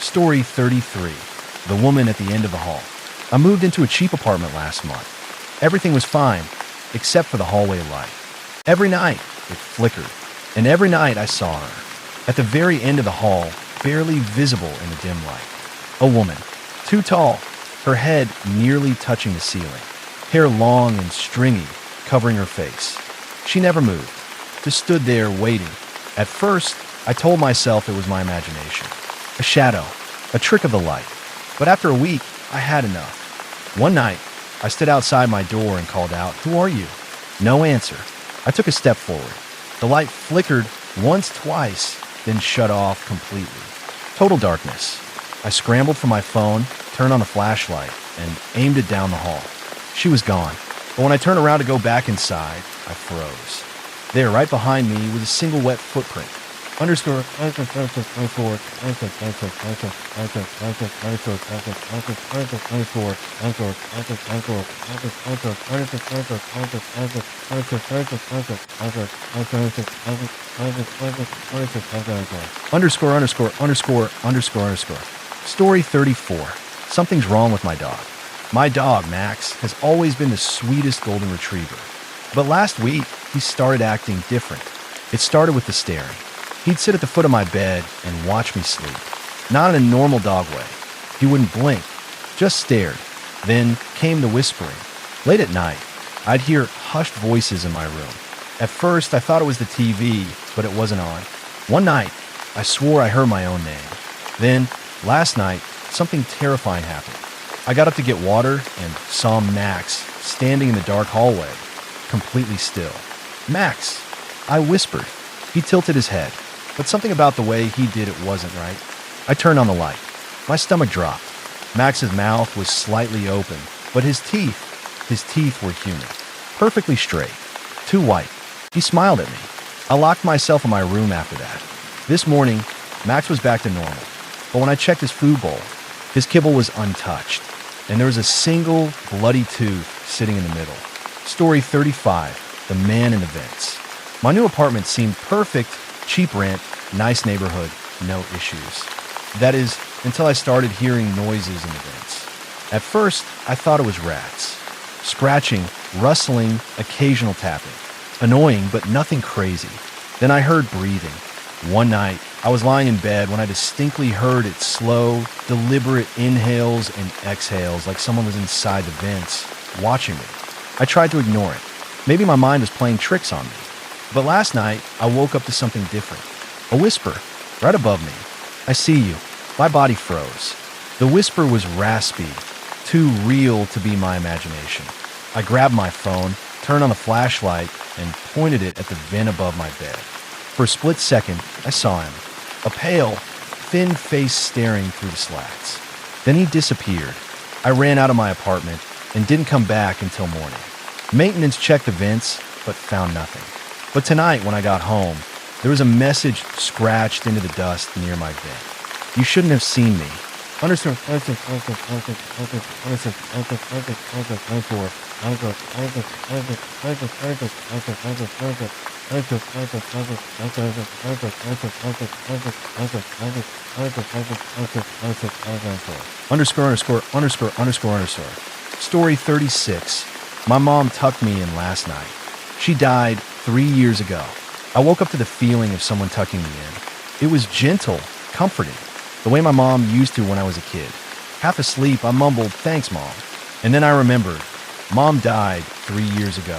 Story 33. The Woman at the End of the Hall. I moved into a cheap apartment last month. Everything was fine, except for the hallway light. Every night, it flickered, and every night I saw her. At the very end of the hall, barely visible in the dim light. A woman, too tall, her head nearly touching the ceiling, hair long and stringy, covering her face. She never moved, just stood there waiting. At first, I told myself it was my imagination. A shadow, a trick of the light. But after a week, I had enough. One night, I stood outside my door and called out, "Who are you?" No answer. I took a step forward. The light flickered once, twice, then shut off completely. Total darkness. I scrambled for my phone, turned on the flashlight, and aimed it down the hall. She was gone. But when I turned around to go back inside, I froze. There, right behind me, was a single wet footprint. Underscore. Story 34. Something's wrong with my dog. My dog, Max, has always been the sweetest golden retriever. But last week, he started acting different. It started with the staring. He'd sit at the foot of my bed and watch me sleep. Not in a normal dog way. He wouldn't blink, just stared. Then came the whispering. Late at night, I'd hear hushed voices in my room. At first, I thought it was the TV, but it wasn't on. One night, I swore I heard my own name. Then, last night, something terrifying happened. I got up to get water and saw Max standing in the dark hallway, completely still. "Max!" I whispered. He tilted his head, but something about the way he did it wasn't right. I turned on the light. My stomach dropped. Max's mouth was slightly open, but his teeth were human. Perfectly straight. Too white. He smiled at me. I locked myself in my room after that. This morning, Max was back to normal, but when I checked his food bowl, His kibble was untouched, and there was a single bloody tooth sitting in the middle. Story 35, The Man in the Vents. My new apartment seemed perfect, cheap rent, nice neighborhood, no issues. That is, until I started hearing noises in the vents. At first, I thought it was rats. Scratching, rustling, occasional tapping. Annoying, but nothing crazy. Then I heard breathing. One night, I was lying in bed when I distinctly heard its slow, deliberate inhales and exhales like someone was inside the vents, watching me. I tried to ignore it. Maybe my mind was playing tricks on me. But last night, I woke up to something different. A whisper, right above me. I see you. My body froze. The whisper was raspy, too real to be my imagination. I grabbed my phone, turned on the flashlight, and pointed it at the vent above my bed. For a split second, I saw him. A pale, thin face staring through the slats. Then he disappeared. I ran out of my apartment and didn't come back until morning. Maintenance checked the vents, but found nothing. But tonight, when I got home, there was a message scratched into the dust near my vent. You shouldn't have seen me. Understood. Story 36. My mom tucked me in last night. She died 3 years ago. I woke up to the feeling of someone tucking me in. It was gentle, comforting, the way my mom used to when I was a kid. Half asleep, I mumbled, "Thanks, Mom." And then I remembered. Mom died 3 years ago.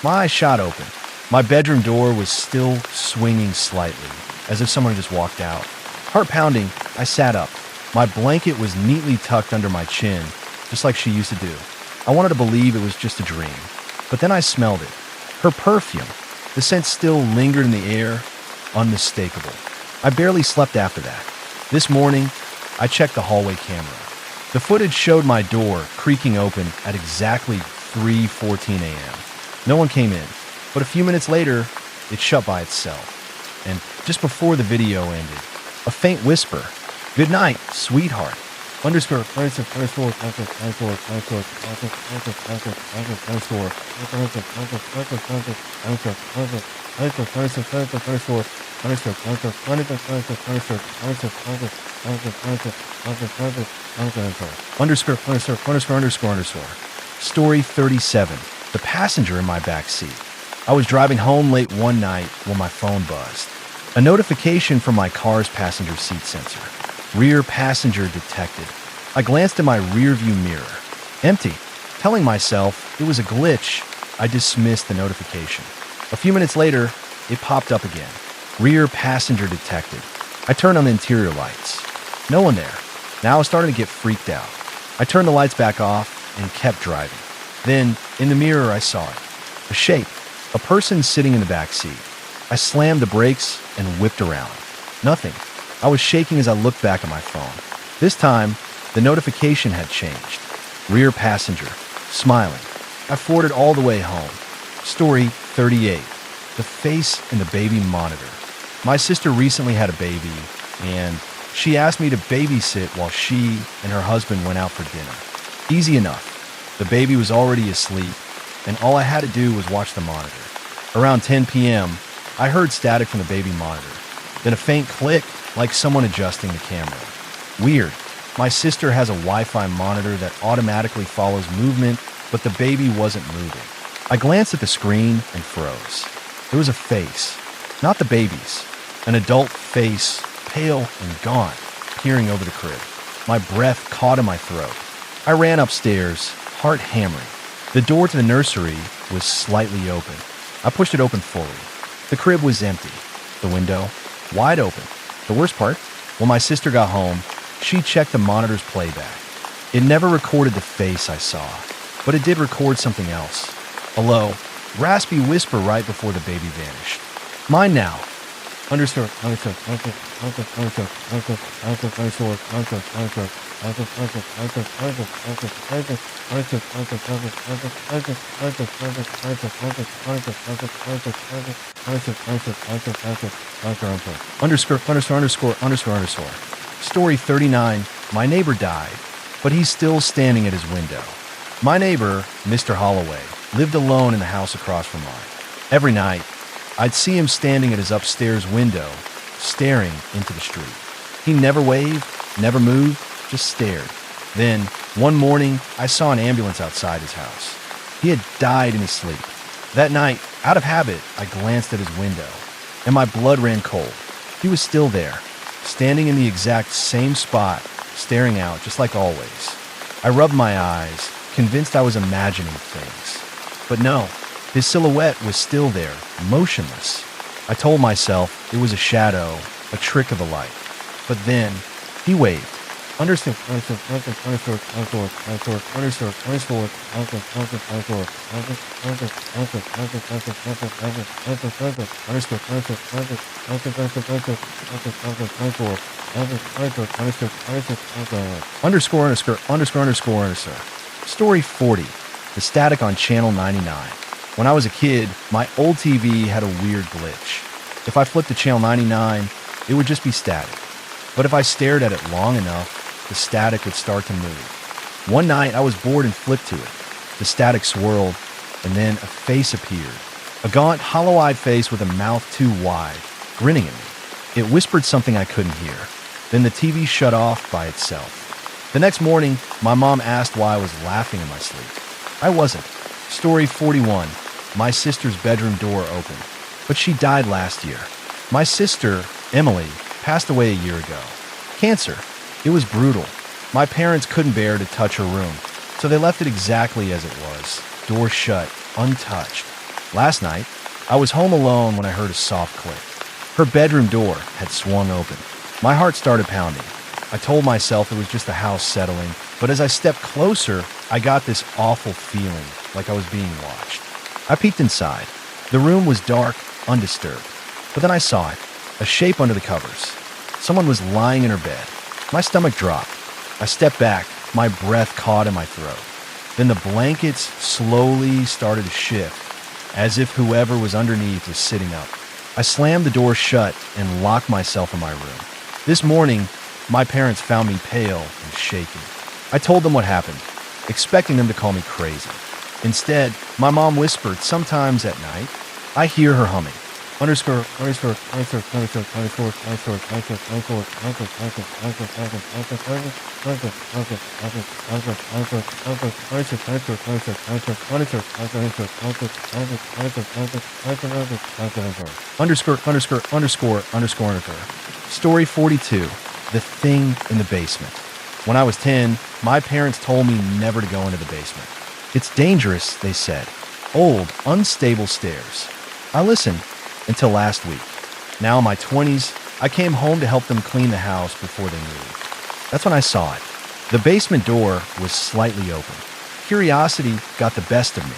My eyes shot open. My bedroom door was still swinging slightly, as if someone had just walked out. Heart pounding, I sat up. My blanket was neatly tucked under my chin, just like she used to do. I wanted to believe it was just a dream. But then I smelled it. Her perfume. The scent still lingered in the air, unmistakable. I barely slept after that. This morning, I checked the hallway camera. The footage showed my door creaking open at exactly 3:14 a.m. No one came in, but a few minutes later, it shut by itself. And just before the video ended, a faint whisper, "Good night, sweetheart." Story 37. The passenger in my back seat. I was driving home late one night when my phone buzzed. A notification from my car's passenger seat sensor. Rear passenger detected. I glanced at my rearview mirror. Empty. Telling myself it was a glitch, I dismissed the notification. A few minutes later, it popped up again. Rear passenger detected. I turned on the interior lights. No one there. Now I was starting to get freaked out. I turned the lights back off and kept driving. Then, in the mirror, I saw it. A shape. A person sitting in the back seat. I slammed the brakes and whipped around. Nothing. I was shaking as I looked back at my phone. This time, the notification had changed. Rear passenger. Smiling. I forwarded all the way home. Story 38. The face in the baby monitor. My sister recently had a baby, and she asked me to babysit while she and her husband went out for dinner. Easy enough. The baby was already asleep, and all I had to do was watch the monitor. Around 10 p.m., I heard static from the baby monitor. Then a faint click, like someone adjusting the camera. Weird. My sister has a Wi-Fi monitor that automatically follows movement, but the baby wasn't moving. I glanced at the screen and froze. There was a face. Not the baby's. An adult face, pale and gaunt, peering over the crib. My breath caught in my throat. I ran upstairs, heart hammering. The door to the nursery was slightly open. I pushed it open fully. The crib was empty. The window, wide open. The worst part, when my sister got home, she checked the monitor's playback. It never recorded the face I saw, but it did record something else. A low, raspy whisper right before the baby vanished. Mine now. Understood. Story 39. My neighbor died, but he's still standing at his window. My neighbor, Mr. Holloway, lived alone in the house across from mine. Every night, I'd see him standing at his upstairs window, staring into the street. He never waved, never moved, just stared. Then, one morning, I saw an ambulance outside his house. He had died in his sleep. That night, out of habit, I glanced at his window, and my blood ran cold. He was still there, standing in the exact same spot, staring out just like always. I rubbed my eyes, convinced I was imagining things. But no, his silhouette was still there, motionless. I told myself it was a shadow, a trick of the light. But then, he waved. Understood. Story 40. The static on Channel 99. When I was a kid, my old TV had a weird glitch. If I flipped to Channel 99, it would just be static. But if I stared at it long enough, the static would start to move. One night, I was bored and flipped to it. The static swirled, and then a face appeared. A gaunt, hollow-eyed face with a mouth too wide, grinning at me. It whispered something I couldn't hear. Then the TV shut off by itself. The next morning, my mom asked why I was laughing in my sleep. I wasn't. Story 41. My sister's bedroom door opened, but she died last year. My sister, Emily, passed away a year ago. Cancer. It was brutal. My parents couldn't bear to touch her room, so they left it exactly as it was, door shut, untouched. Last night, I was home alone when I heard a soft click. Her bedroom door had swung open. My heart started pounding. I told myself it was just the house settling, but as I stepped closer, I got this awful feeling, like I was being watched. I peeked inside. The room was dark, undisturbed. But then I saw it, a shape under the covers. Someone was lying in her bed. My stomach dropped. I stepped back, my breath caught in my throat. Then the blankets slowly started to shift, as if whoever was underneath was sitting up. I slammed the door shut and locked myself in my room. This morning, my parents found me pale and shaking. I told them what happened, expecting them to call me crazy. Instead, my mom whispered sometimes at night. I hear her humming. Underscore. Story 42. The thing in the basement. When I was 10, my parents told me never to go into the basement. It's dangerous, they said. Old, unstable stairs. I listened until last week. Now in my 20s, I came home to help them clean the house before they moved. That's when I saw it. The basement door was slightly open. Curiosity got the best of me.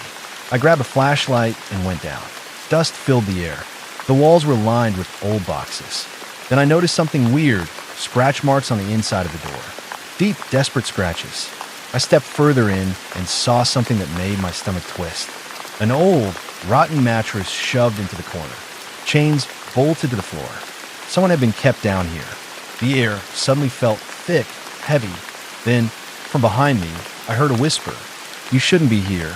I grabbed a flashlight and went down. Dust filled the air. The walls were lined with old boxes. Then I noticed something weird, scratch marks on the inside of the door. Deep, desperate scratches. I stepped further in and saw something that made my stomach twist. An old, rotten mattress shoved into the corner. Chains bolted to the floor. Someone had been kept down here. The air suddenly felt thick, heavy. Then, from behind me, I heard a whisper. You shouldn't be here.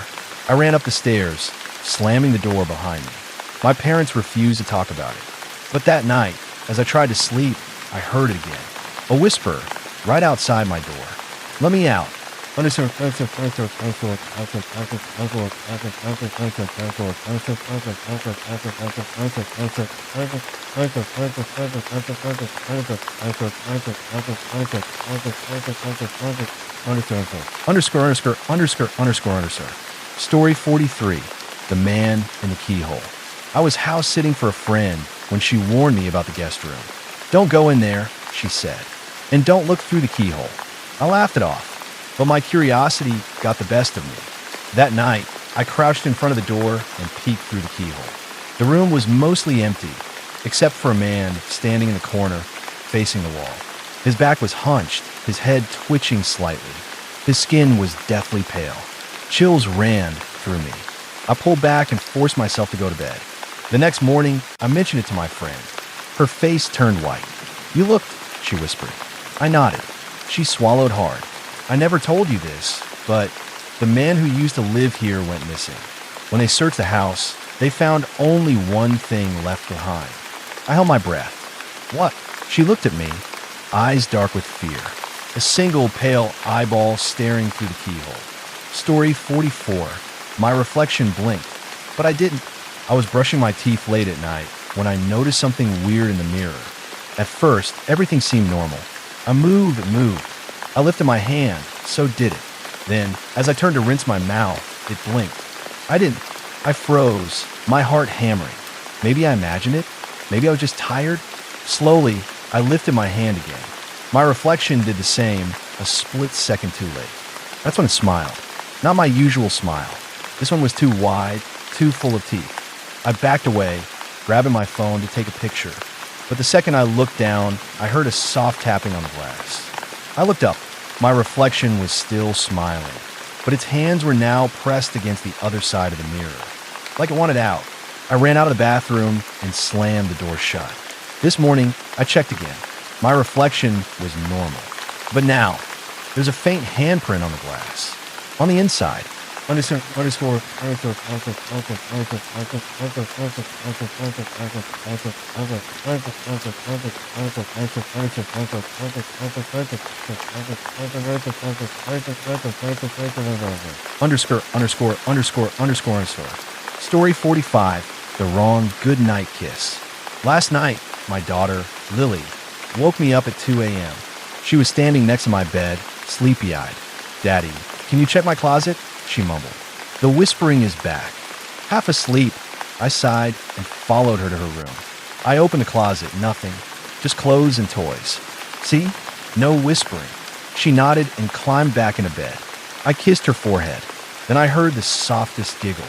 I ran up the stairs, slamming the door behind me. My parents refused to talk about it. But that night, as I tried to sleep, I heard it again. A whisper, right outside my door. Let me out. Story 43. The Man in the Keyhole. I was house sitting for a friend when she warned me about the guest room. Don't go in there, she said, and don't look through the keyhole. I laughed it off, but my curiosity got the best of me. That night, I crouched in front of the door and peeked through the keyhole. The room was mostly empty, except for a man standing in the corner, facing the wall. His back was hunched, his head twitching slightly. His skin was deathly pale. Chills ran through me. I pulled back and forced myself to go to bed. The next morning, I mentioned it to my friend. Her face turned white. You looked, she whispered. I nodded. She swallowed hard. I never told you this, but the man who used to live here went missing. When they searched the house, they found only one thing left behind. I held my breath. What? She looked at me, eyes dark with fear. A single pale eyeball staring through the keyhole. Story 44. My reflection blinked, but I didn't. I was brushing my teeth late at night when I noticed something weird in the mirror. At first, everything seemed normal. I moved and moved. I lifted my hand, so did it. Then, as I turned to rinse my mouth, it blinked. I didn't. I froze, my heart hammering. Maybe I imagined it? Maybe I was just tired? Slowly, I lifted my hand again. My reflection did the same, a split second too late. That's when it smiled. Not my usual smile. This one was too wide, too full of teeth. I backed away, grabbing my phone to take a picture. But the second I looked down, I heard a soft tapping on the glass. I looked up. My reflection was still smiling, but its hands were now pressed against the other side of the mirror. Like it wanted out. I ran out of the bathroom and slammed the door shut. This morning, I checked again. My reflection was normal. But now, there's a faint handprint on the glass. On the inside. Underscore. Story 45. The wrong goodnight kiss. Last night, my daughter, Lily, woke me up at 2 a.m. She was standing next to my bed, sleepy-eyed. "Daddy, can you check my closet?" she mumbled. The whispering is back. Half asleep, I sighed and followed her to her room. I opened the closet, nothing, just clothes and toys. See? No whispering. She nodded and climbed back into bed. I kissed her forehead. Then I heard the softest giggle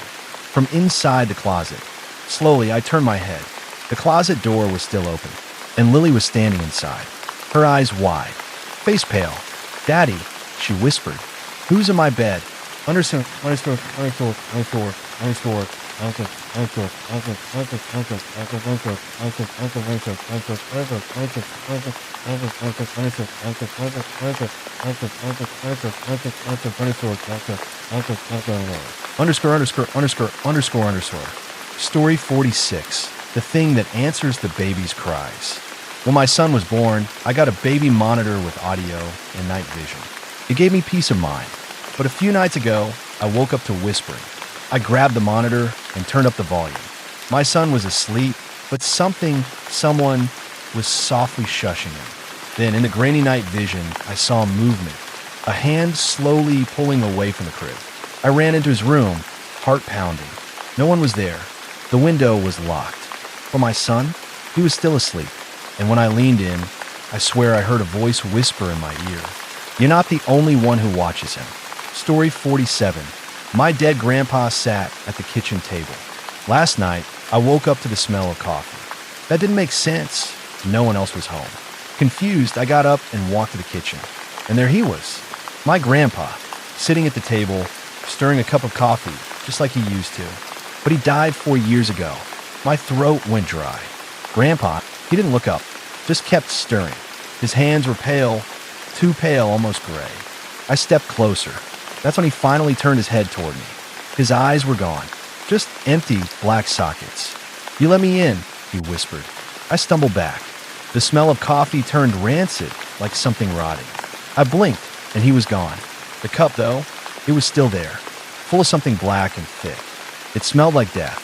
from inside the closet. Slowly, I turned my head. The closet door was still open, and Lily was standing inside, her eyes wide, face pale. "Daddy," she whispered. "Who's in my bed?" Story 46. The thing that answers the baby's cries. When my son was born, I got a baby monitor with audio and night vision. It gave me peace of mind. But a few nights ago, I woke up to whispering. I grabbed the monitor and turned up the volume. My son was asleep, but someone was softly shushing him. Then, in the grainy night vision, I saw movement, a hand slowly pulling away from the crib. I ran into his room, heart pounding. No one was there. The window was locked. For my son, he was still asleep. And when I leaned in, I swear I heard a voice whisper in my ear, "You're not the only one who watches him." Story 47. My dead grandpa sat at the kitchen table. Last night, I woke up to the smell of coffee. That didn't make sense. No one else was home. Confused, I got up and walked to the kitchen. And there he was, my grandpa, sitting at the table, stirring a cup of coffee, just like he used to. But he died 4 years ago. My throat went dry. Grandpa, he didn't look up, just kept stirring. His hands were pale, too pale, almost gray. I stepped closer. That's when he finally turned his head toward me. His eyes were gone, just empty black sockets. "You let me in," he whispered. I stumbled back. The smell of coffee turned rancid, like something rotting. I blinked, and he was gone. The cup, though, it was still there, full of something black and thick. It smelled like death.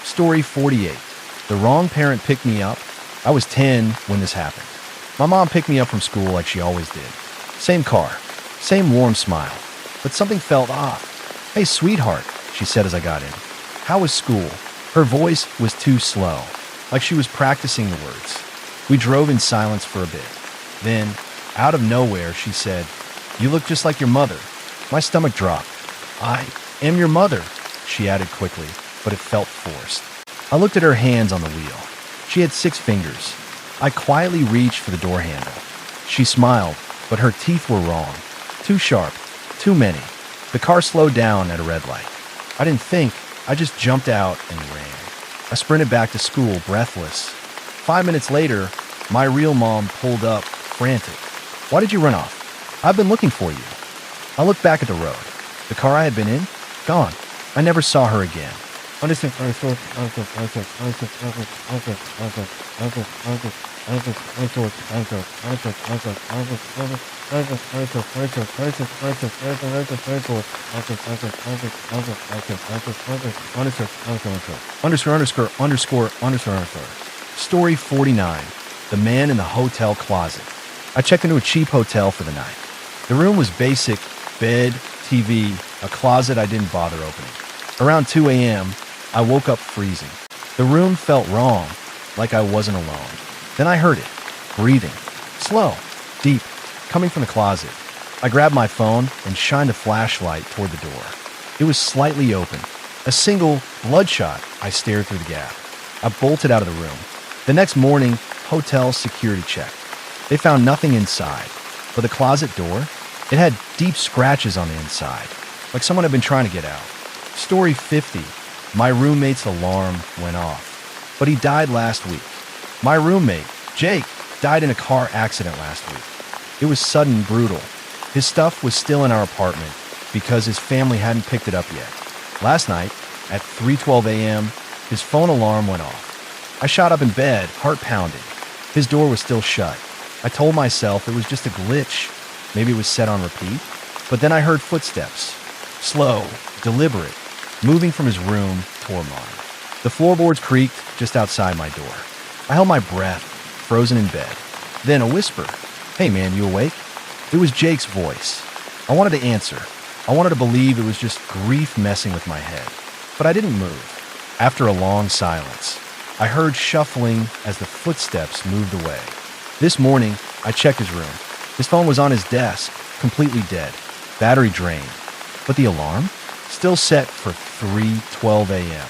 Story 48. The wrong parent picked me up. I was 10 when this happened. My mom picked me up from school like she always did. Same car, same warm smile, but something felt off. "Hey, sweetheart," she said as I got in. "How was school?" Her voice was too slow, like she was practicing the words. We drove in silence for a bit. Then, out of nowhere, she said, "You look just like your mother." My stomach dropped. "I am your mother," she added quickly, but it felt forced. I looked at her hands on the wheel. She had 6 fingers. I quietly reached for the door handle. She smiled, but her teeth were wrong. Too sharp. Too many. The car slowed down at a red light. I didn't think. I just jumped out and ran. I sprinted back to school, breathless. 5 minutes later, my real mom pulled up, frantic. "Why did you run off? I've been looking for you." I looked back at the road. The car I had been in? Gone. I never saw her again. Story 49. The Man in the Hotel Closet. I checked into a cheap hotel for the night. The room was basic: bed, TV, a closet I didn't bother opening. Around 2 a.m., I woke up freezing. The room felt wrong, like I wasn't alone. Then I heard it, breathing, slow, deep, coming from the closet. I grabbed my phone and shined a flashlight toward the door. It was slightly open. A single bloodshot. I stared through the gap. I bolted out of the room. The next morning, hotel security checked. They found nothing inside, but the closet door, it had deep scratches on the inside, like someone had been trying to get out. Story 50. My roommate's alarm went off, but he died last week. My roommate, Jake, died in a car accident last week. It was sudden, brutal. His stuff was still in our apartment because his family hadn't picked it up yet. Last night, at 3:12 a.m., his phone alarm went off. I shot up in bed, heart pounding. His door was still shut. I told myself it was just a glitch. Maybe it was set on repeat. But then I heard footsteps. Slow, deliberate, moving from his room toward mine. The floorboards creaked just outside my door. I held my breath, frozen in bed. Then a whisper. "Hey man, you awake?" It was Jake's voice. I wanted to answer. I wanted to believe it was just grief messing with my head. But I didn't move. After a long silence, I heard shuffling as the footsteps moved away. This morning, I checked his room. His phone was on his desk, completely dead, battery drained. But the alarm? Still set for 3:12 a.m.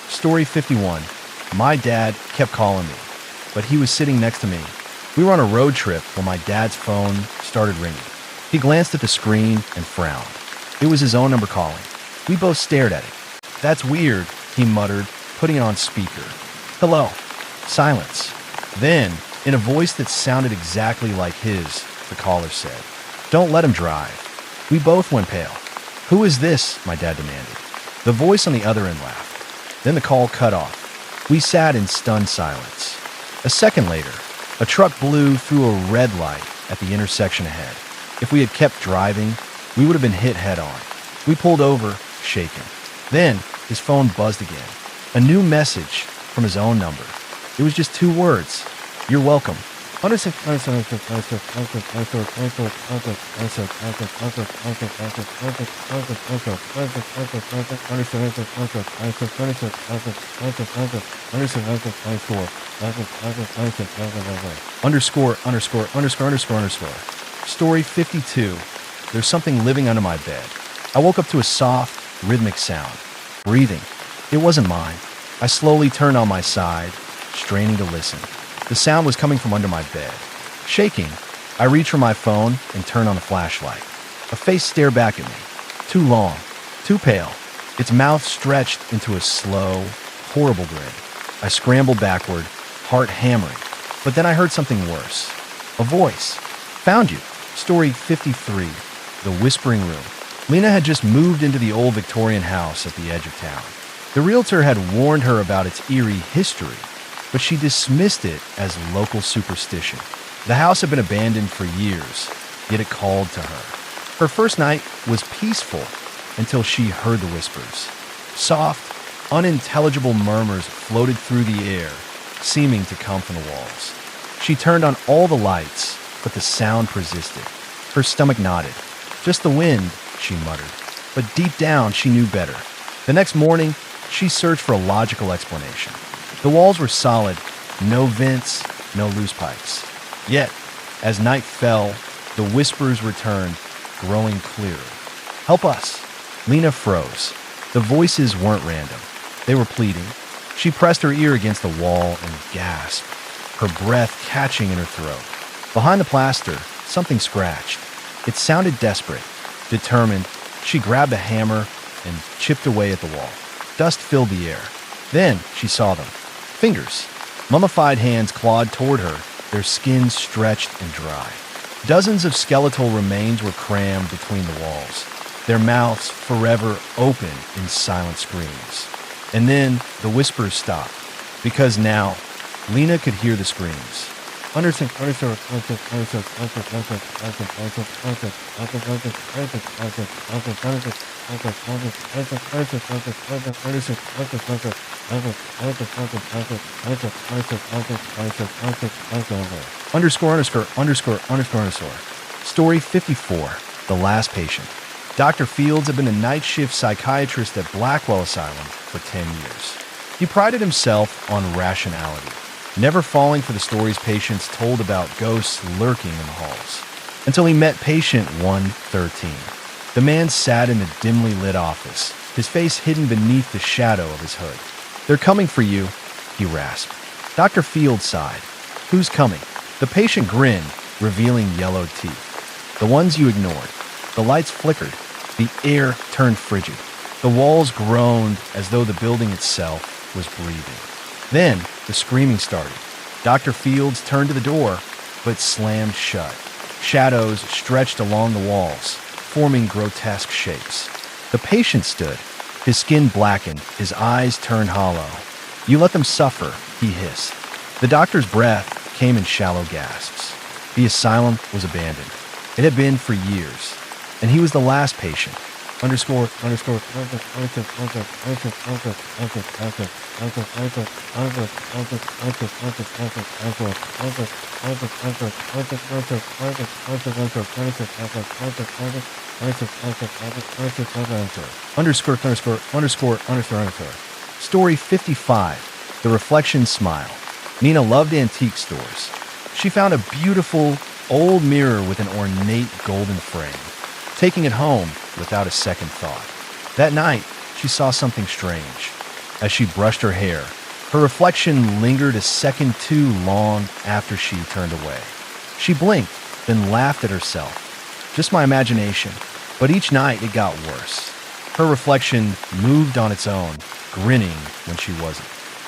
Story 51. My dad kept calling me, but he was sitting next to me. We were on a road trip when my dad's phone started ringing. He glanced at the screen and frowned. It was his own number calling. We both stared at it. "That's weird," he muttered, putting it on speaker. "Hello." Silence. Then, in a voice that sounded exactly like his, the caller said, "Don't let him drive." We both went pale. "Who is this?" my dad demanded. The voice on the other end laughed. Then the call cut off. We sat in stunned silence. A second later, a truck blew through a red light at the intersection ahead. If we had kept driving, we would have been hit head on. We pulled over, shaken. Then his phone buzzed again. A new message from his own number. It was just 2 words. "You're welcome." Story 52. There's something living under my bed. I woke up to a soft, rhythmic sound. Breathing. It wasn't mine. I slowly turned on my side, straining to listen. The sound was coming from under my bed. Shaking, I reached for my phone and turned on the flashlight. A face stared back at me. Too long, too pale. Its mouth stretched into a slow, horrible grin. I scrambled backward, heart hammering. But then I heard something worse. A voice. "Found you." Story 53. The Whispering Room. Lena had just moved into the old Victorian house at the edge of town. The realtor had warned her about its eerie history, but she dismissed it as local superstition. The house had been abandoned for years, yet it called to her. Her first night was peaceful until she heard the whispers. Soft, unintelligible murmurs floated through the air, seeming to come from the walls. She turned on all the lights, but the sound persisted. Her stomach knotted. "Just the wind," she muttered. But deep down, she knew better. The next morning, she searched for a logical explanation. The walls were solid, no vents, no loose pipes. Yet, as night fell, the whispers returned, growing clearer. "Help us!" Lena froze. The voices weren't random. They were pleading. She pressed her ear against the wall and gasped, her breath catching in her throat. Behind the plaster, something scratched. It sounded desperate, determined. She grabbed a hammer and chipped away at the wall. Dust filled the air. Then she saw them. Fingers. Mummified hands clawed toward her, their skin stretched and dry. Dozens of skeletal remains were crammed between the walls, their mouths forever open in silent screams. And then the whispers stopped, because now Lena could hear the screams. Story 54, The Last Patient. Dr. Fields had been a night shift psychiatrist at Blackwell Asylum for 10 years. He prided himself on rationality, never falling for the stories patients told about ghosts lurking in the halls. Until he met patient 113. The man sat in a dimly lit office, his face hidden beneath the shadow of his hood. "They're coming for you," he rasped. Dr. Fields sighed. "Who's coming?" The patient grinned, revealing yellowed teeth. "The ones you ignored." The lights flickered. The air turned frigid. The walls groaned as though the building itself was breathing. Then the screaming started. Dr. Fields turned to the door, but slammed shut. Shadows stretched along the walls, forming grotesque shapes. The patient stood, his skin blackened, his eyes turned hollow. "You let them suffer," he hissed. The doctor's breath came in shallow gasps. The asylum was abandoned. It had been for years, and he was the last patient. Story 55, The Reflection Smile. Nina loved antique stores. She found a beautiful old mirror with an ornate golden frame, taking it home without a second thought. That night, she saw something strange. As she brushed her hair, her reflection lingered a second too long after she turned away. She blinked, then laughed at herself. Just my imagination. But each night it got worse. Her reflection moved on its own, grinning when she wasn't.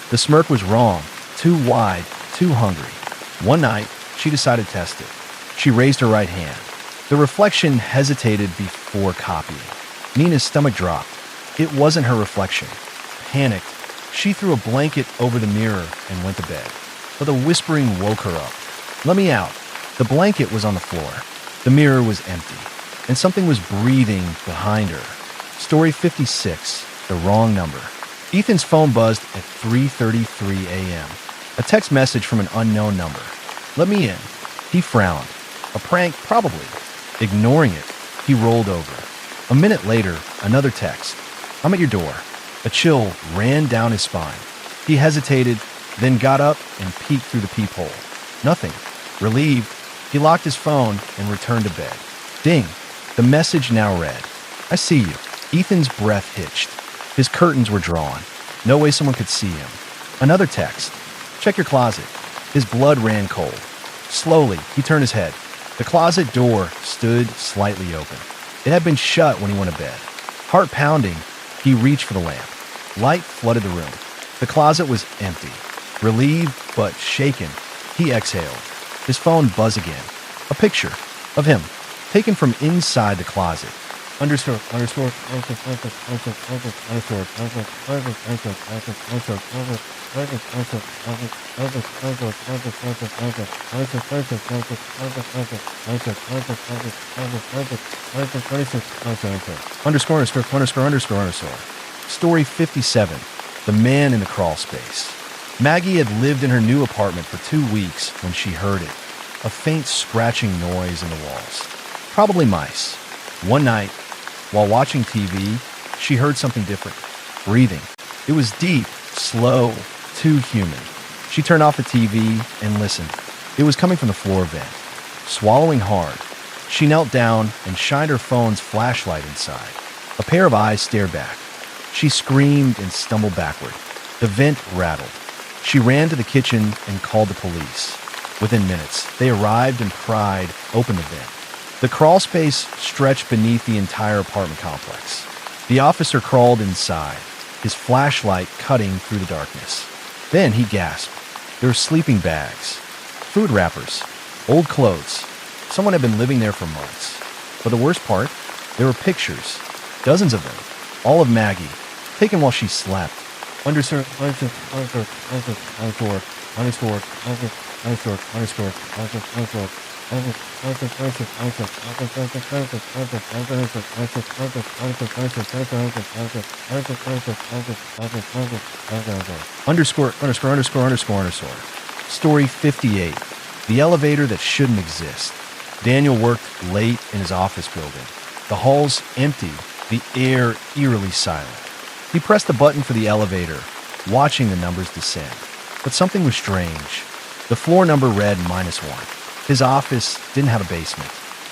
The smirk was wrong, too wide, too hungry. One night, she decided to test it. She raised her right hand. The reflection hesitated before copying. Nina's stomach dropped. It wasn't her reflection. Panicked, she threw a blanket over the mirror and went to bed. But the whispering woke her up. "Let me out." The blanket was on the floor. The mirror was empty, and something was breathing behind her. Story 56, The Wrong Number. Ethan's phone buzzed at 3:33 a.m. A text message from an unknown number. "Let me in." He frowned. A prank, probably. Ignoring it, he rolled over. A minute later, another text. "I'm at your door." A chill ran down his spine. He hesitated, then got up and peeked through the peephole. Nothing. Relieved, he locked his phone and returned to bed. Ding. The message now read, "I see you." Ethan's breath hitched. His curtains were drawn. No way someone could see him. Another text. "Check your closet." His blood ran cold. Slowly, he turned his head. The closet door stood slightly open. It had been shut when he went to bed. Heart pounding, he reached for the lamp. Light flooded the room. The closet was empty. Relieved but shaken, he exhaled. His phone buzzed again. A picture of him, taken from inside the closet. Story 57, The Man in the Crawl Space. Maggie had lived in her new apartment for 2 weeks when she heard it. A faint scratching noise in the walls. Probably mice. One night, while watching TV, she heard something different. Breathing. It was deep, slow, too human. She turned off the TV and listened. It was coming from the floor vent. Swallowing hard, she knelt down and shined her phone's flashlight inside. A pair of eyes stared back. She screamed and stumbled backward. The vent rattled. She ran to the kitchen and called the police. Within minutes, they arrived and pried open the vent. The crawl space stretched beneath the entire apartment complex. The officer crawled inside, his flashlight cutting through the darkness. Then he gasped. There were sleeping bags, food wrappers, old clothes. Someone had been living there for months. But the worst part, there were pictures, dozens of them, all of Maggie, taken while she slept. Story 58. The elevator that shouldn't exist. Daniel worked late in his office building. The halls empty, the air eerily silent. He pressed the button for the elevator, watching the numbers descend. But something was strange. The floor number read -1. His office didn't have a basement.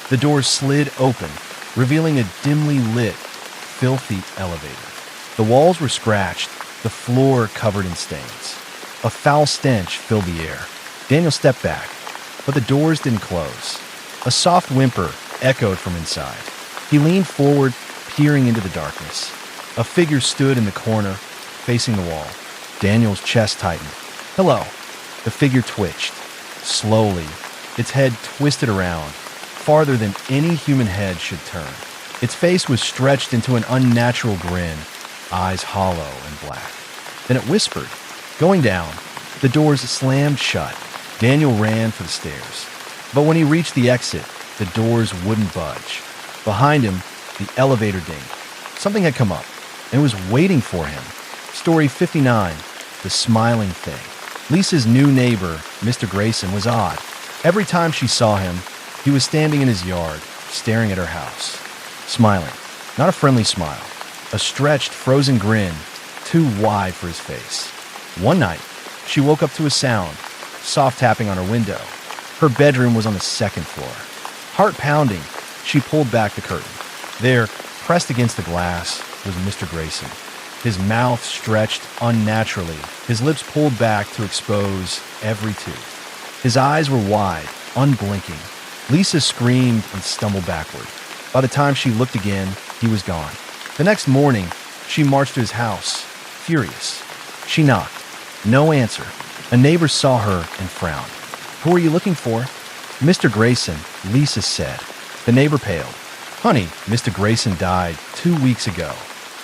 The doors slid open, revealing a dimly lit, filthy elevator. The walls were scratched, the floor covered in stains. A foul stench filled the air. Daniel stepped back, but the doors didn't close. A soft whimper echoed from inside. He leaned forward, peering into the darkness. A figure stood in the corner, facing the wall. Daniel's chest tightened. "Hello." The figure twitched. Slowly, its head twisted around, farther than any human head should turn. Its face was stretched into an unnatural grin, eyes hollow and black. Then it whispered. Going down, the doors slammed shut. Daniel ran for the stairs. But when he reached the exit, the doors wouldn't budge. Behind him, the elevator dinged. Something had come up, and was waiting for him. Story 59, The Smiling Thing. Lisa's new neighbor, Mr. Grayson, was odd. Every time she saw him, he was standing in his yard, staring at her house. Smiling. Not a friendly smile. A stretched, frozen grin, too wide for his face. One night, she woke up to a sound, soft tapping on her window. Her bedroom was on the second floor. Heart pounding, she pulled back the curtain. There, pressed against the glass, was Mr. Grayson. His mouth stretched unnaturally, his lips pulled back to expose every tooth. His eyes were wide, unblinking. Lisa screamed and stumbled backward. By the time she looked again, he was gone. The next morning, she marched to his house, furious. She knocked. No answer. A neighbor saw her and frowned. "Who are you looking for?" "Mr. Grayson," Lisa said. The neighbor paled. "Honey, Mr. Grayson died 2 weeks ago."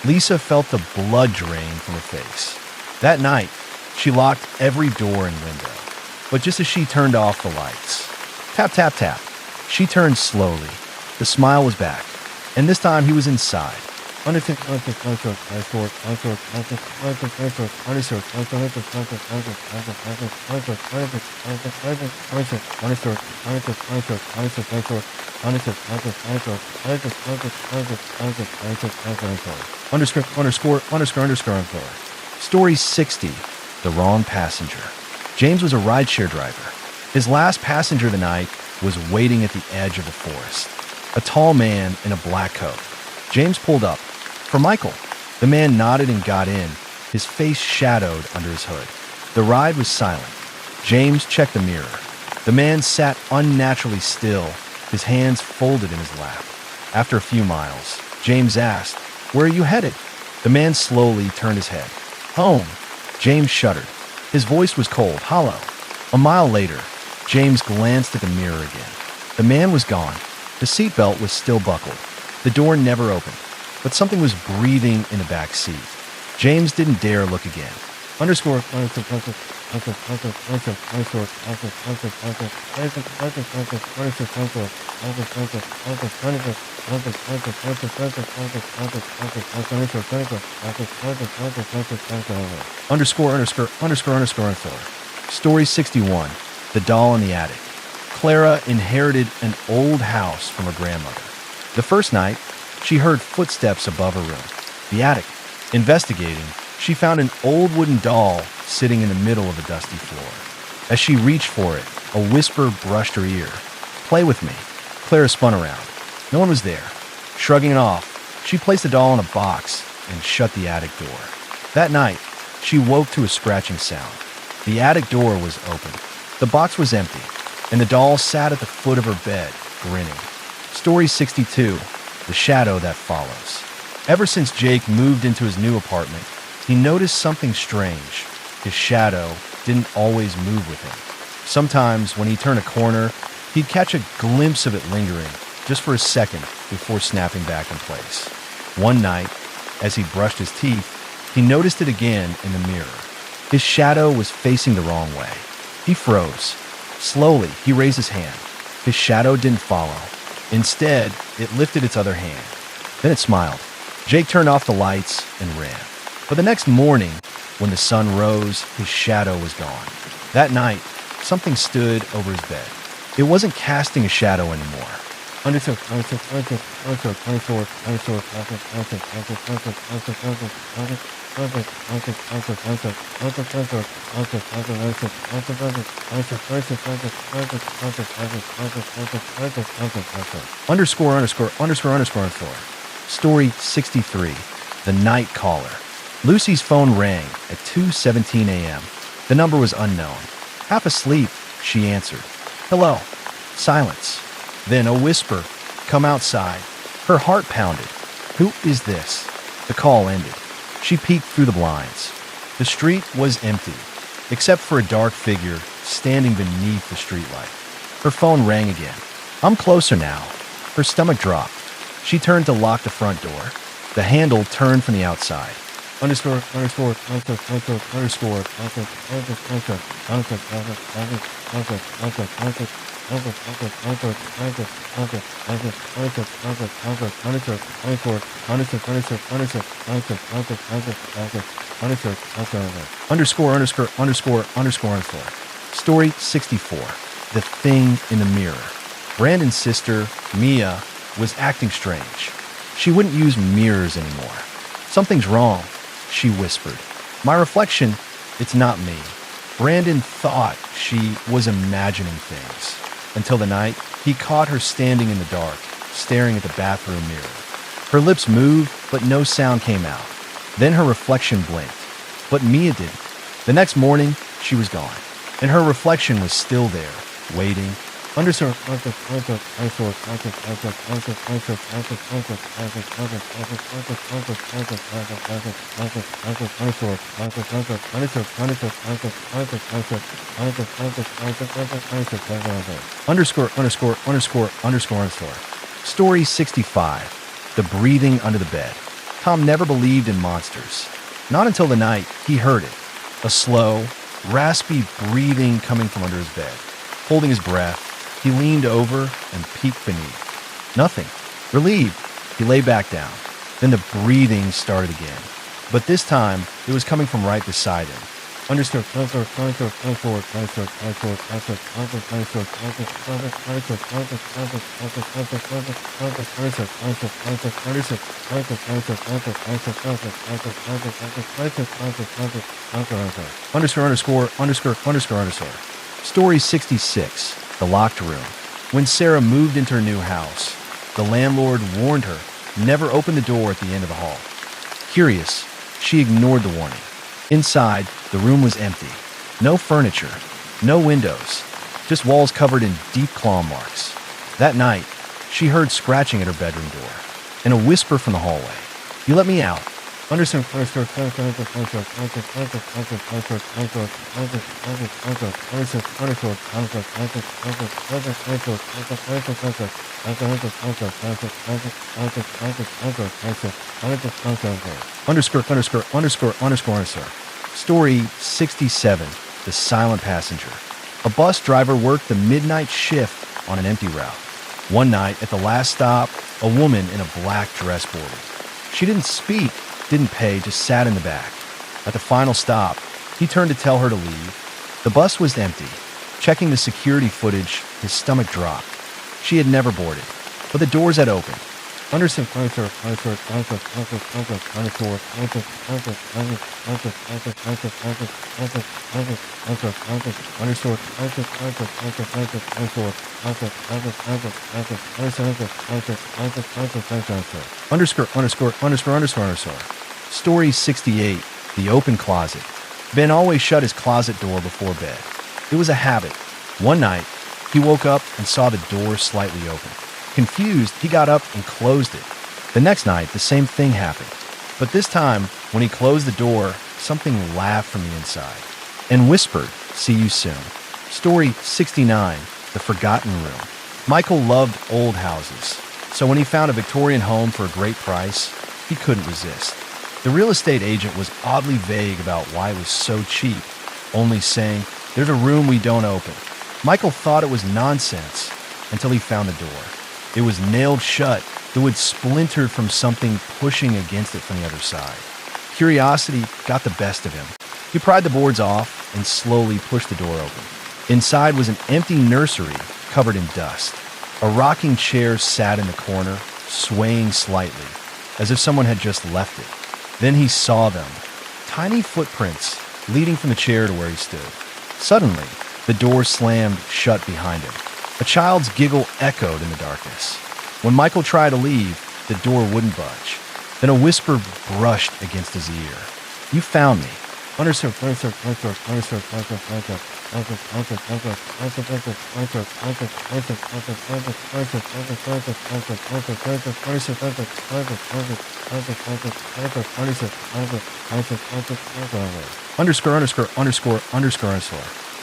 Lisa felt the blood drain from her face. That night, she locked every door and window. But just as she turned off the lights, tap, tap, tap, she turned slowly. The smile was back, and this time he was inside. Story 60. The Wrong Passenger. James was a rideshare driver. His last passenger of the night was waiting at the edge of the forest. A tall man in a black coat. James pulled up. "For Michael." The man nodded and got in, his face shadowed under his hood. The ride was silent. James checked the mirror. The man sat unnaturally still, his hands folded in his lap. After a few miles, James asked, "Where are you headed?" The man slowly turned his head. "Home." James shuddered. His voice was cold, hollow. A mile later, James glanced at the mirror again. The man was gone. The seatbelt was still buckled. The door never opened, but something was breathing in the back seat. James didn't dare look again. Story 61. The Doll in the Attic. Clara inherited an old house from her grandmother. The first night, she heard footsteps above her room. The attic. Investigating, she found an old wooden doll sitting in the middle of the dusty floor. As she reached for it, a whisper brushed her ear. "Play with me." Clara spun around. No one was there. Shrugging it off, she placed the doll in a box and shut the attic door. That night, she woke to a scratching sound. The attic door was open. The box was empty, and the doll sat at the foot of her bed, grinning. Story 62, The Shadow That Follows. Ever since Jake moved into his new apartment, he noticed something strange. His shadow didn't always move with him. Sometimes, when he turned a corner, he'd catch a glimpse of it lingering, just for a second before snapping back in place. One night, as he brushed his teeth, he noticed it again in the mirror. His shadow was facing the wrong way. He froze. Slowly, he raised his hand. His shadow didn't follow. Instead, it lifted its other hand. Then it smiled. Jake turned off the lights and ran. But the next morning, when the sun rose, his shadow was gone. That night, something stood over his bed. It wasn't casting a shadow anymore. Story 63, The Night Caller. Lucy's phone rang at 2:17 a.m. The number was unknown. Half asleep, she answered. "Hello." Silence. Then a whisper, "Come outside." Her heart pounded. "Who is this?" The call ended. She peeked through the blinds. The street was empty, except for a dark figure standing beneath the streetlight. Her phone rang again. "I'm closer now." Her stomach dropped. She turned to lock the front door. The handle turned from the outside. Story 64, The Thing in the Mirror. Brandon's sister, Mia, was acting strange. She wouldn't use mirrors anymore. "Something's wrong," she whispered. "My reflection, it's not me." Brandon thought she was imagining things, until the night he caught her standing in the dark, staring at the bathroom mirror. Her lips moved, but no sound came out. Then her reflection blinked, but Mia didn't. The next morning, she was gone, and her reflection was still there, waiting. Story 65, The Breathing Under the Bed. Tom never believed in monsters. Not until the night he heard it. A slow, raspy breathing coming from under his bed. Holding his breath, he leaned over and peeked beneath. Nothing. Relieved, he lay back down. Then the breathing started again. But this time, it was coming from right beside him. Story 66, The Locked Room. When Sarah moved into her new house, the landlord warned her never open the door at the end of the hall. Curious, she ignored the warning. Inside, the room was empty. No furniture, no windows, just walls covered in deep claw marks. That night, she heard scratching at her bedroom door and a whisper from the hallway. "You let me out." Story 67, The Silent Passenger. A bus driver worked the midnight shift on an empty route. One night, at the last stop, a woman in a black dress boarded. She didn't speak, didn't pay, just sat in the back. At the final stop, he turned to tell her to leave. The bus was empty. Checking the security footage, his stomach dropped. She had never boarded, but the doors had opened. Story 68. The open closet. Ben always shut his closet door before bed. It was a habit. One night, he woke up and saw the door slightly open. Confused, he got up and closed it. The next night, the same thing happened. But this time, when he closed the door, something laughed from the inside and whispered, "See you soon." Story 69. The Forgotten Room. Michael loved old houses, so when he found a Victorian home for a great price, he couldn't resist. The real estate agent was oddly vague about why it was so cheap, only saying, "There's a room we don't open." Michael thought it was nonsense until he found the door. It was nailed shut, though it splintered from something pushing against it from the other side. Curiosity got the best of him. He pried the boards off and slowly pushed the door open. Inside was an empty nursery covered in dust. A rocking chair sat in the corner, swaying slightly, as if someone had just left it. Then he saw them, tiny footprints leading from the chair to where he stood. Suddenly, the door slammed shut behind him. A child's giggle echoed in the darkness. When Michael tried to leave, the door wouldn't budge. Then a whisper brushed against his ear. "You found me."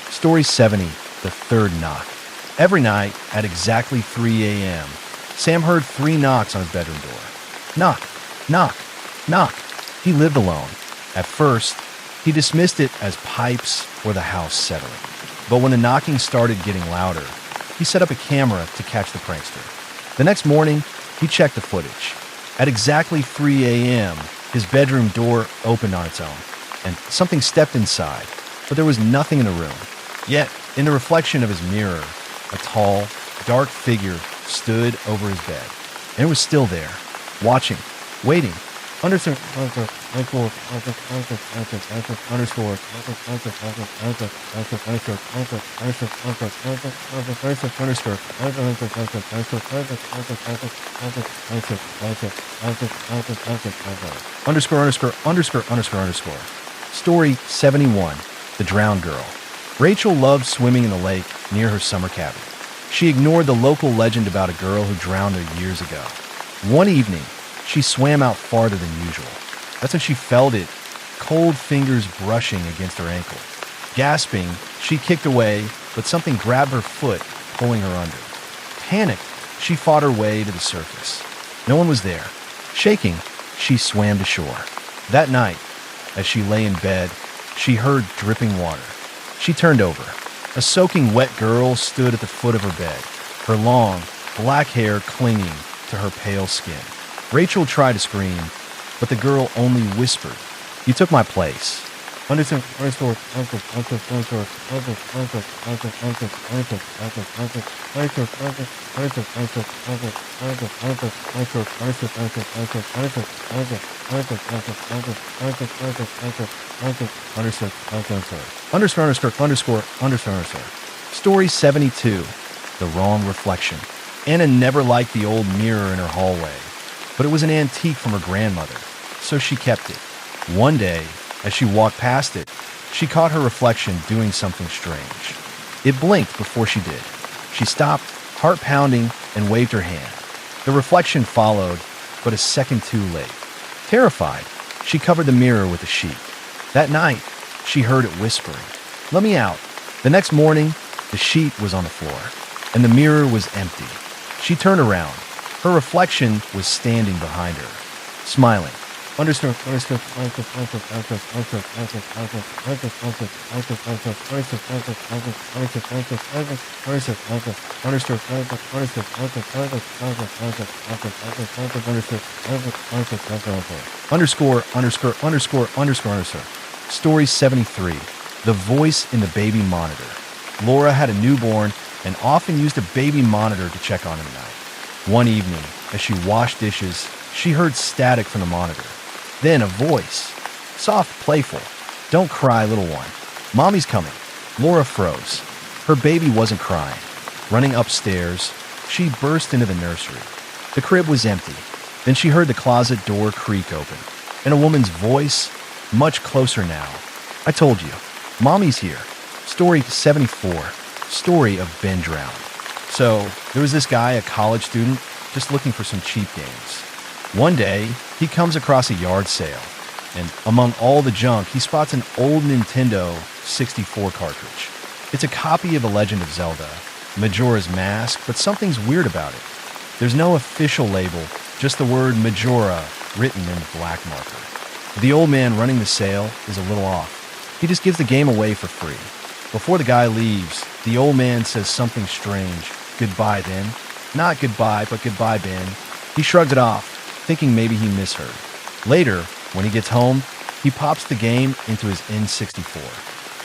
Story 70. The third knock. Every night at exactly 3 a.m., Sam heard 3 knocks on his bedroom door. Knock, knock, knock. He lived alone. At first, he dismissed it as pipes or the house settling. But when the knocking started getting louder, he set up a camera to catch the prankster. The next morning, he checked the footage. At exactly 3 a.m., his bedroom door opened on its own, and something stepped inside, but there was nothing in the room. Yet, in the reflection of his mirror, a tall, dark figure stood over his bed, and it was still there, watching, waiting. Story 71. The Drowned Girl. Rachel loved swimming in the lake near her summer cabin. She ignored the local legend about a girl who drowned there years ago. One evening, she swam out farther than usual. That's when she felt it, cold fingers brushing against her ankle. Gasping, she kicked away, but something grabbed her foot, pulling her under. Panicked, she fought her way to the surface. No one was there. Shaking, she swam to shore. That night, as she lay in bed, she heard dripping water. She turned over. A soaking wet girl stood at the foot of her bed, her long, black hair clinging to her pale skin. Rachel tried to scream, but the girl only whispered, "You took my place." Story 72. The Wrong Reflection. Anna never liked the old mirror in her hallway, but it was an antique from her grandmother, so she kept it. One day, as she walked past it, she caught her reflection doing something strange. It blinked before she did. She stopped, heart pounding, and waved her hand. The reflection followed, but a second too late. Terrified, she covered the mirror with a sheet. That night, she heard it whispering, "Let me out." The next morning, the sheet was on the floor, and the mirror was empty. She turned around. Her reflection was standing behind her, smiling. Story 73. The Voice in the Baby Monitor. Laura had a newborn and often used a baby monitor to check on him at night. One evening, As she washed dishes, she heard static from the monitor. Then a voice. Soft, playful. "Don't cry, little one. Mommy's coming." Laura froze. Her baby wasn't crying. Running upstairs, she burst into the nursery. The crib was empty. Then she heard the closet door creak open, and a woman's voice, much closer now. "I told you, Mommy's here." Story 74. Story of Ben Drowned. So, there was this guy, a college student, just looking for some cheap games. One day, he comes across a yard sale, and among all the junk, he spots an old Nintendo 64 cartridge. It's a copy of The Legend of Zelda, Majora's Mask, but something's weird about it. There's no official label, just the word Majora written in black marker. The old man running the sale is a little off. He just gives the game away for free. Before the guy leaves, the old man says something strange. "Goodbye, then." Not goodbye, but goodbye, Ben. He shrugs it off, thinking maybe he misheard. Later, when he gets home, he pops the game into his N64.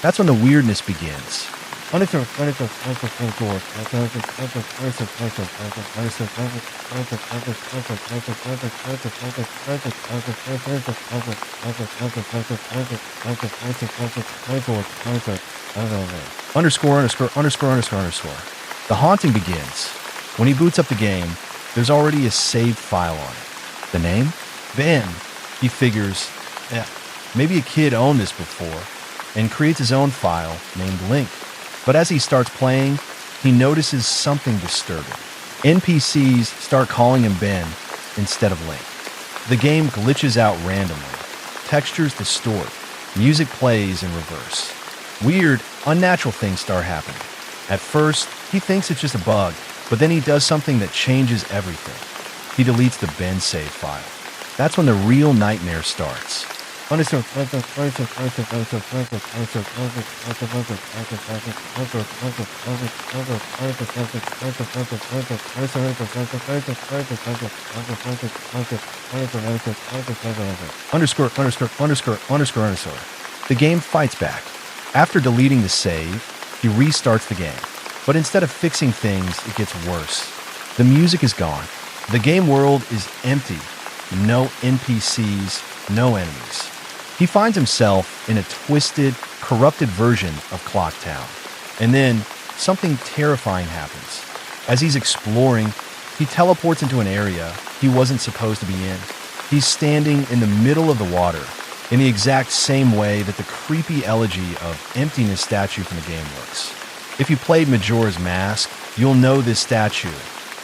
That's when the weirdness begins. ____________. The haunting begins. When he boots up the game, there's already a saved file on it. The name? Ben. He figures, maybe a kid owned this before, and creates his own file named Link. But as he starts playing, he notices something disturbing. NPCs start calling him Ben instead of Link. The game glitches out randomly. Textures distort. Music plays in reverse. Weird, unnatural things start happening. At first, he thinks it's just a bug, but then he does something that changes everything. He deletes the Ben save file. That's when the real nightmare starts. _______________________ The game fights back. After deleting the save, he restarts the game. But instead of fixing things, it gets worse. The music is gone. The game world is empty. No NPCs, no enemies. He finds himself in a twisted, corrupted version of Clock Town. And then, something terrifying happens. As he's exploring, he teleports into an area he wasn't supposed to be in. He's standing in the middle of the water, in the exact same way that the creepy elegy of emptiness statue from the game looks. If you played Majora's Mask, you'll know this statue,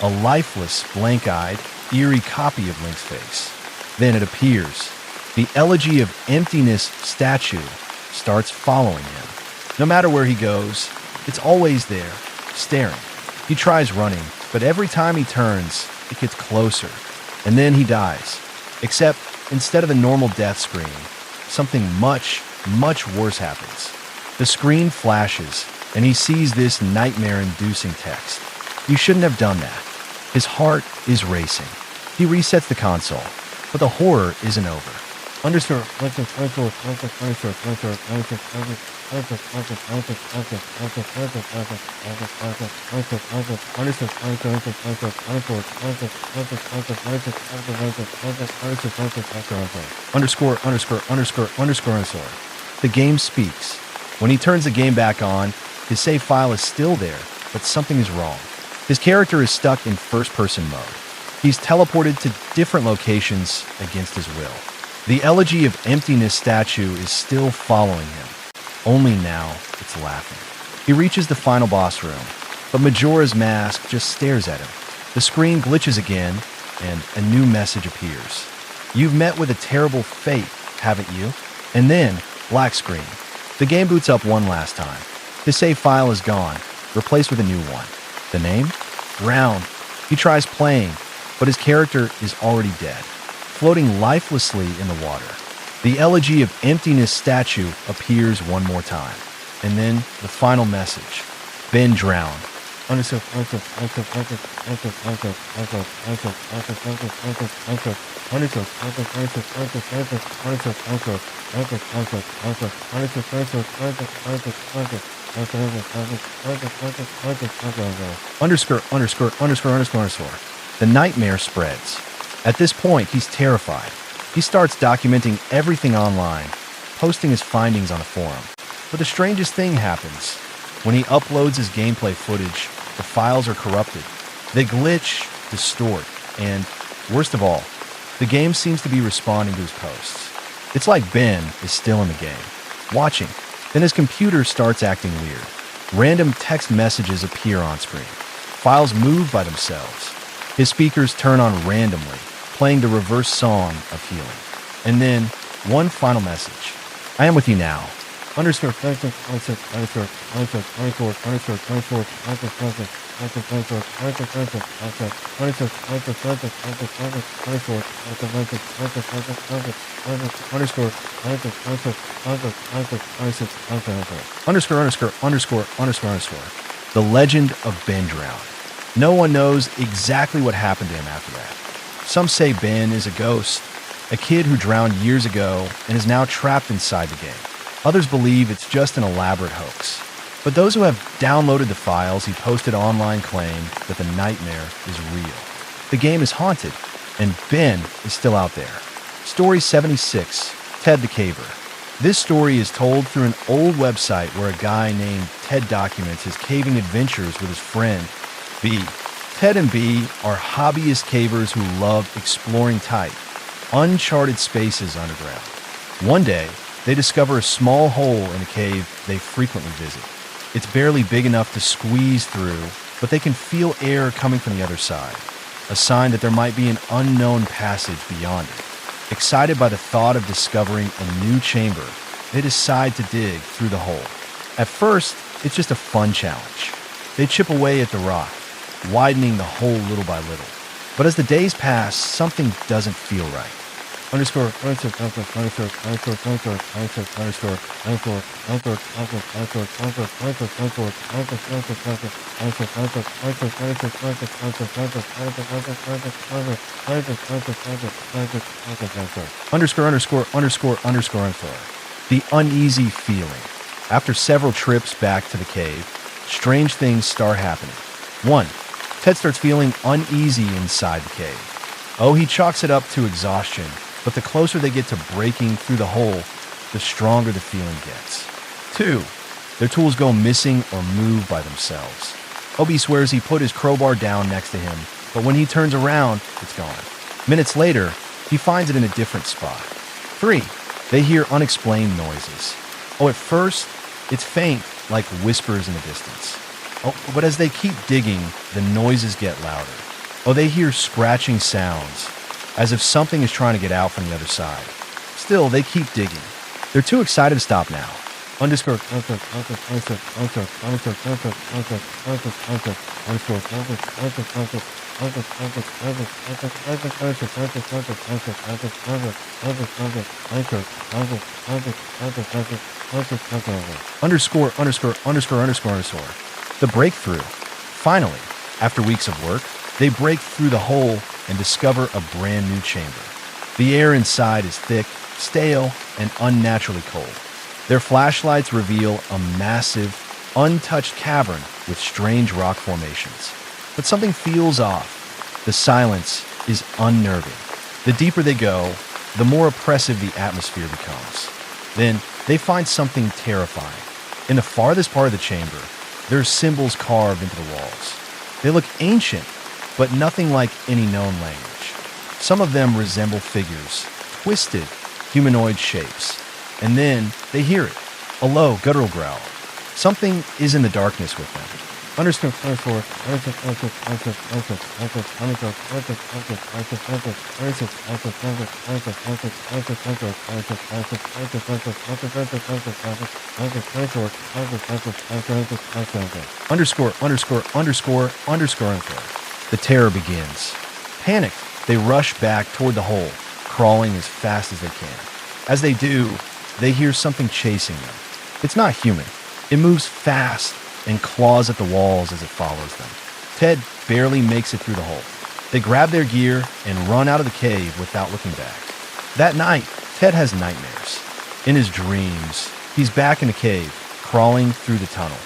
a lifeless, blank-eyed, eerie copy of Link's face. Then it appears. The elegy of emptiness statue starts following him. No matter where he goes, it's always there, staring. He tries running, but every time he turns, it gets closer. And then he dies. Except, instead of the normal death screen, something much, much worse happens. The screen flashes, and he sees this nightmare-inducing text. "You shouldn't have done that." His heart is racing. He resets the console, but the horror isn't over. The game speaks. When he turns the game back on, his save file is still there, but something is wrong. His character is stuck in first-person mode. He's teleported to different locations against his will. The elegy of emptiness statue is still following him. Only now, it's laughing. He reaches the final boss room, but Majora's Mask just stares at him. The screen glitches again, and a new message appears. "You've met with a terrible fate, haven't you?" And then, black screen. The game boots up one last time. His save file is gone, replaced with a new one. The name? Drowned. He tries playing, but his character is already dead, floating lifelessly in the water. The elegy of emptiness statue appears one more time. And then the final message. Ben drowned. __________________________________________________________________________________________________________ The nightmare spreads. At this point, he's terrified. He starts documenting everything online, posting his findings on a forum. But the strangest thing happens. When he uploads his gameplay footage, the files are corrupted. They glitch, distort, and, worst of all, the game seems to be responding to his posts. It's like Ben is still in the game, watching. Then his computer starts acting weird. Random text messages appear on screen. Files move by themselves. His speakers turn on randomly, playing the reverse song of healing. And then, one final message. I am with you now. Underscore. The legend of Ben drowned. No one knows exactly what happened to him after that. Some say Ben is a ghost, a kid who drowned years ago and is now trapped inside the game. Others believe it's just an elaborate hoax. But those who have downloaded the files he posted online claim that the nightmare is real. The game is haunted, and Ben is still out there. Story 76, Ted the Caver. This story is told through an old website where a guy named Ted documents his caving adventures with his friend, B. Ted and B are hobbyist cavers who love exploring tight, uncharted spaces underground. One day, they discover a small hole in a cave they frequently visit. It's barely big enough to squeeze through, but they can feel air coming from the other side, a sign that there might be an unknown passage beyond it. Excited by the thought of discovering a new chamber, they decide to dig through the hole. At first, it's just a fun challenge. They chip away at the rock, widening the hole little by little. But as the days pass, something doesn't feel right. The uneasy feeling. After several trips back to the cave, strange things start happening. 1. Ted starts feeling uneasy inside the cave. Oh, he chalks it up to exhaustion, but the closer they get to breaking through the hole, the stronger the feeling gets. 2. Their tools go missing or move by themselves. Obi swears he put his crowbar down next to him, but when he turns around, it's gone. Minutes later, he finds it in a different spot. 3. They hear unexplained noises. Oh, at first, it's faint, like whispers in the distance. Oh, but as they keep digging, the noises get louder. Oh, they hear scratching sounds, as if something is trying to get out from the other side. Still, they keep digging. They're too excited to stop now. The breakthrough. Finally, after weeks of work, they break through the hole and discover a brand new chamber. The air inside is thick, stale, and unnaturally cold. Their flashlights reveal a massive, untouched cavern with strange rock formations. But something feels off. The silence is unnerving. The deeper they go, the more oppressive the atmosphere becomes. Then they find something terrifying. In the farthest part of the chamber, there are symbols carved into the walls. They look ancient, but nothing like any known language. Some of them resemble figures, twisted, humanoid shapes. And then they hear it, a low, guttural growl. Something is in the darkness with them. The terror begins. Panicked, they rush back toward the hole, crawling as fast as they can. As they do, they hear something chasing them. It's not human. It moves fast and claws at the walls as it follows them. Ted barely makes it through the hole. They grab their gear and run out of the cave without looking back. That night, Ted has nightmares. In his dreams, he's back in the cave, crawling through the tunnel.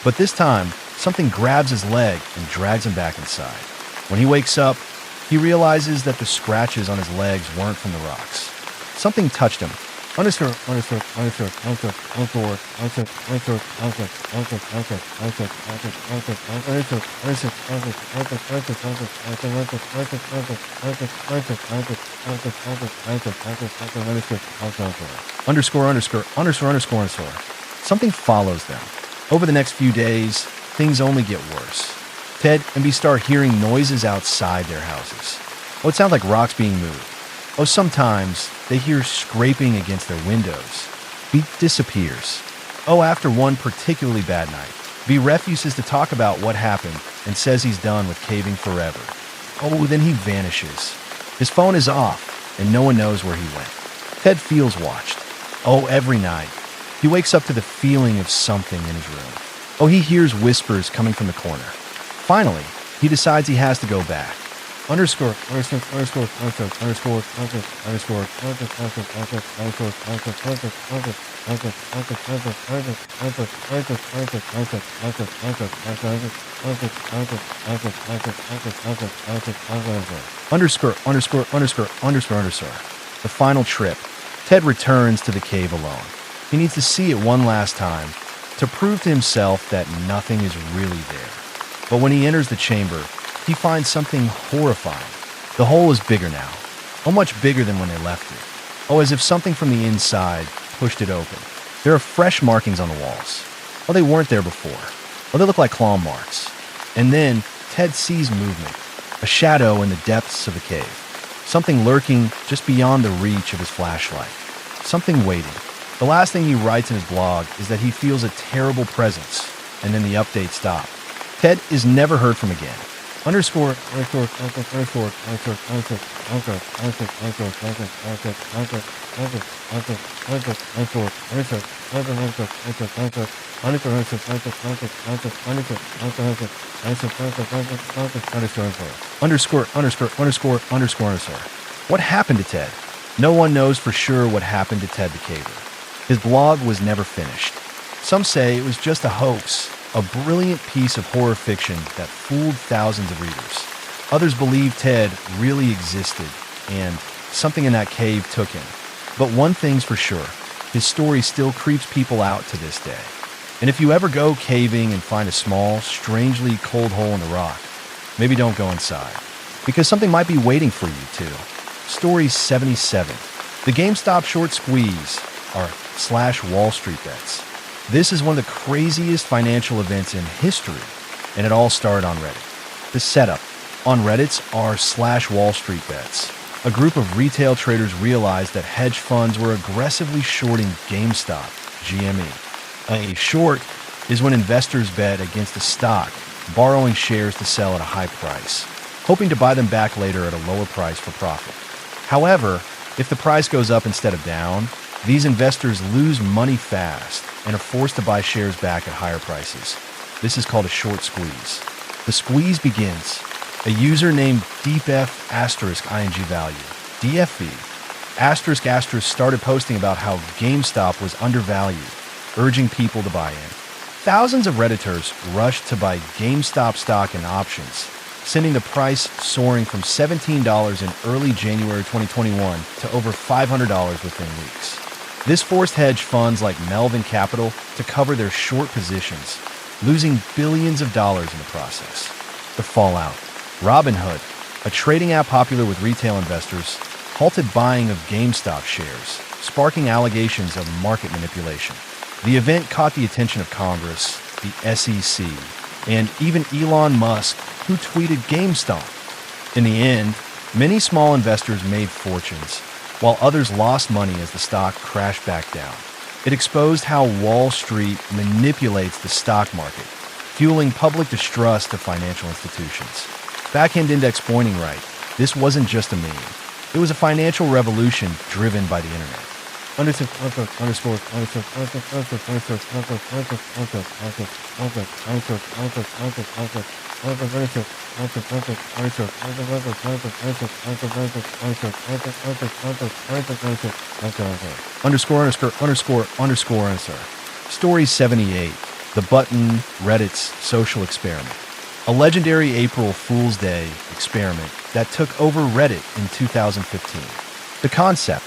But this time, something grabs his leg and drags him back inside. When he wakes up, He realizes that the scratches on his legs weren't from the rocks. Something touched him. Underscore. Something follows them. Over the next few days, things only get worse. Ted and Bee start hearing noises outside their houses. Oh, it sounds like rocks being moved. Oh, sometimes they hear scraping against their windows. Bee disappears. Oh, after one particularly bad night, Bee refuses to talk about what happened and says he's done with caving forever. Oh, then he vanishes. His phone is off, and no one knows where he went. Ted feels watched. Oh, every night. He wakes up to the feeling of something in his room. Oh, he hears whispers coming from the corner. Finally, he decides he has to go back. The final trip. Ted returns to the cave alone. He needs to see it one last time to prove to himself that nothing is really there. But when he enters the chamber, he finds something horrifying. The hole is bigger now. Oh, much bigger than when they left it. Oh, as if something from the inside pushed it open. There are fresh markings on the walls. Oh, they weren't there before. Oh, they look like claw marks. And then Ted sees movement. A shadow in the depths of the cave. Something lurking just beyond the reach of his flashlight. Something waiting. The last thing he writes in his blog is that he feels a terrible presence, and then the update stopped. Ted is never heard from again. What happened to Ted? No one knows for sure what happened to Ted the Caver. His blog was never finished. Some say it was just a hoax, a brilliant piece of horror fiction that fooled thousands of readers. Others believe Ted really existed, and something in that cave took him. But one thing's for sure, his story still creeps people out to this day. And if you ever go caving and find a small, strangely cold hole in the rock, maybe don't go inside, because something might be waiting for you too. Story 77. The GameStop short squeeze are / Wall Street bets. This is one of the craziest financial events in history, and it all started on Reddit. The setup. On Reddit's r / Wall Street bets, a group of retail traders realized that hedge funds were aggressively shorting GameStop, GME. A short is when investors bet against a stock, borrowing shares to sell at a high price, hoping to buy them back later at a lower price for profit. However, if the price goes up instead of down, these investors lose money fast and are forced to buy shares back at higher prices. This is called a short squeeze. The squeeze begins. A user named deepf*ing value, DFV, ** started posting about how GameStop was undervalued, urging people to buy in. Thousands of Redditors rushed to buy GameStop stock and options, sending the price soaring from $17 in early January 2021 to over $500 within weeks. This forced hedge funds like Melvin Capital to cover their short positions, losing billions of dollars in the process. The fallout. Robinhood, a trading app popular with retail investors, halted buying of GameStop shares, sparking allegations of market manipulation. The event caught the attention of Congress, the SEC, and even Elon Musk, who tweeted GameStop. In the end, many small investors made fortunes, while others lost money as the stock crashed back down. It exposed how Wall Street manipulates the stock market, fueling public distrust of financial institutions. Back-end index pointing right, this wasn't just a meme. It was a financial revolution driven by the internet. Story 78. The Button, Reddit's social experiment. A legendary April Fool's Day experiment that took over Reddit in 2015. The concept: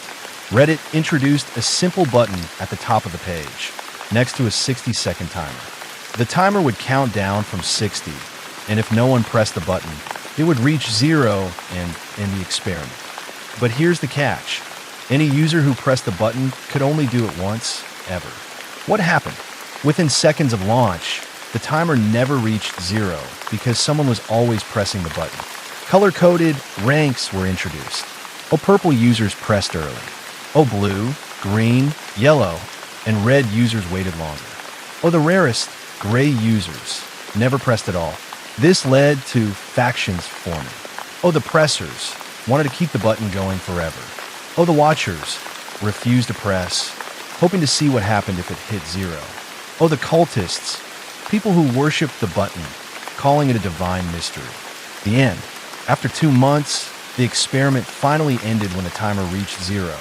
Reddit introduced a simple button at the top of the page, next to a 60-second timer. The timer would count down from 60, and if no one pressed the button, it would reach 0 and end the experiment. But here's the catch. Any user who pressed the button could only do it once, ever. What happened? Within seconds of launch, the timer never reached 0 because someone was always pressing the button. Color-coded ranks were introduced. Purple users pressed early. Blue, green, yellow, and red users waited longer. The rarest, gray users never pressed at all. This led to factions forming. The pressers wanted to keep the button going forever. The watchers refused to press, hoping to see what happened if it hit 0. The cultists, people who worshipped the button, calling it a divine mystery. The end. After 2 months, the experiment finally ended when the timer reached 0.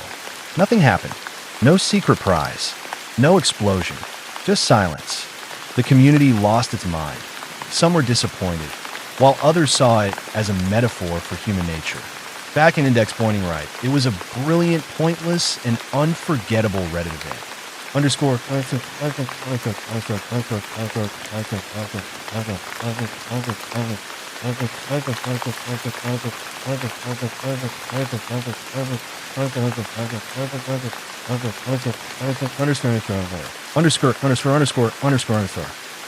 Nothing happened. No secret prize. No explosion. Just silence. The community lost its mind. Some were disappointed, while others saw it as a metaphor for human nature. Back in index pointing right, it was a brilliant, pointless, and unforgettable Reddit event. Underscore. Underscore.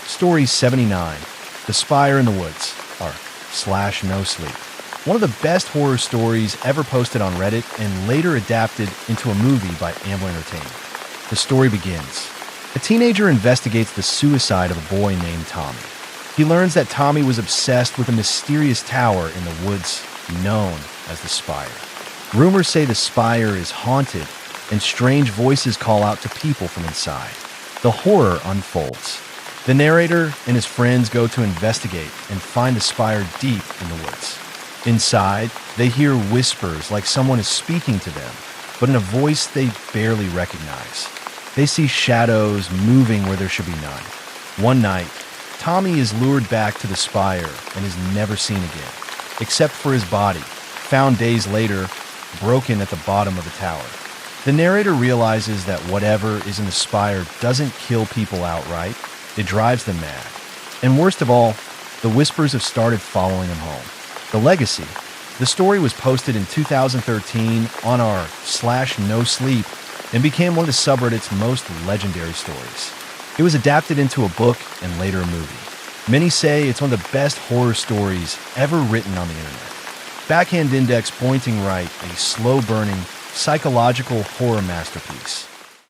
Story 79. The Spire in the Woods. /No Sleep. One of the best horror stories ever posted on Reddit and later adapted into a movie by Amblin Entertainment. The story begins. A teenager investigates the suicide of a boy named Tommy. He learns that Tommy was obsessed with a mysterious tower in the woods known as the Spire. Rumors say the Spire is haunted, and strange voices call out to people from inside. The horror unfolds. The narrator and his friends go to investigate and find the Spire deep in the woods. Inside, they hear whispers like someone is speaking to them, but in a voice they barely recognize. They see shadows moving where there should be none. One night, Tommy is lured back to the Spire and is never seen again, except for his body, found days later, broken at the bottom of the tower. The narrator realizes that whatever is in the Spire doesn't kill people outright, it drives them mad. And worst of all, the whispers have started following him home. The Legacy. The story was posted in 2013 on our /No Sleep and became one of the subreddit's most legendary stories. It was adapted into a book and later a movie. Many say it's one of the best horror stories ever written on the internet. Backhand index pointing right, a slow-burning, psychological horror masterpiece.